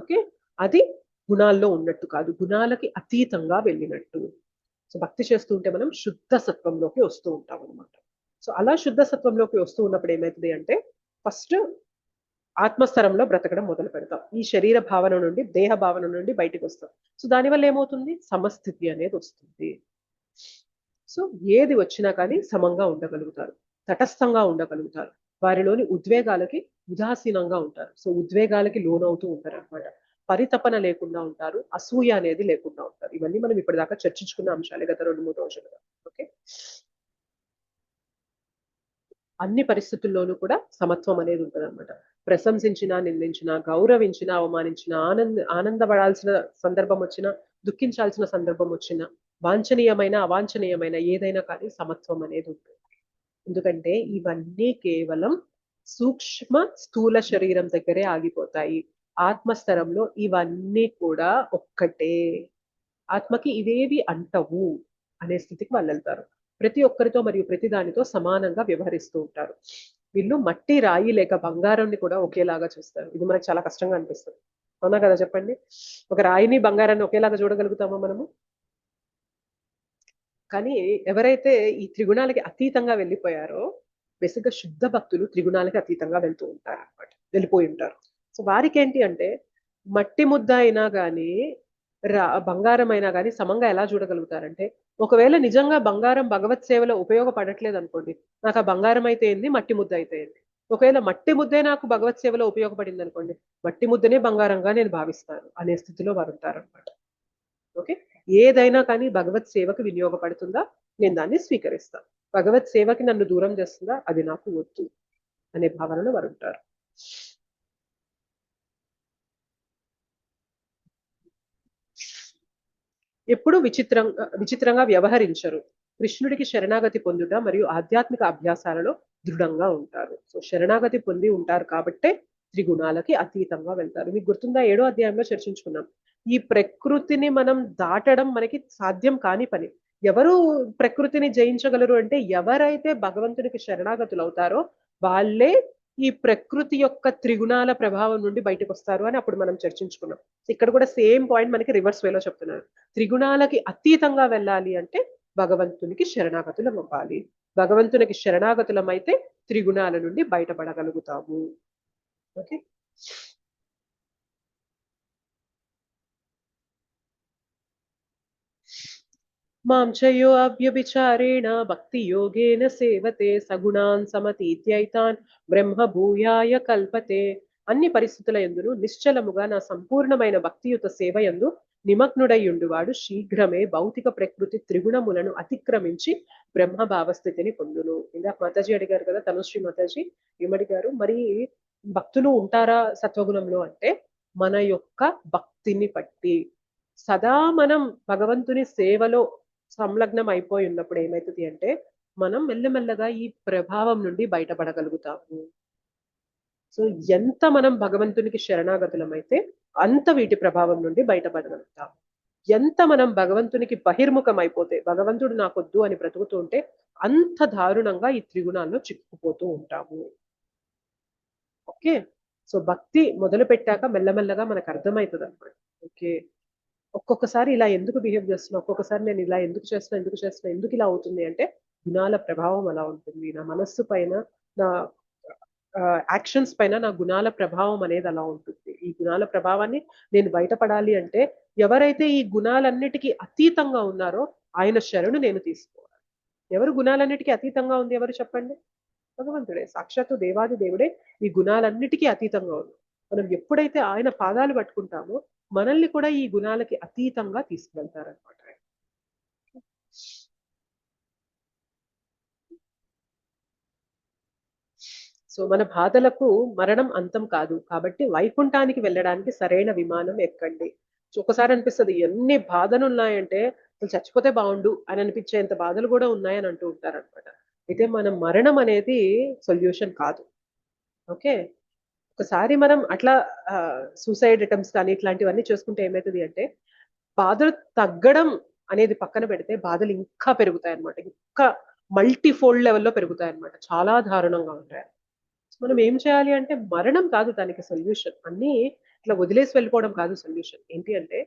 ఓకే, అది గుణాల్లో ఉన్నట్టు కాదు, గుణాలకి అతీతంగా వెళ్ళినట్టు. సో భక్తి చేస్తుంటే మనం శుద్ధ సత్వంలోకి వస్తూ ఉంటాం అనమాట. సో అలా శుద్ధ సత్వంలోకి వస్తూ ఉన్నప్పుడు ఏమవుతుంది అంటే ఫస్ట్ ఆత్మస్థరంలో బ్రతకడం మొదలు పెడతాం. ఈ శరీర భావన నుండి, దేహ భావన నుండి బయటకు వస్తాం. సో దానివల్ల ఏమవుతుంది, సమస్థితి అనేది వస్తుంది. సో ఏది వచ్చినా కానీ సమంగా ఉండగలుగుతారు, తటస్థంగా ఉండగలుగుతారు. వారిలోని ఉద్వేగాలకి ఉదాసీనంగా ఉంటారు. సో ఉద్వేగాలకి లోనవుతూ ఉంటారు అనమాట. పరితపన లేకుండా ఉంటారు, అసూయ అనేది లేకుండా ఉంటారు. ఇవన్నీ మనం ఇప్పటిదాకా చర్చించుకున్న అంశాలే గత 2-3 రోజులుగా. ఓకే, అన్ని పరిస్థితుల్లోనూ కూడా సమత్వం అనేది ఉంటుంది అనమాట. ప్రశంసించినా, నిందించినా, గౌరవించినా, అవమానించినా, ఆనందపడాల్సిన సందర్భం వచ్చినా, దుఃఖించాల్సిన సందర్భం వచ్చినా, వాంఛనీయమైన అవాంఛనీయమైన ఏదైనా కానీ సమత్వం అనేది ఉంటుంది. ఎందుకంటే ఇవన్నీ కేవలం సూక్ష్మ స్థూల శరీరం దగ్గరే ఆగిపోతాయి. ఆత్మస్థరంలో ఇవన్నీ కూడా ఒక్కటే. ఆత్మకి ఇవేవి అంటవు అనే స్థితికి వాళ్ళు వెళ్తారు. ప్రతి ఒక్కరితో మరియు ప్రతి దానితో సమానంగా వ్యవహరిస్తూ ఉంటారు. వీళ్ళు మట్టి, రాయి లేక బంగారాన్ని కూడా ఒకేలాగా చూస్తారు. ఇది మనకు చాలా కష్టంగా అనిపిస్తుంది, అవునా కదా చెప్పండి. ఒక రాయిని బంగారాన్ని ఒకేలాగా చూడగలుగుతామా మనము? కానీ ఎవరైతే ఈ త్రిగుణాలకి అతీతంగా వెళ్ళిపోయారో బేసిక్ గా శుద్ధ భక్తులు త్రిగుణాలకి అతీతంగా వెళ్తూ ఉంటారు అనమాట, వెళ్ళిపోయి ఉంటారు. సో వారికి ఏంటి అంటే మట్టి ముద్ద అయినా కానీ బంగారం అయినా కానీ సమంగా ఎలా చూడగలుగుతారంటే, ఒకవేళ నిజంగా బంగారం భగవత్ సేవలో ఉపయోగపడట్లేదు అనుకోండి, నాకు ఆ బంగారం అయితే ఏంది, మట్టి ముద్ద అయితే ఏంది. ఒకవేళ మట్టి ముద్దే నాకు భగవత్ సేవలో ఉపయోగపడింది అనుకోండి, మట్టి ముద్దనే బంగారంగా నేను భావిస్తాను అనే స్థితిలో వారు ఉంటారు అనమాట. ఓకే, ఏదైనా కానీ భగవత్ సేవకు వినియోగపడుతుందా, నేను దాన్ని స్వీకరిస్తాను. భగవత్ సేవకి నన్ను దూరం చేస్తుందా, అది నాకు వద్దు అనే భావనలో వారు ఉంటారు. ఎప్పుడు విచిత్రంగా వ్యవహరించరు. కృష్ణుడికి శరణాగతి పొందుట మరియు ఆధ్యాత్మిక అభ్యాసాలలో దృఢంగా ఉంటారు. సో శరణాగతి పొంది ఉంటారు కాబట్టే త్రిగుణాలకి అతీతంగా వెళ్తారు. మీకు గుర్తుందా 7వ అధ్యాయంలో చర్చించుకున్నాం. ఈ ప్రకృతిని మనం దాటడం మనకి సాధ్యం కాని పని. ఎవరు ప్రకృతిని జయించగలరు అంటే ఎవరైతే భగవంతునికి శరణాగతులు అవుతారో వాళ్ళే ఈ ప్రకృతి యొక్క త్రిగుణాల ప్రభావం నుండి బయటకు వస్తారు అని అప్పుడు మనం చర్చించుకున్నాం. ఇక్కడ కూడా సేమ్ పాయింట్ మనకి రివర్స్ వేలో చెప్తున్నారు. త్రిగుణాలకి అతీతంగా వెళ్ళాలి అంటే భగవంతునికి శరణాగతులం అవ్వాలి. భగవంతునికి శరణాగతులం అయితే త్రిగుణాల నుండి బయటపడగలుగుతాము. ఓకే, మాం చయో అవ్యభిచారేణ భక్తి యోగేన సేవతే సగుణాన్ సమతీత్యైతాన్ బ్రహ్మ భూయాయ కల్పతే. అన్ని పరిస్థితుల యందును నిశ్చలముగా నా సంపూర్ణమైన భక్తియుత సేవ యందు నిమగ్నుడయ్యుండువాడు శీఘ్రమే భౌతిక ప్రకృతి త్రిగుణములను అతిక్రమించి బ్రహ్మ భావస్థితిని పొందును. ఇందాక మాతాజీ అడిగారు కదా, తనుశ్రీ మాతాజీ ఏమడిగారు, మరి భక్తులు ఉంటారా సత్వగుణంలో అంటే మన యొక్క భక్తిని బట్టి. సదా మనం భగవంతుని సేవలో సంలగ్నం అయిపోయి ఉన్నప్పుడు ఏమైతుంది అంటే మనం మెల్లమెల్లగా ఈ ప్రభావం నుండి బయటపడగలుగుతాము. సో ఎంత మనం భగవంతునికి శరణాగతులమైతే అంత వీటి ప్రభావం నుండి బయటపడగలుగుతాము. ఎంత మనం భగవంతునికి బహిర్ముఖం అయిపోతే, భగవంతుడు నాకొద్దు అని బ్రతుకుతూ ఉంటే అంత దారుణంగా ఈ త్రిగుణాల్లో చిక్కుకుపోతూ ఉంటాము. ఓకే, సో భక్తి మొదలు పెట్టాక మెల్లమెల్లగా మనకు అర్థమవుతుంది అనమాట. ఓకే, ఒక్కొక్కసారి ఇలా ఎందుకు బిహేవ్ చేస్తున్నా, ఒక్కొక్కసారి నేను ఇలా ఎందుకు చేస్తున్నా, ఎందుకు ఇలా అవుతుంది అంటే గుణాల ప్రభావం అలా ఉంటుంది. నా మనస్సు పైన, నా యాక్షన్స్ పైన నా గుణాల ప్రభావం అనేది అలా ఉంటుంది. ఈ గుణాల ప్రభావాన్ని నేను బయటపడాలి అంటే ఎవరైతే ఈ గుణాలన్నిటికీ అతీతంగా ఉన్నారో ఆయన శరణు నేను తీసుకోవాలి. ఎవరు గుణాలన్నిటికీ అతీతంగా ఉంది ఎవరు చెప్పండి? భగవంతుడే, సాక్షాత్తు దేవాది దేవుడే ఈ గుణాలన్నిటికీ అతీతంగా ఉంది. మనం ఎప్పుడైతే ఆయన పాదాలు పట్టుకుంటామో మనల్ని కూడా ఈ గుణాలకి అతీతంగా తీసుకువెళ్తారనమాట. సో మన బాధలకు మరణం అంతం కాదు కాబట్టి వైకుంఠానికి వెళ్ళడానికి సరైన విమానం ఎక్కండి. ఒకసారి అనిపిస్తుంది ఎన్ని బాధలు ఉన్నాయంటే అసలు చచ్చిపోతే బాగుండు అని అనిపించేంత బాధలు కూడా ఉన్నాయని అంటూ ఉంటారనమాట. అయితే మన మరణం అనేది సొల్యూషన్ కాదు. ఓకే, ఒకసారి మనం అట్లా సూసైడ్ అటెంప్ట్స్ కానీ ఇట్లాంటివన్నీ చేసుకుంటే ఏమవుతుంది అంటే బాధలు తగ్గడం అనేది పక్కన పెడితే బాధలు ఇంకా పెరుగుతాయి అనమాట. ఇంకా మల్టీఫోల్డ్ లెవెల్లో పెరుగుతాయి అనమాట. చాలా దారుణంగా ఉంటాయి. మనం ఏం చేయాలి అంటే మరణం కాదు దానికి సొల్యూషన్. అన్ని ఇట్లా వదిలేసి వెళ్ళిపోవడం కాదు సొల్యూషన్. ఏంటి అంటే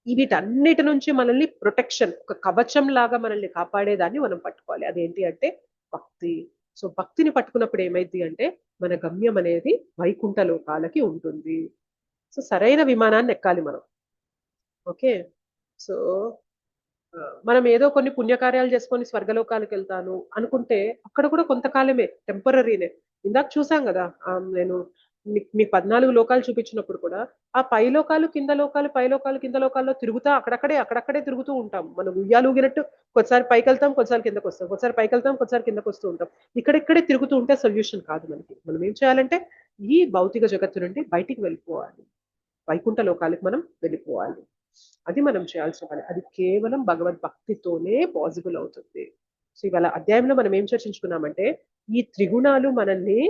వీటన్నిటి నుంచి మనల్ని ప్రొటెక్షన్, ఒక కవచం లాగా మనల్ని కాపాడేదాన్ని మనం పట్టుకోవాలి. అదేంటి అంటే భక్తి. సో భక్తిని పట్టుకున్నప్పుడు ఏమైంది అంటే మన గమ్యం అనేది వైకుంఠ లోకాలకి ఉంటుంది. సో సరైన విమానాన్ని ఎక్కాలి మనం. ఓకే, సో మనం ఏదో కొన్ని పుణ్యకార్యాలు చేసుకొని స్వర్గలోకాలకు వెళ్తాను అనుకుంటే అక్కడ కూడా కొంతకాలమే, టెంపరీనే. ఇందాక చూసాం కదా, నేను మీకు 14 లోకాలు చూపించినప్పుడు కూడా ఆ పై లోకాలు కింద లోకాలు, పై లోకాలు కింద లోకాల్లో తిరుగుతా అక్కడక్కడే తిరుగుతూ ఉంటాం. మనం ఉయ్యాలు ఊగినట్టు కొద్దిసారి పైకి వెళ్తాం, కొద్దిసారి కిందకు వస్తాం, కొద్దిసారి పైకి వెళ్తాం, కొద్దిసారి కిందకు వస్తూ ఉంటాం. ఇక్కడిక్కడే తిరుగుతూ ఉంటే సొల్యూషన్ కాదు మనకి. మనం ఏం చేయాలంటే ఈ భౌతిక జగత్తు నుండి బయటికి వెళ్ళిపోవాలి, వైకుంఠ లోకాలకు మనం వెళ్ళిపోవాలి. అది మనం చేయాల్సిన పని. అది కేవలం భగవద్భక్తితోనే పాసిబుల్ అవుతుంది. సో ఇవాళ అధ్యాయంలో మనం ఏం చర్చించుకున్నామంటే ఈ త్రిగుణాలు మనల్ని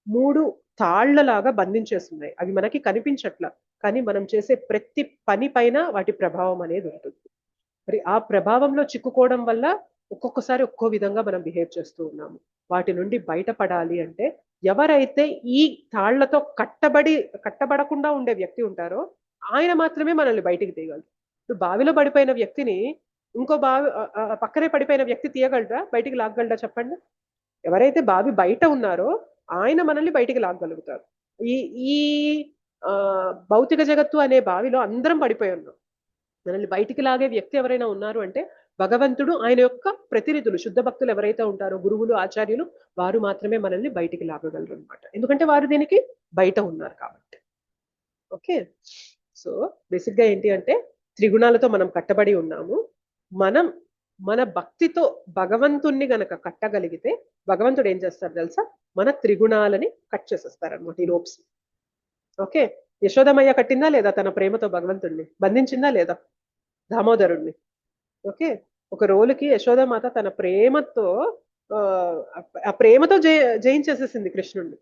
3 తాళ్లలాగా బంధించేస్తున్నాయి. అవి మనకి కనిపించట్ల, కానీ మనం చేసే ప్రతి పని పైన వాటి ప్రభావం అనేది ఉంటుంది. మరి ఆ ప్రభావంలో చిక్కుకోవడం వల్ల ఒక్కొక్కసారి ఒక్కో విధంగా మనం బిహేవ్ చేస్తూ వాటి నుండి బయటపడాలి అంటే ఎవరైతే ఈ తాళ్లతో కట్టబడకుండా ఉండే వ్యక్తి ఉంటారో ఆయన మాత్రమే మనల్ని బయటికి తీయగలరు. ఇప్పుడు బావిలో పడిపోయిన వ్యక్తిని ఇంకో బావి పక్కనే పడిపోయిన వ్యక్తి తీయగలరా, బయటికి లాగగలరా చెప్పండి? ఎవరైతే బావి బయట ఉన్నారో ఆయన మనల్ని బయటికి లాగగలుగుతారు. ఈ భౌతిక జగత్తు అనే బావిలో అందరం పడిపోయి ఉన్నాం. మనల్ని బయటికి లాగే వ్యక్తి ఎవరైనా ఉన్నారు అంటే భగవంతుడు, ఆయన యొక్క ప్రతినిధులు, శుద్ధ భక్తులు ఎవరైతే ఉంటారో, గురువులు, ఆచార్యులు, వారు మాత్రమే మనల్ని బయటికి లాగగలరు అనమాట. ఎందుకంటే వారు దీనికి బయట ఉన్నారు కాబట్టి. ఓకే, సో బేసిక్ గా ఏంటి అంటే త్రిగుణాలతో మనం కట్టబడి ఉన్నాము. మనం మన భక్తితో భగవంతుణ్ణి గనక కట్టగలిగితే భగవంతుడు ఏం చేస్తారు తెలుసా, మన త్రిగుణాలని కట్ చేసేస్తారనమాట, ఈ రోప్స్. ఓకే, యశోదమయ్య కట్టిందా లేదా తన ప్రేమతో భగవంతుణ్ణి? బంధించిందా లేదా దామోదరుణ్ణి? ఓకే, ఒక రోలుకి యశోదామాత తన ప్రేమతో ఆ ప్రేమతో జయించేసేసింది కృష్ణుడిని.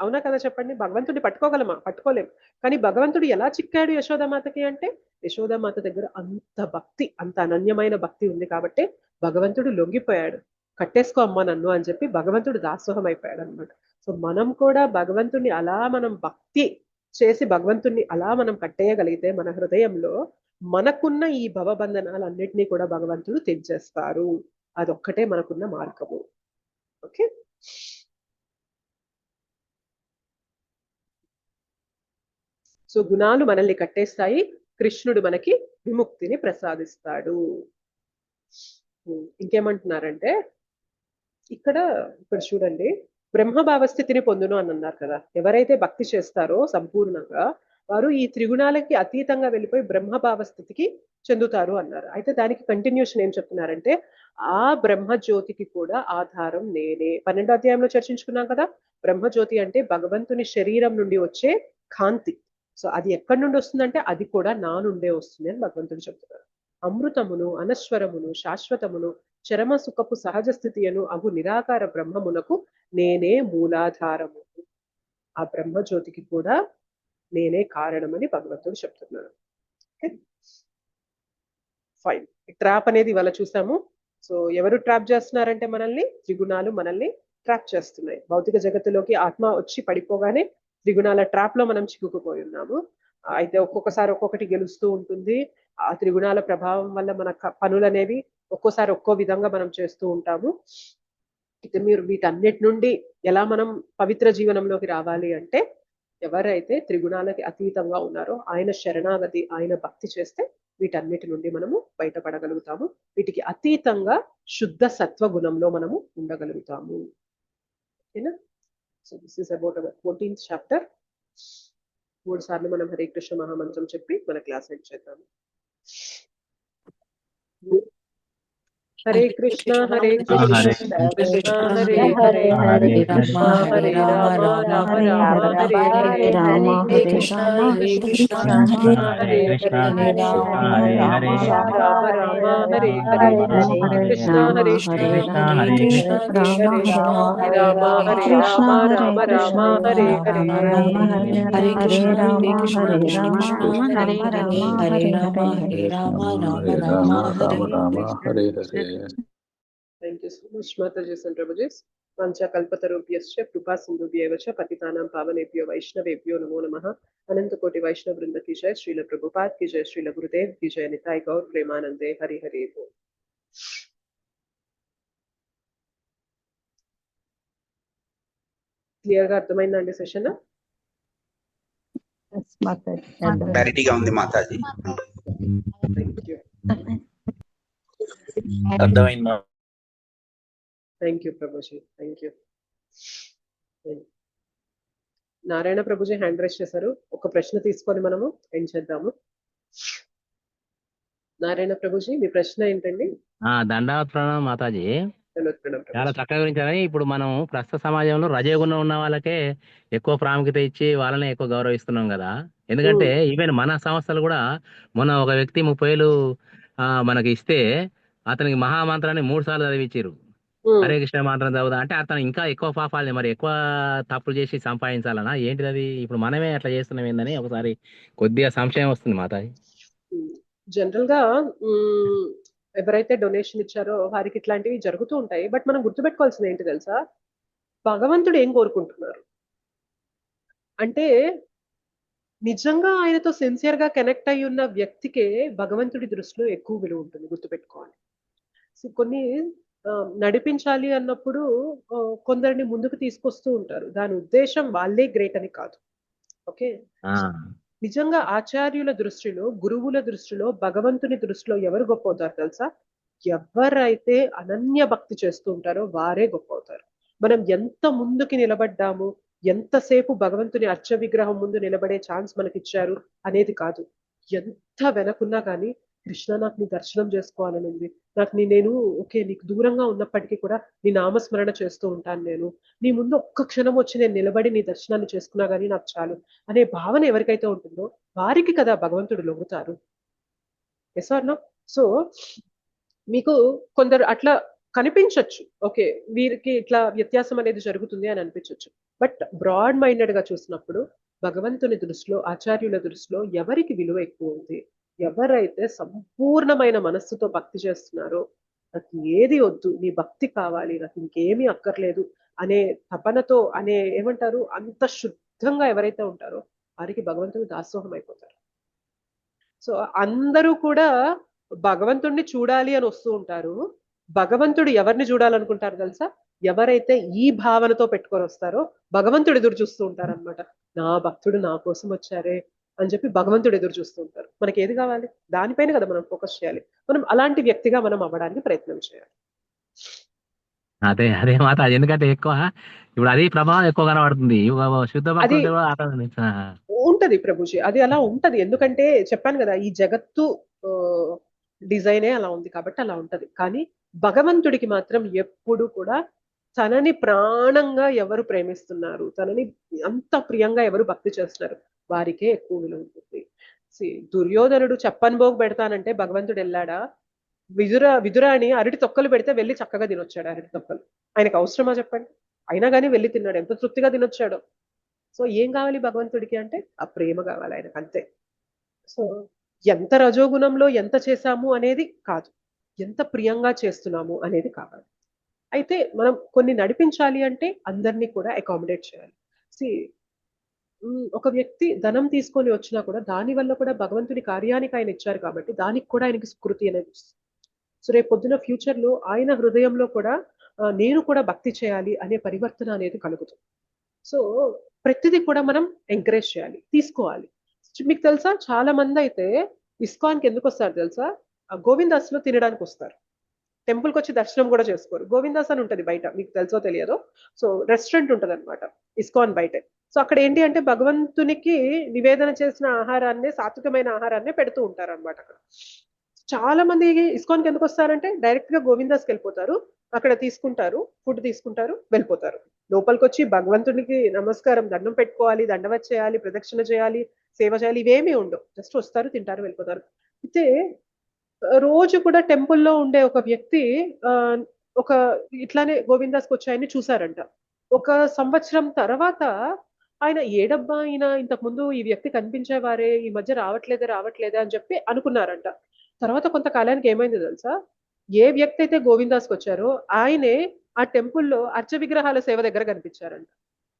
అవునా కదా చెప్పండి? భగవంతుడిని పట్టుకోగలమా? పట్టుకోలేం. కానీ భగవంతుడు ఎలా చిక్కాడు యశోదామాతకి అంటే, యశోదామాత దగ్గర అంత భక్తి, అంత అనన్యమైన భక్తి ఉంది కాబట్టి భగవంతుడు లొంగిపోయాడు. కట్టేసుకో అమ్మా నన్ను అని చెప్పి భగవంతుడు దాసోహం అయిపోయాడు అనమాట. సో మనం కూడా భగవంతుడిని అలా మనం భక్తి చేసి భగవంతుడిని అలా మనం కట్టేయగలిగితే మన హృదయంలో మనకున్న ఈ భవబంధనాలన్నిటినీ కూడా భగవంతుడు తెంచేస్తారు. అదొక్కటే మనకున్న మార్గము. ఓకే, సో గుణాలు మనల్ని కట్టేస్తాయి, కృష్ణుడు మనకి విముక్తిని ప్రసాదిస్తాడు. ఇంకేమంటున్నారంటే ఇక్కడ చూడండి, బ్రహ్మభావ స్థితిని పొందును అని అన్నారు కదా. ఎవరైతే భక్తి చేస్తారో సంపూర్ణంగా వారు ఈ త్రిగుణాలకి అతీతంగా వెళ్ళిపోయి బ్రహ్మభావ స్థితికి చెందుతారు అన్నారు. అయితే దానికి కంటిన్యూషన్ ఏం చెప్తున్నారంటే, ఆ బ్రహ్మజ్యోతికి కూడా ఆధారం నేనే. 12వ అధ్యాయంలో చర్చించుకున్నాం కదా, బ్రహ్మజ్యోతి అంటే భగవంతుని శరీరం నుండి వచ్చే కాంతి. సో అది ఎక్కడి నుండి వస్తుందంటే అది కూడా నా నుండే వస్తుంది అని భగవంతుడు చెప్తున్నారు. అమృతమును అనశ్వరమును శాశ్వతమును చరమ సుఖపు సహజ స్థితియను అగు నిరాకార బ్రహ్మమునకు నేనే మూలాధారము. ఆ బ్రహ్మజ్యోతికి కూడా నేనే కారణమని భగవంతుడు చెప్తున్నాడు. ఫైన్. ట్రాప్ అనేది ఇవాళ చూసాము. సో ఎవరు ట్రాప్ చేస్తున్నారంటే మనల్ని త్రిగుణాలు మనల్ని ట్రాప్ చేస్తున్నాయి. భౌతిక జగత్తులోకి ఆత్మ వచ్చి పడిపోగానే త్రిగుణాల ట్రాప్ లో మనం చిక్కుకుపోయి ఉన్నాము. అయితే ఒక్కొక్కసారి ఒక్కొక్కటి గెలుస్తూ ఉంటుంది. ఆ త్రిగుణాల ప్రభావం వల్ల మన పనులు అనేవి ఒక్కోసారి ఒక్కో విధంగా మనం చేస్తూ ఉంటాము. అయితే మీరు వీటన్నిటి నుండి ఎలా మనం పవిత్ర జీవనంలోకి రావాలి అంటే, ఎవరైతే త్రిగుణాలకి అతీతంగా ఉన్నారో ఆయన శరణాగతి, ఆయన భక్తి చేస్తే వీటన్నిటి నుండి మనము బయటపడగలుగుతాము. వీటికి అతీతంగా శుద్ధ సత్వగుణంలో మనము ఉండగలుగుతాము. ఓకేనా? So this is about our 14th chapter. 3 సార్లు మనం హరే కృష్ణ మహామంత్రం చెప్పి మన క్లాస్ ఎండ్ చేద్దాము. Hare Krishna Hare Krishna Krishna Hare Hare Hare Krishna Hare Rama Rama Rama Hare Hare Hare Krishna Hare Krishna Krishna Hare Hare Rama Rama Hare Hare Hare Krishna Hare Krishna Hare Krishna Hare Rama Hare Rama Rama Rama Hare Hare Hare Krishna Hare Krishna Krishna Krishna Hare Hare Hare Rama Hare Rama Rama Rama Hare Hare. Thank you so much, Mataji and Prabhuji. Vancha kalpatarubhyascha krupa sindhubhyeva cha patitanam pavanebhyo vaishnavebhyo namo namaha. Ananta koti Vaishnav vrinda ki jai, Srila Prabhupada ki jai, Srila Gurudev ki jai, Nitai Gaur Premanande, Hari Hari Bol. Clear గా అర్థమైందండి session? క్లారిటీగా ఉంది మాతాజీ. అర్థమైందా? Thank you Prabhuji, thank you. Narayana Prabhuji hand raise చేశారు. ఒక ప్రశ్న తీసుకొని మనము ఎండ్ చేద్దాము. నారాయణ ప్రభుజీ మీ ప్రశ్న ఏంటండి? దండావత్ ప్రణామం మాతాజీ. చాలా చక్కగా గురించారు. ఇప్పుడు మనం ప్రస్తుత సమాజంలో రజోగుణం ఉన్న వాళ్ళకే ఎక్కువ ప్రాముఖ్యత ఇచ్చి వాళ్ళనే ఎక్కువ గౌరవిస్తున్నాం కదా. ఎందుకంటే ఈవెన్ మన సంస్థలు కూడా మొన్న ఒక వ్యక్తి 30,000 మనకి ఇస్తే అతనికి మహామంత్రాన్ని 3 సార్లు చదివించారు. హరే కృష్ణ మంత్రం చదువుదా అంటే అతను ఇంకా ఎక్కువ పాపాలని మరి ఎక్కువ తప్పులు చేసి సంపాదించాలనా ఏంటిది అది? ఇప్పుడు మనమే అట్లా చేస్తున్నాం ఏందని ఒకసారి కొద్దిగా సంశయం వస్తుంది మాతాజీ. జనరల్ గా ఎవరైతే డొనేషన్ ఇచ్చారో వారికి ఇట్లాంటివి జరుగుతూ ఉంటాయి. బట్ మనం గుర్తుపెట్టుకోవాల్సింది ఏంటి తెలుసా, భగవంతుడు ఏం కోరుకుంటున్నారు అంటే, నిజంగా ఆయనతో సిన్సియర్ గా కనెక్ట్ అయి ఉన్న వ్యక్తికే భగవంతుడి దృష్టిలో ఎక్కువ విలువ ఉంటుంది. గుర్తుపెట్టుకోవాలి. కొన్ని నడిపించాలి అన్నప్పుడు కొందరిని ముందుకు తీసుకొస్తూ ఉంటారు. దాని ఉద్దేశం వాళ్ళే గ్రేట్ అని కాదు. ఓకే, నిజంగా ఆచార్యుల దృష్టిలో, గురువుల దృష్టిలో, భగవంతుని దృష్టిలో ఎవరు గొప్ప అవుతారు తెలుసా? ఎవరైతే అనన్య భక్తి చేస్తూ ఉంటారో వారే గొప్ప అవుతారు. మనం ఎంత ముందుకి నిలబడ్డాము, ఎంతసేపు భగవంతుని అర్చ విగ్రహం ముందు నిలబడే ఛాన్స్ మనకి ఇచ్చారు అనేది కాదు. ఎంత వెనకున్నా కానీ కృష్ణ నాకు నీ దర్శనం చేసుకోవాలని ఉంది, నాకు నేను ఓకే నీకు దూరంగా ఉన్నప్పటికీ కూడా నీ నామస్మరణ చేస్తూ ఉంటాను, నేను నీ ముందు ఒక్క క్షణం వచ్చి నేను నిలబడి నీ దర్శనాన్ని చేసుకున్నా కానీ నాకు చాలు అనే భావన ఎవరికైతే ఉంటుందో వారికి కదా భగవంతుడు లొంగుతారు. Yes or no? సో మీకు కొందరు అట్లా కనిపించవచ్చు, ఓకే వీరికి ఇట్లా వ్యత్యాసం అనేది జరుగుతుంది అని అనిపించవచ్చు. బట్ బ్రాడ్ మైండెడ్ గా చూసినప్పుడు భగవంతుని దృష్టిలో, ఆచార్యుల దృష్టిలో ఎవరికి విలువ ఎక్కువ ఉంది, ఎవరైతే సంపూర్ణమైన మనస్సుతో భక్తి చేస్తున్నారో, నాకు ఏది వద్దు, నీ భక్తి కావాలి, నాకు ఇంకేమీ అక్కర్లేదు అనే తపనతో, అనే ఏమంటారు, అంత శుద్ధంగా ఎవరైతే ఉంటారో వారికి భగవంతుడు దాసోహం అయిపోతారు. సో అందరూ కూడా భగవంతుడిని చూడాలి అని వస్తూ ఉంటారు. భగవంతుడు ఎవరిని చూడాలనుకుంటారు తెలుసా? ఎవరైతే ఈ భావనతో పెట్టుకొని వస్తారో భగవంతుడు ఎదురు చూస్తూ ఉంటారు అనమాట. నా భక్తుడు నా కోసం వచ్చారే అని చెప్పి భగవంతుడు ఎదురు చూస్తూ ఉంటారు. మనకి ఏది కావాలి దానిపైన కదా మనం ఫోకస్ చేయాలి. మనం అలాంటి వ్యక్తిగా మనం అవ్వడానికి ప్రయత్నం చేయాలి. అదే అదే మాతాజీ, ఎందుకంటే ఎక్కువ ఇప్పుడు అది ప్రభావం ఎక్కువ కనబడుతుంది శుద్ధ అది భక్తులు కూడా అతను. ఉంటది ప్రభుజీ, అది అలా ఉంటది. ఎందుకంటే చెప్పాను కదా, ఈ జగత్తు డిజైనే అలా ఉంది కాబట్టి అలా ఉంటది. కానీ భగవంతుడికి మాత్రం ఎప్పుడు కూడా తనని ప్రాణంగా ఎవరు ప్రేమిస్తున్నారు, తనని అంత ప్రియంగా ఎవరు భక్తి చేస్తున్నారు, వారికే ఎక్కువ విలువ ఉంటుంది. దుర్యోధనుడు చెప్పని పోగు పెడతానంటే భగవంతుడు వెళ్ళాడా? విదురాని అరటి తొక్కలు పెడితే వెళ్ళి చక్కగా తినొచ్చాడు అరటి తొక్కలు. ఆయనకు అవసరమా చెప్పండి? అయినా కానీ వెళ్ళి తిన్నాడు, ఎంత తృప్తిగా తినొచ్చాడో. సో ఏం కావాలి భగవంతుడికి అంటే ఆ ప్రేమ కావాలి ఆయనకు, అంతే. సో ఎంత రజోగుణంలో ఎంత చేశాము అనేది కాదు, ఎంత ప్రియంగా చేస్తున్నాము అనేది కావాలి. అయితే మనం కొన్ని నడిపించాలి అంటే అందరినీ కూడా అకామిడేట్ చేయాలి. ఒక వ్యక్తి ధనం తీసుకొని వచ్చినా కూడా దాని వల్ల కూడా భగవంతుడి కార్యానికి ఆయన ఇచ్చారు కాబట్టి దానికి కూడా ఆయనకి స్కృతి అనేది. సో రేపు పొద్దున ఫ్యూచర్ లో ఆయన హృదయంలో కూడా నేను కూడా భక్తి చేయాలి అనే పరివర్తన అనేది కలుగుతుంది. సో ప్రతిదీ కూడా మనం ఎంకరేజ్ చేయాలి, తీసుకోవాలి. మీకు తెలుసా, చాలా మంది అయితే ఇస్కాన్కి ఎందుకు వస్తారు తెలుసా? గోవిందాస్ లో తినడానికి వస్తారు. టెంపుల్కి వచ్చి దర్శనం కూడా చేసుకోరు. గోవిందాస్ అని ఉంటుంది బయట, మీకు తెలుసో తెలియదో. సో రెస్టారెంట్ ఉంటుంది అనమాట ఇస్కాన్ బయట. సో అక్కడ ఏంటి అంటే భగవంతునికి నివేదన చేసిన ఆహారాన్ని, సాత్వికమైన ఆహారాన్ని పెడుతూ ఉంటారు అనమాట. అక్కడ చాలా మంది ఇస్కాన్కి ఎందుకు వస్తారంటే డైరెక్ట్ గా గోవిందాస్కి వెళ్ళిపోతారు, అక్కడ తీసుకుంటారు, ఫుడ్ తీసుకుంటారు, వెళ్ళిపోతారు. లోపలికి వచ్చి భగవంతునికి నమస్కారం, దండం పెట్టుకోవాలి, దండవత్ చేయాలి, ప్రదక్షిణ చేయాలి, సేవ చేయాలి, ఇవేమీ ఉండవు. జస్ట్ వస్తారు, తింటారు, వెళ్ళిపోతారు. అయితే రోజు కూడా టెంపుల్లో ఉండే ఒక వ్యక్తి ఒక ఇట్లానే గోవిందాస్కి వచ్చి ఆయన్ని చూసారంట. ఒక సంవత్సరం తర్వాత ఆయన ఏడబ్బా ఈయన ఇంతకు ముందు ఈ వ్యక్తి కనిపించేవారే, ఈ మధ్య రావట్లేదే అని చెప్పి అనుకున్నారంట. తర్వాత కొంతకాలానికి ఏమైంది తెలుసా? ఏ వ్యక్తి అయితే గోవిందాస్కి వచ్చారో ఆయనే ఆ టెంపుల్లో అర్చ విగ్రహాల సేవ దగ్గర కనిపించారంట.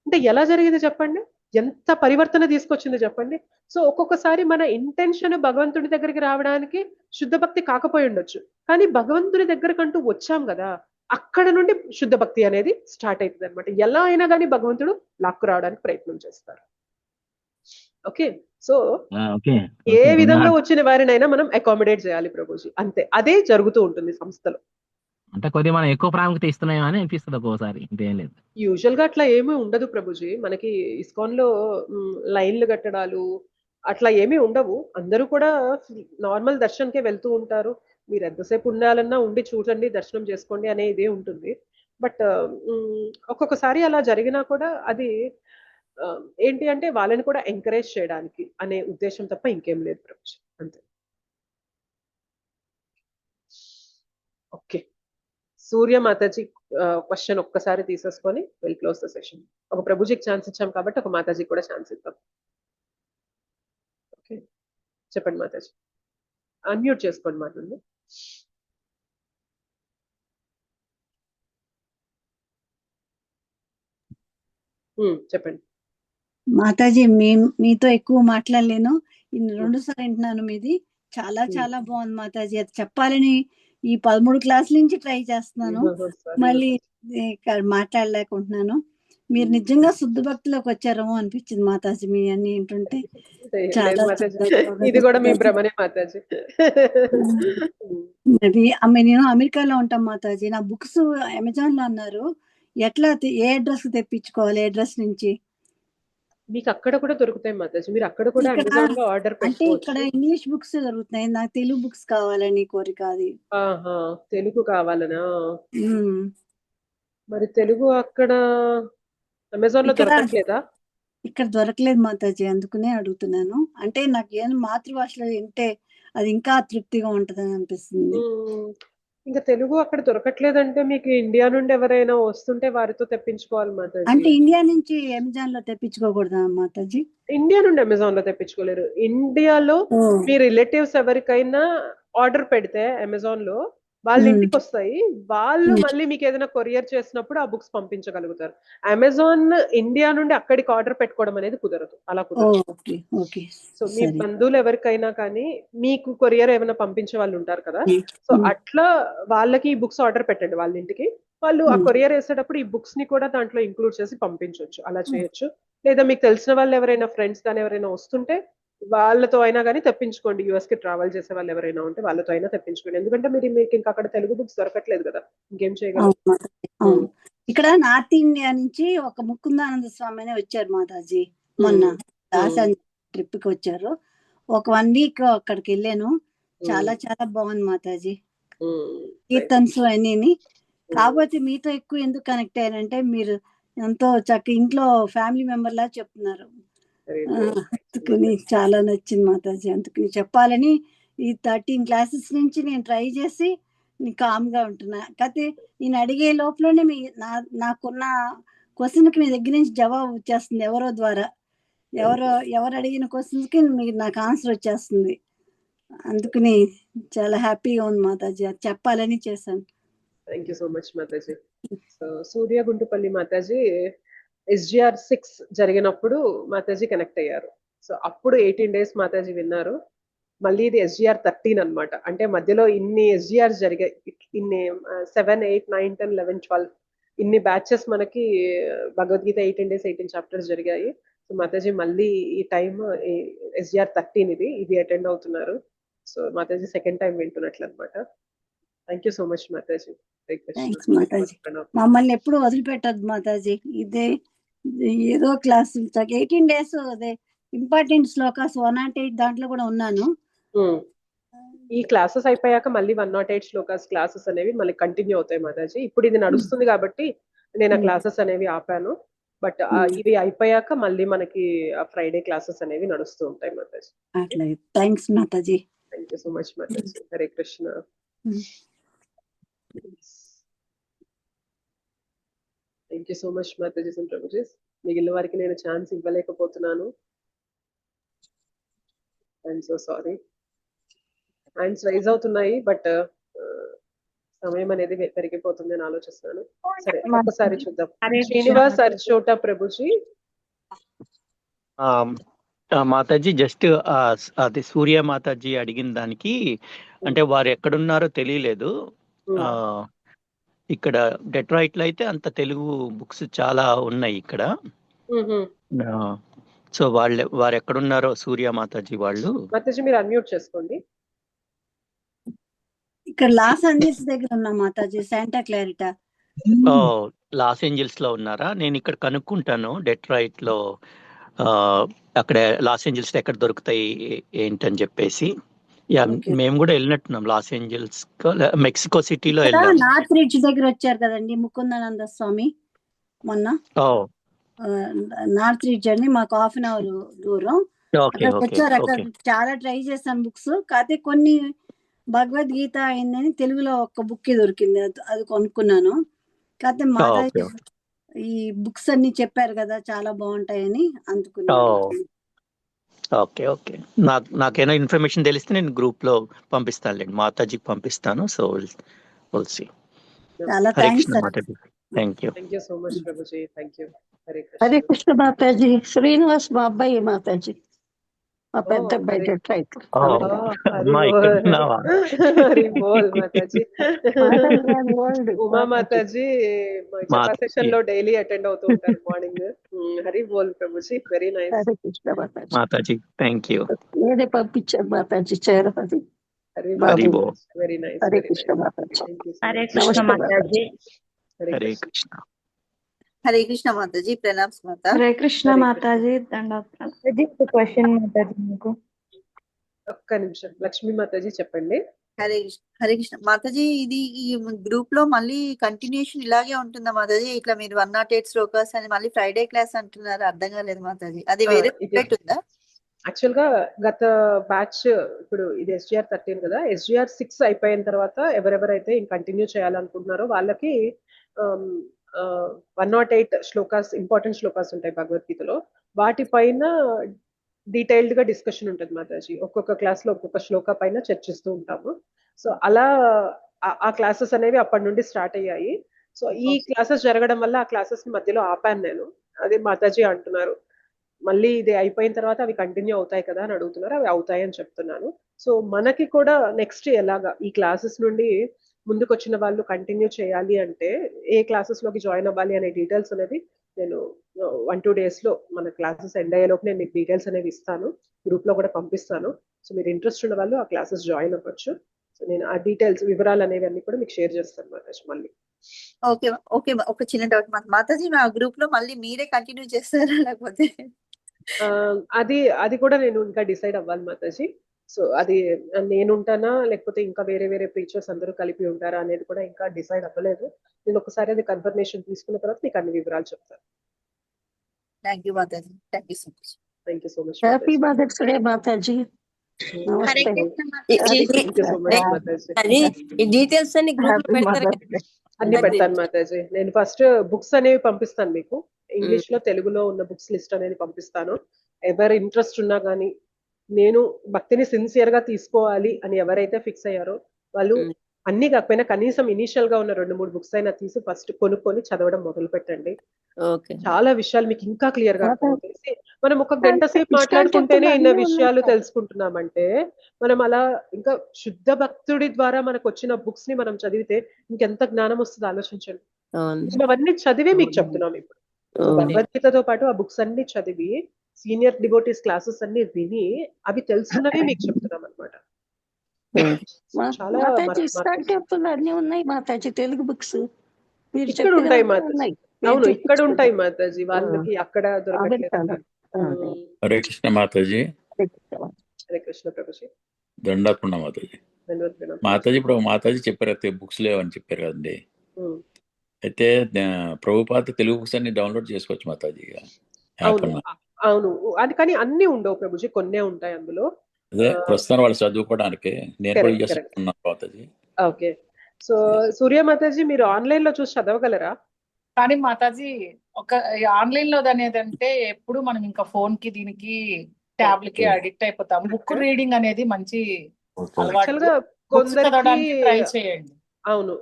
అంటే ఎలా జరిగింది చెప్పండి, ఎంత పరివర్తన తీసుకొచ్చింది చెప్పండి. సో ఒక్కొక్కసారి మన ఇంటెన్షన్ భగవంతుడి దగ్గరికి రావడానికి శుద్ధ భక్తి కాకపోయి ఉండొచ్చు, కానీ భగవంతుడి దగ్గరకంటూ వచ్చాం కదా, అక్కడ నుండి శుద్ధ భక్తి అనేది స్టార్ట్ అవుతుంది అనమాట. ఎలా అయినా కానీ భగవంతుడు లాక్కు రావడానికి ప్రయత్నం చేస్తారు. ఓకే, సో ఏ విధంగా వచ్చిన వారినైనా మనం అకామిడేట్ చేయాలి ప్రభుజీ, అంతే. అదే జరుగుతూ ఉంటుంది సంస్థలో. అంటే కొద్దిగా మనం ఎక్కువ ప్రాముఖ్యత ఇస్తున్నాం అని అనిపిస్తుంది ఒక్కోసారి, ఇంకేం లేదు. యూజువల్ గా అట్లా ఏమీ ఉండదు ప్రభుజీ. మనకి ఇస్కాన్ లో లైన్లు కట్టడాలు అట్లా ఏమీ ఉండవు. అందరూ కూడా నార్మల్ దర్శనంకే వెళ్తూ ఉంటారు. మీరు ఎంతసేపు ఉండాలన్నా ఉండి చూడండి, దర్శనం చేసుకోండి అనే ఇదే ఉంటుంది. బట్ ఒక్కొక్కసారి అలా జరిగినా కూడా అది ఏంటి అంటే వాళ్ళని కూడా ఎంకరేజ్ చేయడానికి అనే ఉద్దేశం తప్ప ఇంకేం లేదు ప్రభుజీ, అంతే. ఓకే, సూర్య మాతాజీ క్వశ్చన్ ఒక్కసారి తీసేసుకొని విల్ క్లోజ్ ద సెషన్. ఒక ప్రభుజీకి ఛాన్స్ ఇచ్చాం కాబట్టి ఒక మాతాజీకి కూడా ఛాన్స్ ఇద్దాం. ఓకే, చెప్పండి మాతాజీ, అన్మ్యూట్ చేసుకోండి మాట్లాడండి. చెప్పండి మాతాజీ. మీతో ఎక్కువ మాట్లాడలేను, 2 సార్లు వింటున్నాను మీది. చాలా చాలా బాగుంది మాతాజీ. అది చెప్పాలని ఈ 13 క్లాసుల నుంచి ట్రై చేస్తున్నాను, మళ్ళీ మాట్లాడలేకుంటున్నాను. మీరు నిజంగా శుద్ధ భక్తిలోకి వచ్చారేమో అనిపించింది మాతాజీ మీ అన్ని వింటుంటే. చాలా ఇది కూడా మీ భ్రమనే మాతాజీ. నేను అమెరికాలో ఉంటాం మాతాజీ. నా బుక్స్ అమెజాన్ లో అన్నారు, ఎట్లా ఏ అడ్రస్ తెప్పించుకోవాలి? అడ్రస్ నుంచి మీకు అక్కడ కూడా దొరుకుతాయి మాతాజీ, మీరు అక్కడ కూడా అమెజాన్ లో ఆర్డర్ అంటే ఇక్కడ ఇంగ్లీష్ బుక్స్ దొరుకుతాయి, నాకు తెలుగు బుక్స్ కావాలని కోరిక. అది తెలుగు కావాలనా? మరి తెలుగు అక్కడ అమెజాన్ లో దొరకట్లేదా? ఇక్కడ దొరకలేదు మాతాజీ, అందుకునే అడుగుతున్నాను. అంటే నాకు ఏం మాతృభాషలో వింటే అది ఇంకా తృప్తిగా ఉంటదని అనిపిస్తుంది. ఇంకా తెలుగు అక్కడ దొరకట్లేదంటే మీకు ఇండియా నుండి ఎవరైనా వస్తుంటే వారితో తెప్పించుకోవాలి మాతాజీ. అంటే ఇండియా నుంచి అమెజాన్ లో తెప్పించుకోకూడదా మాతాజీ? ఇండియా నుండి అమెజాన్ లో తెప్పించుకోలేరు. ఇండియాలో మీ రిలేటివ్స్ ఎవరికైనా ఆర్డర్ పెడితే అమెజాన్ లో వాళ్ళ ఇంటికి వస్తాయి. వాళ్ళు మళ్ళీ మీకు ఏదైనా కొరియర్ చేసినప్పుడు ఆ బుక్స్ పంపించగలుగుతారు. అమెజాన్ ఇండియా నుండి అక్కడికి ఆర్డర్ పెట్టుకోవడం అనేది కుదరదు. అలా కుదరదు. సో మీ బంధువులు ఎవరికైనా కానీ మీకు కొరియర్ ఏమైనా పంపించే వాళ్ళు ఉంటారు కదా, సో అట్లా వాళ్ళకి ఈ బుక్స్ ఆర్డర్ పెట్టండి వాళ్ళ ఇంటికి. వాళ్ళు ఆ కొరియర్ వేసేటప్పుడు ఈ బుక్స్ ని కూడా దాంట్లో ఇంక్లూడ్ చేసి పంపించవచ్చు. అలా చేయొచ్చు. లేదా మీకు తెలిసిన వాళ్ళు ఎవరైనా ఫ్రెండ్స్ కానీ ఎవరైనా వస్తుంటే వాళ్ళతో అయినా కానీ తెప్పించుకోండి. యుఎస్ కి ట్రావెల్ చేసే వాళ్ళు ఎవరైనా ఉంటే వాళ్ళతో అయినా తెప్పించుకోండి. ఎందుకంటే మీకు ఇంకా అక్కడ తెలుగు బుక్స్ దొరకట్లేదు కదా, ఇంకేం చేయగలరు. ఇక్కడ నార్త్ ఇండియా నుంచి ఒక ముకుందానంద స్వామి అనే వచ్చారు మాతాజీ. మొన్న ట్రిప్ కి వచ్చారు. ఒక 1 వీక్ అక్కడికి వెళ్ళాను. చాలా చాలా బాగుంది మాతాజీ. కీర్తన్స్ అన్ని. కాకపోతే మీతో ఎక్కువ ఎందుకు కనెక్ట్ అయ్యానంటే మీరు ఎంతో చక్కగా ఇంట్లో ఫ్యామిలీ మెంబర్ లా చెప్తున్నారు. అందుకని చాలా నచ్చింది మాతాజీ. అందుకని చెప్పాలని ఈ 13 క్లాసెస్ నుంచి నేను ట్రై చేసి కామ్ గా ఉంటున్నా. కాకపోతే నేను అడిగే లోపలనే నాకున్న క్వశ్చన్ కి మీ దగ్గర నుంచి జవాబు వచ్చేస్తుంది. ఎవరో ద్వారా ఎవరు అడిగిన క్వశ్చన్స్ కి నాకు ఆన్సర్ వచ్చేస్తుంది. అందుకని చాలా హ్యాపీగా ఉంది మాతాజీ. అది చెప్పాలని చేశాను. Thank you so much Mataji. So Surya Guntupalli Mataji SGR 6 జరిగినప్పుడు మాతాజీ కనెక్ట్ అయ్యారు. సో అప్పుడు 18 days మాతాజీ విన్నారు. మళ్ళీ ఇది SGR 13 అనమాట. అంటే మధ్యలో ఇన్ని SGR జరిగాయి. ఇన్ని 7, 8, 9, 10, 11, 12 ఇన్ని బ్యాచెస్ మనకి భగవద్గీత 18 days 18 chapters జరిగాయి. సో మాతాజీ మళ్ళీ ఈ టైం SGR 13 ఇది అటెండ్ అవుతున్నారు. సో మాతాజీ సెకండ్ టైం వింటున్నట్లు అనమాట. Thank you so much Mataji. మమ్మల్ని ఎప్పుడు వదిలిపెట్టద్దు మాతాజీ. ఇదే ఏదో క్లాస్ 18 days అదే ఇంపార్టెంట్ శ్లోకాస్ 108 దాంట్లో కూడా ఉన్నాను. ఈ క్లాసెస్ అయిపోయాక మళ్ళీ 108 శ్లోకాస్ క్లాసెస్ అనేవి మళ్ళీ కంటిన్యూ అవుతాయి మాతాజీ. ఇప్పుడు ఇది నడుస్తుంది కాబట్టి నేను ఆ క్లాసెస్ అనేవి ఆపాను. బట్ ఇవి అయిపోయాక మళ్ళీ మనకి ఫ్రైడే క్లాసెస్ అనేవి నడుస్తూ ఉంటాయి మాతాజీ. అట్లా థ్యాంక్స్ మాతాజీ. థ్యాంక్ యూ సో మచ్ మాతాజీ. Hare Krishna. Thank you so much మాతాజీస్ అండ్ ప్రభుజీస్. మిగిలిన వారికి నేను ఛాన్స్ ఇవ్వలేకపోతున్నాను. I'm so sorry. Hands rise అవుతున్నాయి బట్ సమయం అనేది పెరిగిపోతుంది అని ఆలోచిస్తున్నాను. సరే ఒక్కసారి చూద్దాం. శ్రీనివాస్ అర్చోట ప్రభుజీ. మాతాజీ జస్ట్ అది సూర్య మాతాజీ అడిగిన దానికి అంటే వారు ఎక్కడున్నారో తెలియలేదు. ఇక్కడ డెట్రాయిట్ లో అయితే అంత తెలుగు బుక్స్ చాలా ఉన్నాయి ఇక్కడ. సో వారు ఎక్కడున్నారో సూర్య మాతాజీ వాళ్ళు. మాతాజీ మీరు అన్మ్యూట్ చేసుకోండి. ఇక్కడ లాస్ ఏంజల్స్ దగ్గర ఉన్నా మాతాజీ. శాంటా క్లారిటా. లాస్ ఏంజల్స్ లో ఉన్నారా? నేను ఇక్కడ కనుక్కుంటాను డెట్రాయిట్ లో. అక్కడ లాస్ ఏంజల్స్ ఎక్కడ దొరుకుతాయి ఏంటని చెప్పేసి. మేము కూడా వెళ్ళినట్టున్నాం లాస్ ఏంజల్స్, మెక్సికో సిటీలో వెళ్ళాం. నార్త్ రిడ్జ్ దగ్గర వచ్చారు కదండి ముకుందానంద స్వామి మొన్న. నార్త్ రిడ్జ్ అని మాకు 1/2 hour దూరం వచ్చారు. అక్కడ చాలా ట్రై చేశాను బుక్స్. కాకపోతే కొన్ని భగవద్గీత అయిందని తెలుగులో ఒక బుక్ దొరికింది, అది కొనుక్కున్నాను. కాకపోతే మాతాజీ ఈ బుక్స్ అన్ని చెప్పారు కదా చాలా బాగుంటాయని అందుకున్నాను. Okay okay. నాకేమైనా ఇన్ఫర్మేషన్ తెలిస్తే నేను గ్రూప్ లో పంపిస్తానులేండి, మాతాజీకి పంపిస్తాను. So will see. చాలా thanks sir. Thank you. Thank you so much ప్రభుజీ. Thank you. హరే కృష్ణ మాతాజీ. శ్రీనివాస్ మా అబ్బాయి మాతాజీ, మా పెద్ద అబ్బాయి డెట్రాయిట్. ఉమా మాతాజీ సెషన్ లో డైలీ అటెండ్ అవుతూ ఉంటారు మార్నింగ్. హరి బోల్ ప్రభుజీ. Very nice. హరే కృష్ణ మాతాజీ. Thank you. నేనే పంపించాను మాతాజీ చేరది. హరి బోల్. Very nice. హరే కృష్ణ మాతాజీ. హరే కృష్ణ మాతాజీ. హరే కృష్ణ. హరే కృష్ణ మాతాజీ. ప్రణామ్స్ మాతా. హరే కృష్ణ మాతాజీ. క్వశ్చన్ మాతాజీ మీకు. ఒక్క నిమిషం. లక్ష్మీ మాతాజీ చెప్పండి. హరే కృష్ణ మాతాజీ. ఇది ఈ గ్రూప్ లో మళ్ళీ కంటిన్యూషన్ ఇలాగే ఉంటుందా మాతాజీ? ఇట్లా మీరు 108 శ్లోకాస్ అని మళ్ళీ ఫ్రైడే క్లాస్ అంటున్నారు, అర్థం కాలేదు మాతాజీ. అది వేరే సెపరేట్ ఉందా? యాక్చువల్ గా గత బ్యాచ్, ఇప్పుడు ఇది SGR 13 కదా, SGR 6 అయిపోయిన తర్వాత ఎవరెవరైతే కంటిన్యూ చేయాలనుకుంటున్నారో వాళ్ళకి 108 శ్లోకాస్, ఇంపార్టెంట్ శ్లోకాస్ ఉంటాయి భగవద్గీతలో. వాటిపైన డీటెయిల్డ్ గా డిస్కషన్ ఉంటుంది మాతాజీ. ఒక్కొక్క క్లాస్ లో ఒక్కొక్క శ్లోక పైన చర్చిస్తూ ఉంటాము. సో అలా ఆ క్లాసెస్ అనేవి అప్పటి నుండి స్టార్ట్ అయ్యాయి. సో ఈ క్లాసెస్ జరగడం వల్ల ఆ క్లాసెస్ మధ్యలో ఆపాను నేను. అదే మాతాజీ అంటున్నారు మళ్ళీ ఇది అయిపోయిన తర్వాత అవి కంటిన్యూ అవుతాయి కదా అని అడుగుతున్నారు. అవి అవుతాయి అని చెప్తున్నాను. సో మనకి కూడా నెక్స్ట్ ఎలాగా ఈ క్లాసెస్ నుండి ముందుకు వచ్చిన వాళ్ళు కంటిన్యూ చేయాలి అంటే ఏ క్లాసెస్ లోకి జాయిన్ అవ్వాలి అనే డీటెయిల్స్ అనేది నేను 1-2 days లో మన క్లాసెస్ ఎండ్ అయ్యేలోపు నేను మీకు డీటెయిల్స్ అనేవి ఇస్తాను, గ్రూప్ లో కూడా పంపిస్తాను. సో మీరు ఇంట్రెస్ట్ ఉన్న వాళ్ళు ఆ క్లాసెస్ జాయిన్ అవ్వచ్చు. సో నేను ఆ డీటెయిల్స్, వివరాలు అనేవి అన్ని కూడా మీకు షేర్ చేస్తాను మాతాజీ మళ్ళీ. ఓకే ఓకే, ఒక చిన్న డౌట్ మాతాజీ, మా గ్రూప్ లో మళ్ళీ మీరే కంటిన్యూ చేస్తారా లేకపోతే? అది కూడా నేను ఇంకా డిసైడ్ అవ్వాలి మాతాజీ. సో అది నేను ఉంటానా లేకపోతే ఇంకా వేరే వేరే ప్రీచర్స్ అందరూ కలిపి ఉంటారా అనేది కూడా ఇంకా డిసైడ్ అవ్వలేదు. నేను ఒకసారి అది కన్ఫర్మేషన్ తీసుకున్న తర్వాత మీకు అన్ని వివరాలు చెప్తాను. థ్యాంక్ యూ మాతాజీ, thank you so much. Thank you so much. Happy Mother's Day మాతాజీ. నమస్తే. అది ఈ డీటెయిల్స్ అన్ని గ్రూప్ లో పెడతారు కదా? అన్ని పెడతాను మాతాజీ. నేను ఫస్ట్ బుక్స్ అనేవి పంపిస్తాను మీకు, ఇంగ్లీష్ లో తెలుగులో ఉన్న బుక్స్ లిస్ట్ అనేది పంపిస్తాను. ఎవరు ఇంట్రెస్ట్ ఉన్నా కానీ, నేను భక్తిని సిన్సియర్ గా తీసుకోవాలి అని ఎవరైతే ఫిక్స్ అయ్యారో వాళ్ళు అన్ని కాకపోయినా కనీసం ఇనీషియల్ గా ఉన్న 2-3 బుక్స్ అయినా తీసి ఫస్ట్ కొనుక్కొని చదవడం మొదలు పెట్టండి. చాలా విషయాలు మీకు ఇంకా క్లియర్ గా తెలిసి, మనం ఒక గంట సేపు మాట్లాడుకుంటేనే ఇన్న విషయాలు తెలుసుకుంటున్నామంటే మనం అలా ఇంకా శుద్ధ భక్తుడి ద్వారా మనకు వచ్చిన బుక్స్ ని మనం చదివితే ఇంకెంత జ్ఞానం వస్తుందో ఆలోచించండి. అవన్నీ చదివే మీకు చెప్తున్నాం ఇప్పుడు. భగవద్గీతతో పాటు ఆ బుక్స్ అన్ని చదివి సీనియర్ డివోటీస్ క్లాసెస్ అన్ని విని అవి తెలుసుకున్నవే మీకు చెప్తున్నాం అనమాట. చాలా అన్ని ఉన్నాయి మాతాజీ, తెలుగు బుక్స్ ఇక్కడ ఉంటాయి మాతాజీ. అవును, ఇక్కడ ఉంటాయి మాతాజీ, వాళ్ళకి అక్కడ దొరకట్లేదు. హరే కృష్ణ మాతాజీ. హరే కృష్ణ ప్రభుజీ. దండాత్మ మాతాజీ. మాతాజీ ఇప్పుడు మాతాజీ చెప్పారు అయితే బుక్స్ లేవని చెప్పారు కదండి. అయితే ప్రభుపాద తెలుగు బుక్స్ అన్ని డౌన్లోడ్ చేసుకోవచ్చు మాతాజీ. అవును, అది కానీ అన్ని ఉండవు ప్రభుజీ, కొన్నే ఉంటాయి అందులో. అదే ప్రస్తుతం వాళ్ళు చదువుకోవడానికి నేను కూడా చేసుకున్నాను మాతాజీ. ఓకే. సో సూర్య మాతాజీ, మీరు ఆన్లైన్ లో చూసి చదవగలరా? కానీ మాతాజీ ఒక ఆన్లైన్ లో అనేది అంటే ఎప్పుడు మనం ఇంకా ఫోన్ కి దీనికి ట్యాబ్లెట్ కి అడిక్ట్ అయిపోతాం. బుక్ రీడింగ్ అనేది మంచి అలవాటు, చదవడానికి ట్రై చేయండి. అవును,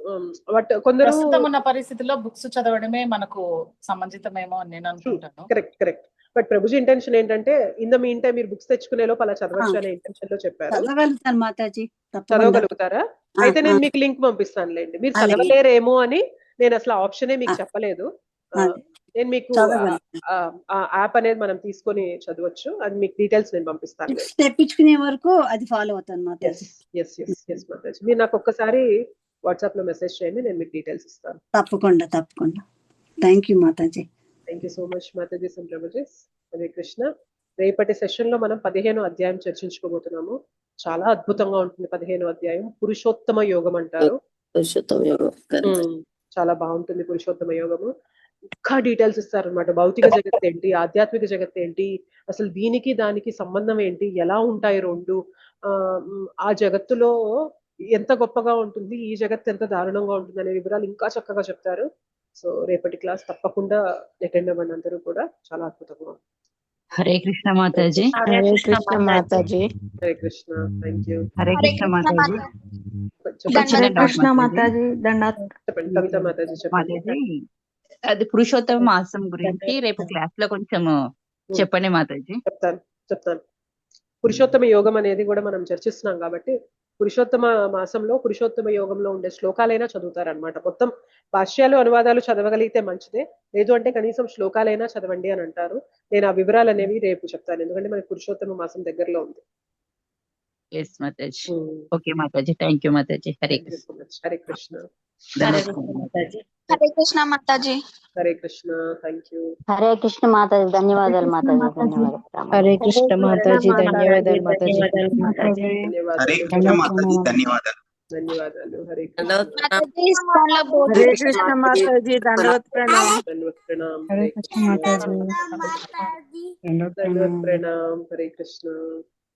బట్ కొందరు ప్రస్తుతం ఉన్న పరిస్థితుల్లో బుక్స్ చదవడమే మనకు సంబంధితమేమో అని నేను అనుకుంటాను. Correct correct. But Prabhuji intention ఏంటంటే ఇన్ ద మీన్ టైం మీరు బుక్స్ తెచ్చుకునే లోపు అలా చదవచ్చు అనే ఇంటెన్షన్ లో చెప్పారు. చదవగలుగుతాను మాతాజీ. చదవగలుగుతారా? అయితే నేను మీకు లింక్ పంపిస్తానులేండి. మీరు చదవలేరేమో అని నేను అసలు ఆప్షనే మీకు చెప్పలేదు. నేను మీకు ఆ యాప్ అనేది మనం తీసుకొని చదవచ్చు, అది మీకు డీటెయిల్స్ నేను పంపిస్తాను. తెప్పించుకునే వరకు అది ఫాలో అవుతాను మాతాజీ. మాతాజీ, మీరు నాకు ఒక్కసారి వాట్సాప్ లో మెసేజ్ చేయండి, నేను మీకు డీటెయిల్స్ ఇస్తాను. తప్పకుండా తప్పకుండా. థ్యాంక్ యూ మాతాజీ. Thank you so much Mataji and prabhujis. Hare Krishna. రేపటి సెషన్ లో మనం 15వ అధ్యాయం చర్చించుకోబోతున్నాము. చాలా అద్భుతంగా ఉంటుంది 15వ అధ్యాయం. పురుషోత్తమ యోగం అంటారు. చాలా బాగుంటుంది పురుషోత్తమ యోగము. ఇంకా డీటెయిల్స్ ఇస్తారు అనమాట. భౌతిక జగత్ ఏంటి, ఆధ్యాత్మిక జగత్ ఏంటి, అసలు దీనికి దానికి సంబంధం ఏంటి, ఎలా ఉంటాయి రెండు, ఆ జగత్తులో ఎంత గొప్పగా ఉంటుంది, ఈ జగత్తు ఎంత దారుణంగా ఉంటుంది అనే వివరాలు ఇంకా చక్కగా చెప్తారు. సో రేపటి క్లాస్ తప్పకుండా అటెండ్ అవ్వండి అందరూ కూడా, చాలా అద్భుతంగా ఉంటుంది. హరే కృష్ణ మాతాజీ. హరే కృష్ణ మాతాజీ. హరే కృష్ణ. Thank you. హరే కృష్ణ మాతాజీ. హరే కృష్ణ మాతాజీ. చెప్పండి కవిత మాతాజీ. మాతాజీ, అది పురుషోత్తమ మాసం గురించి రేపు క్లాస్ లో కొంచెం చెప్పండి మాతాజీ. చెప్తాను. పురుషోత్తమ యోగం అనేది కూడా మనం చర్చిస్తున్నాం కాబట్టి పురుషోత్తమ మాసంలో పురుషోత్తమ యోగంలో ఉండే శ్లోకాలైనా చదువుతారనమాట. మొత్తం భాష్యాలు అనువాదాలు చదవగలిగితే మంచిదే, లేదు అంటే కనీసం శ్లోకాలైనా చదవండి అని అంటారు. నేను ఆ వివరాలు అనేవి రేపు చెప్తాను, ఎందుకంటే మనకి పురుషోత్తమ మాసం దగ్గరలో ఉంది. ఎస్ మాతాజీ. ఓకే మాతాజీ, థ్యాంక్ యూ మాతాజీ. హరే కృష్ణ. హరే కృష్ణ. హరే మాతాజీ. హరే కృష్ణ మాతాజీ. హరే కృష్ణ. Thank you. హరే కృష్ణ మాతాజీ. ధన్యవాదాలు మాతాజీ. ధన్యవాదాలు. హరే కృష్ణ మాతాజీ. ధన్యవాదాలు మాతాజీ. హరే కృష్ణ మాతాజీ. ధన్యవాదాలు. ధన్యవాదాలు. హరే కృష్ణ. మాతాజీ ఇస్కాన్ లో హరే కృష్ణ మాతాజీ దండవత్ ప్రణామ్. ధన్యవాద ప్రణామ్. హరే హరే కృష్ణ కృష్ణ. మాతాజీ ధన్యవాద ప్రణామ్. హరే కృష్ణ.